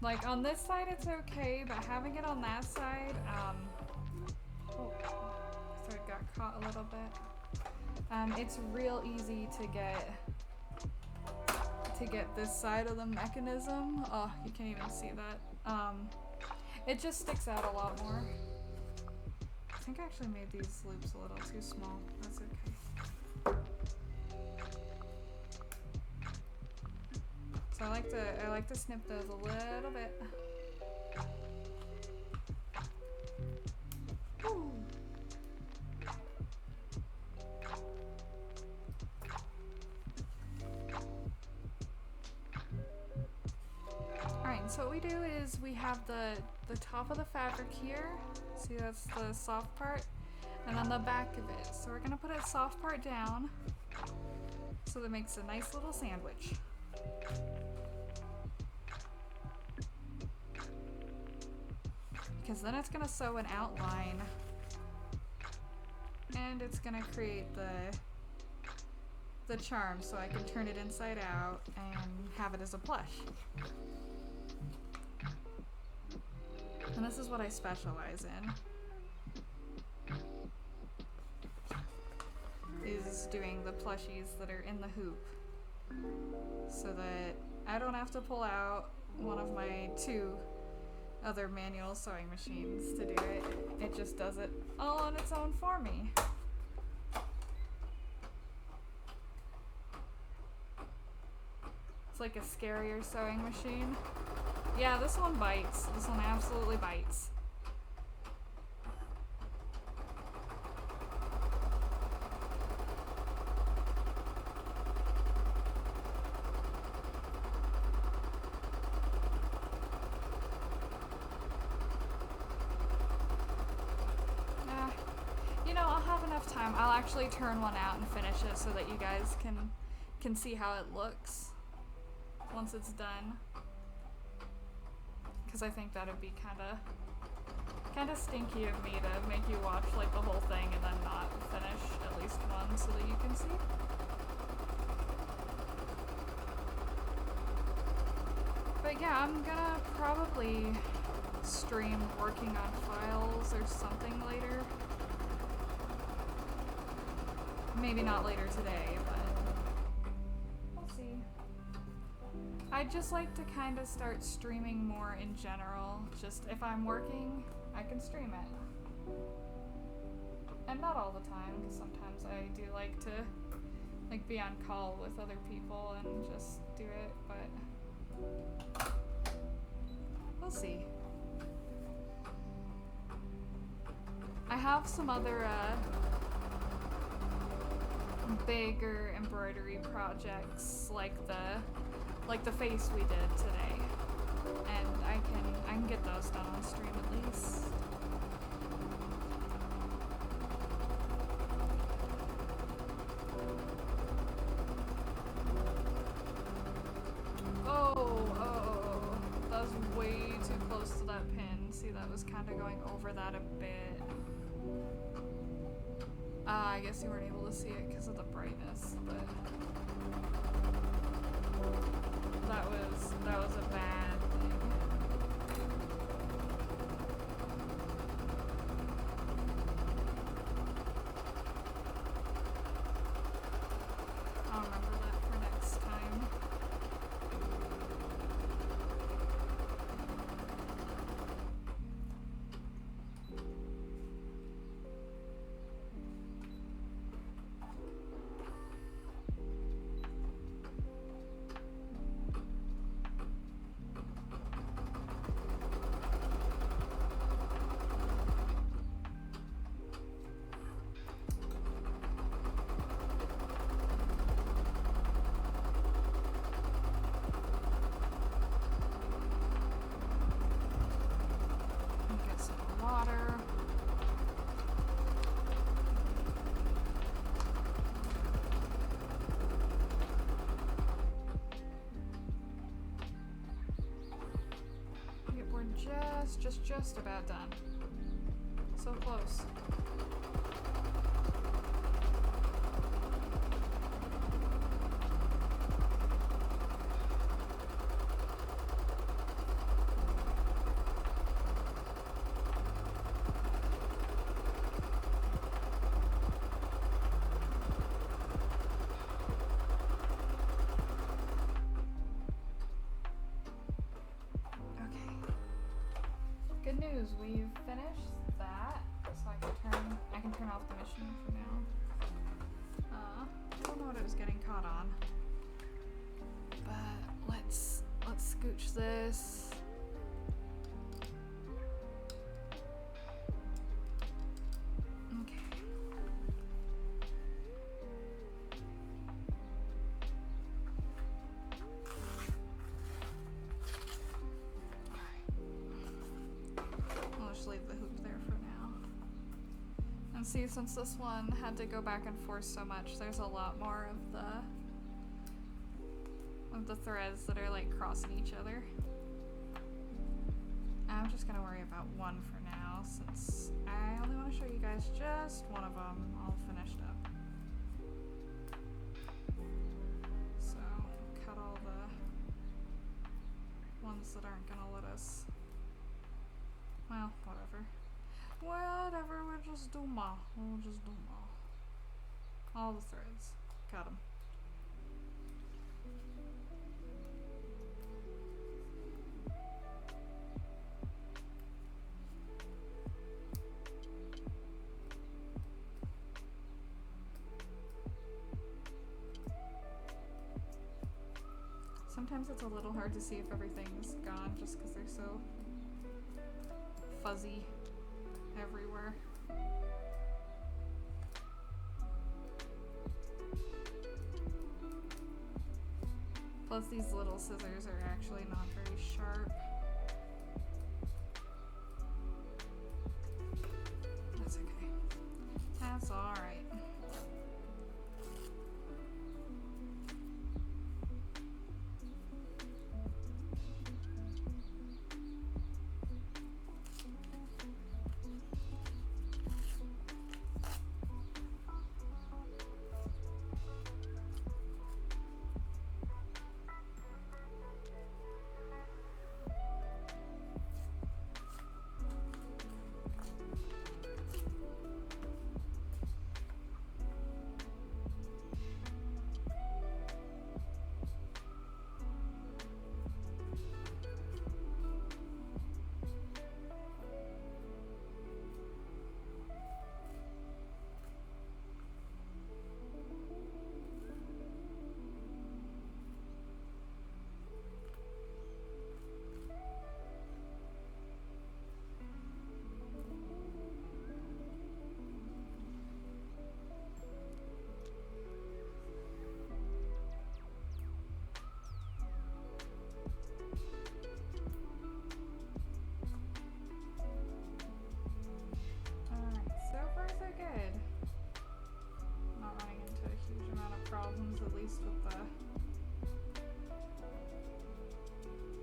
Like on this side it's okay, but having it on that side, oh, so it got caught a little bit. It's real easy to get to get this side of the mechanism. Oh, you can't even see that. It just sticks out a lot more. I think I actually made these loops a little too small. That's okay. So I like to snip those a little bit. Woo. Alright, so what we do is we have the top of the fabric here. See, that's the soft part. And then the back of it. So we're gonna put a soft part down so that makes a nice little sandwich. Because then it's gonna sew an outline and it's gonna create the charm so I can turn it inside out and have it as a plush. And this is what I specialize in, is doing the plushies that are in the hoop so that I don't have to pull out one of my 2 other manual sewing machines to do it. It just does it all on its own for me. It's like a scarier sewing machine. Yeah, this one bites. This one absolutely bites. You know, I'll have enough time. I'll actually turn one out and finish it so that you guys can see how it looks once it's done. Because I think that'd be kind of stinky of me to make you watch like the whole thing and then not finish at least one so that you can see. But yeah, I'm gonna probably stream working on files or something later. Maybe not later today, but we'll see. I'd just like to kind of start streaming more in general. Just if I'm working, I can stream it. And not all the time, because sometimes I do like to like be on call with other people and just do it, but we'll see. I have some other bigger embroidery projects like the face we did today, and I can get those done on stream at least. Oh, that was way too close to that pin. See, that was kind of going over that a bit. I guess you weren't able to see it because of the brightness, but that was a bad thing. I'll remember that for next time. Just about done. So close. news. We've finished that, so I can turn off the machine for now. I don't know what it was getting caught on, but let's scooch this. Okay. I'll just leave the hoop there for now. And see, since this one had to go back and forth so much, there's a lot more of the threads that are like crossing each other. I'm just gonna worry about one for now, since I only want to show you guys just one of them all finished up. So cut all the ones that aren't gonna let us. Well, whatever. Whatever, we'll just do them all. We'll just do them all. All the threads. Cut them. Sometimes it's a little hard to see if everything's gone just because they're so fuzzy everywhere. Plus these little scissors are actually not very sharp. That's okay. That's alright. At least with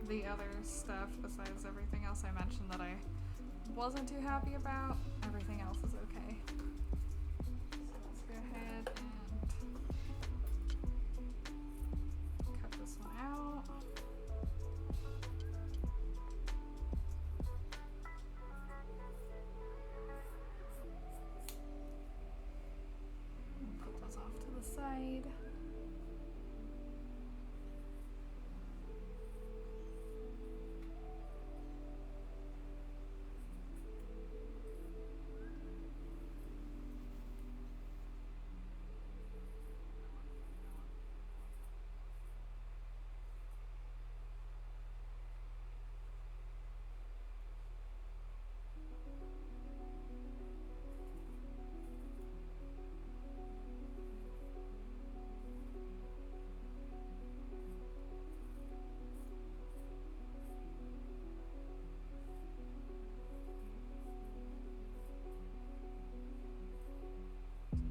the other stuff, besides everything else I mentioned that I wasn't too happy about. Everything else is okay. So let's go ahead and cut this one out. And put those off to the side.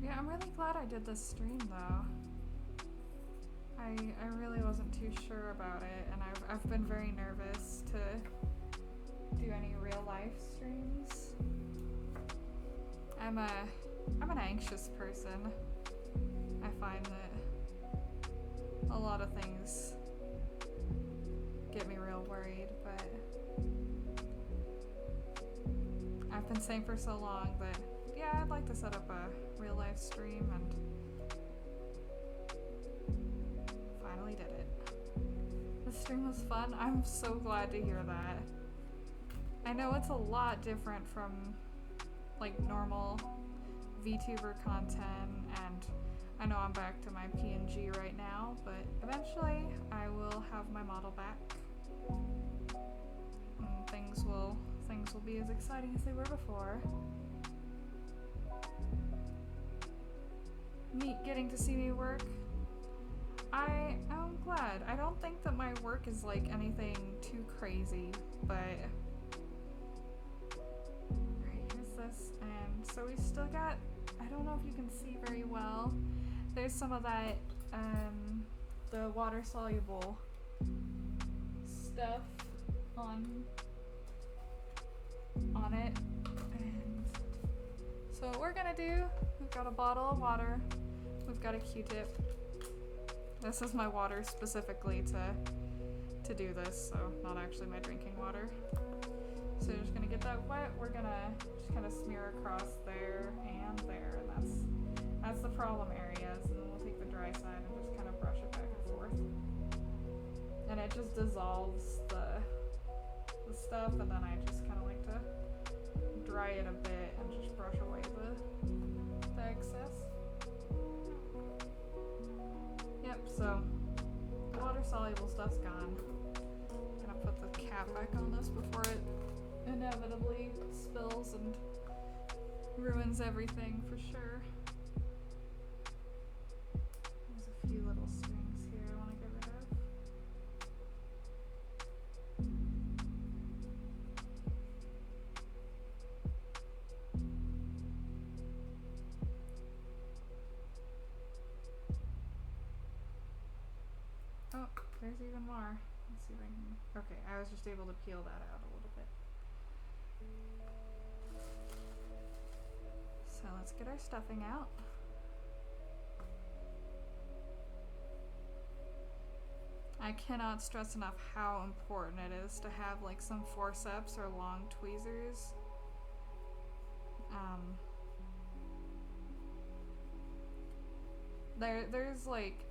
Yeah, I'm really glad I did this stream though. I really wasn't too sure about it, and I've been very nervous to do any real life streams. I'm an anxious person. I find that a lot of things get me real worried, but I've been saying for so long that yeah, I'd like to set up a real life stream, and finally did it. The stream was fun. I'm so glad to hear that. I know it's a lot different from like normal VTuber content, and I know I'm back to my PNG right now, but eventually I will have my model back. And things will be as exciting as they were before. Neat getting to see me work. I'm glad. I don't think that my work is like anything too crazy, but right, here's this, and so we still got, I don't know if you can see very well, there's some of that the water soluble stuff on it. And so what we're gonna do, we've got a bottle of water, we've got a Q-tip. This is my water specifically to do this, so not actually my drinking water. So we're just gonna get that wet. We're gonna just kind of smear across there, and that's the problem areas, and then we'll take the dry side and just kind of brush it back and forth. And it just dissolves the stuff, and then I just kind of like to dry it a bit and just brush away the excess. Yep, so the water soluble stuff's gone. I'm gonna put the cap back on this before it inevitably spills and ruins everything for sure. There's a few little strings here I want to get rid of. Oh, there's even more. Let's see if I can. Okay, I was just able to peel that out a little bit. So let's get our stuffing out. I cannot stress enough how important it is to have like some forceps or long tweezers. There's like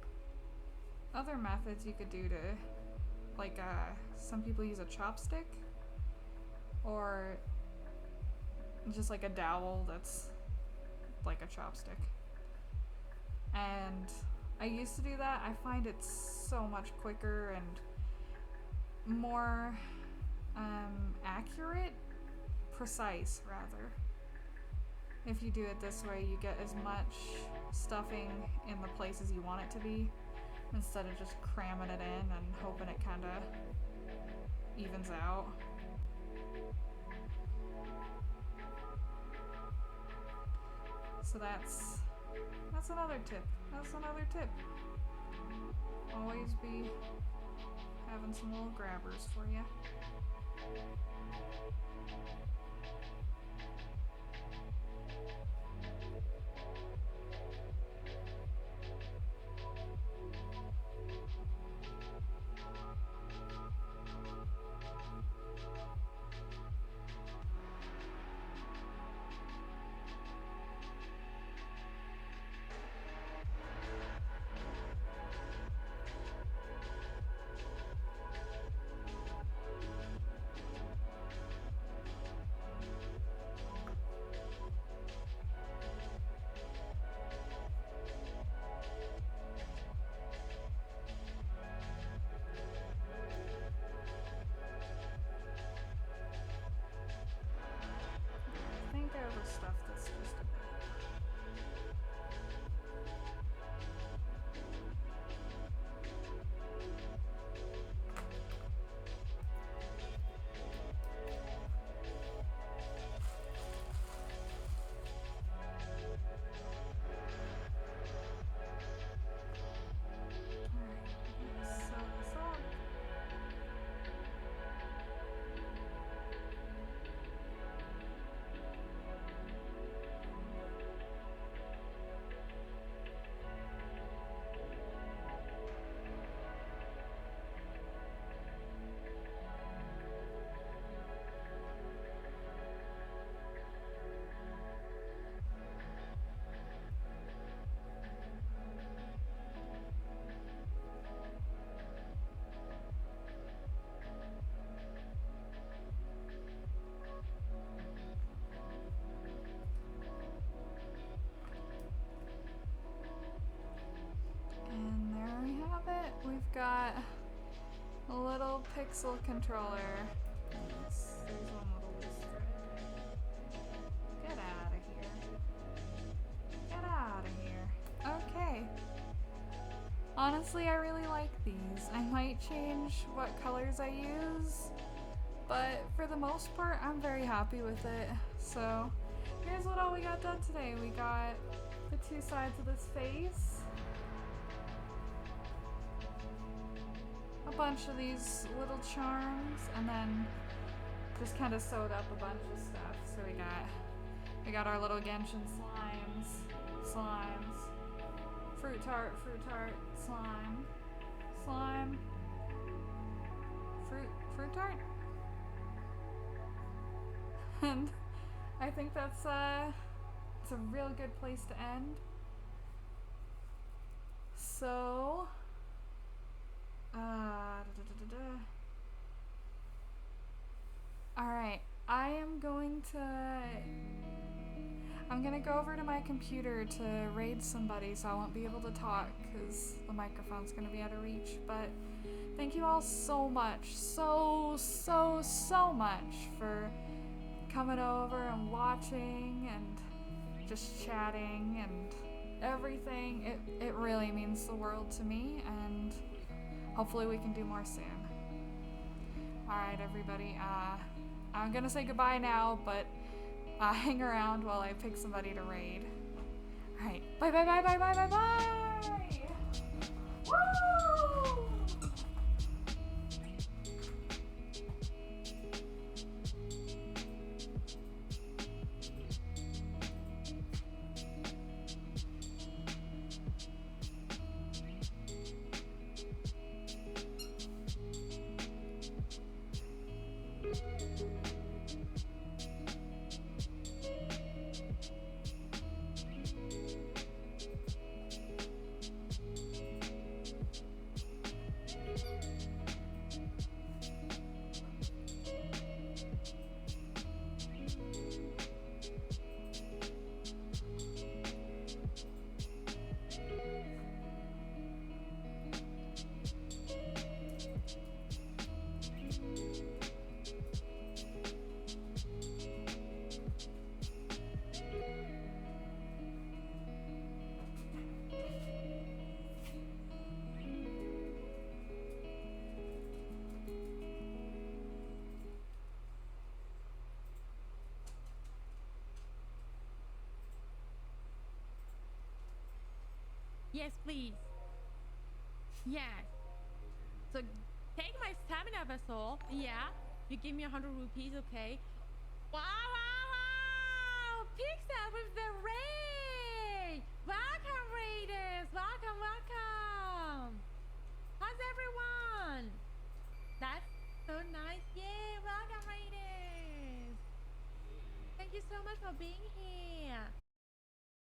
other methods you could do to, like some people use a chopstick or just like a dowel that's like a chopstick. And I used to do that. I find it so much quicker and more accurate, precise rather. If you do it this way, you get as much stuffing in the places you want it to be, instead of just cramming it in and hoping it kind of evens out. So that's another tip. That's another tip. Always be having some little grabbers for you. got a little pixel controller. There's one little loose thread. Get out of here. Get out of here. Okay. Honestly, I really like these. I might change what colors I use, but for the most part, I'm very happy with it. So here's what all we got done today. We got the two sides of this face, a bunch of these little charms, and then just kind of sewed up a bunch of stuff. So we got our little Genshin slimes, fruit tart, slime, fruit tart, and I think that's it's a real good place to end. So alright, I'm gonna go over to my computer to raid somebody, so I won't be able to talk because the microphone's gonna be out of reach. But thank you all so much, so much for coming over and watching and just chatting and everything. It really means the world to me, and hopefully we can do more soon. Alright, everybody, I'm gonna say goodbye now, but hang around while I pick somebody to raid. Alright, bye. Woo! Yes, please. Yes. So take my stamina vessel. Yeah. You give me 100 rupees, okay? Wow! Pixel with the raid! Welcome, raiders! Welcome! How's everyone? That's so nice. Yay! Welcome, raiders! Thank you so much for being here.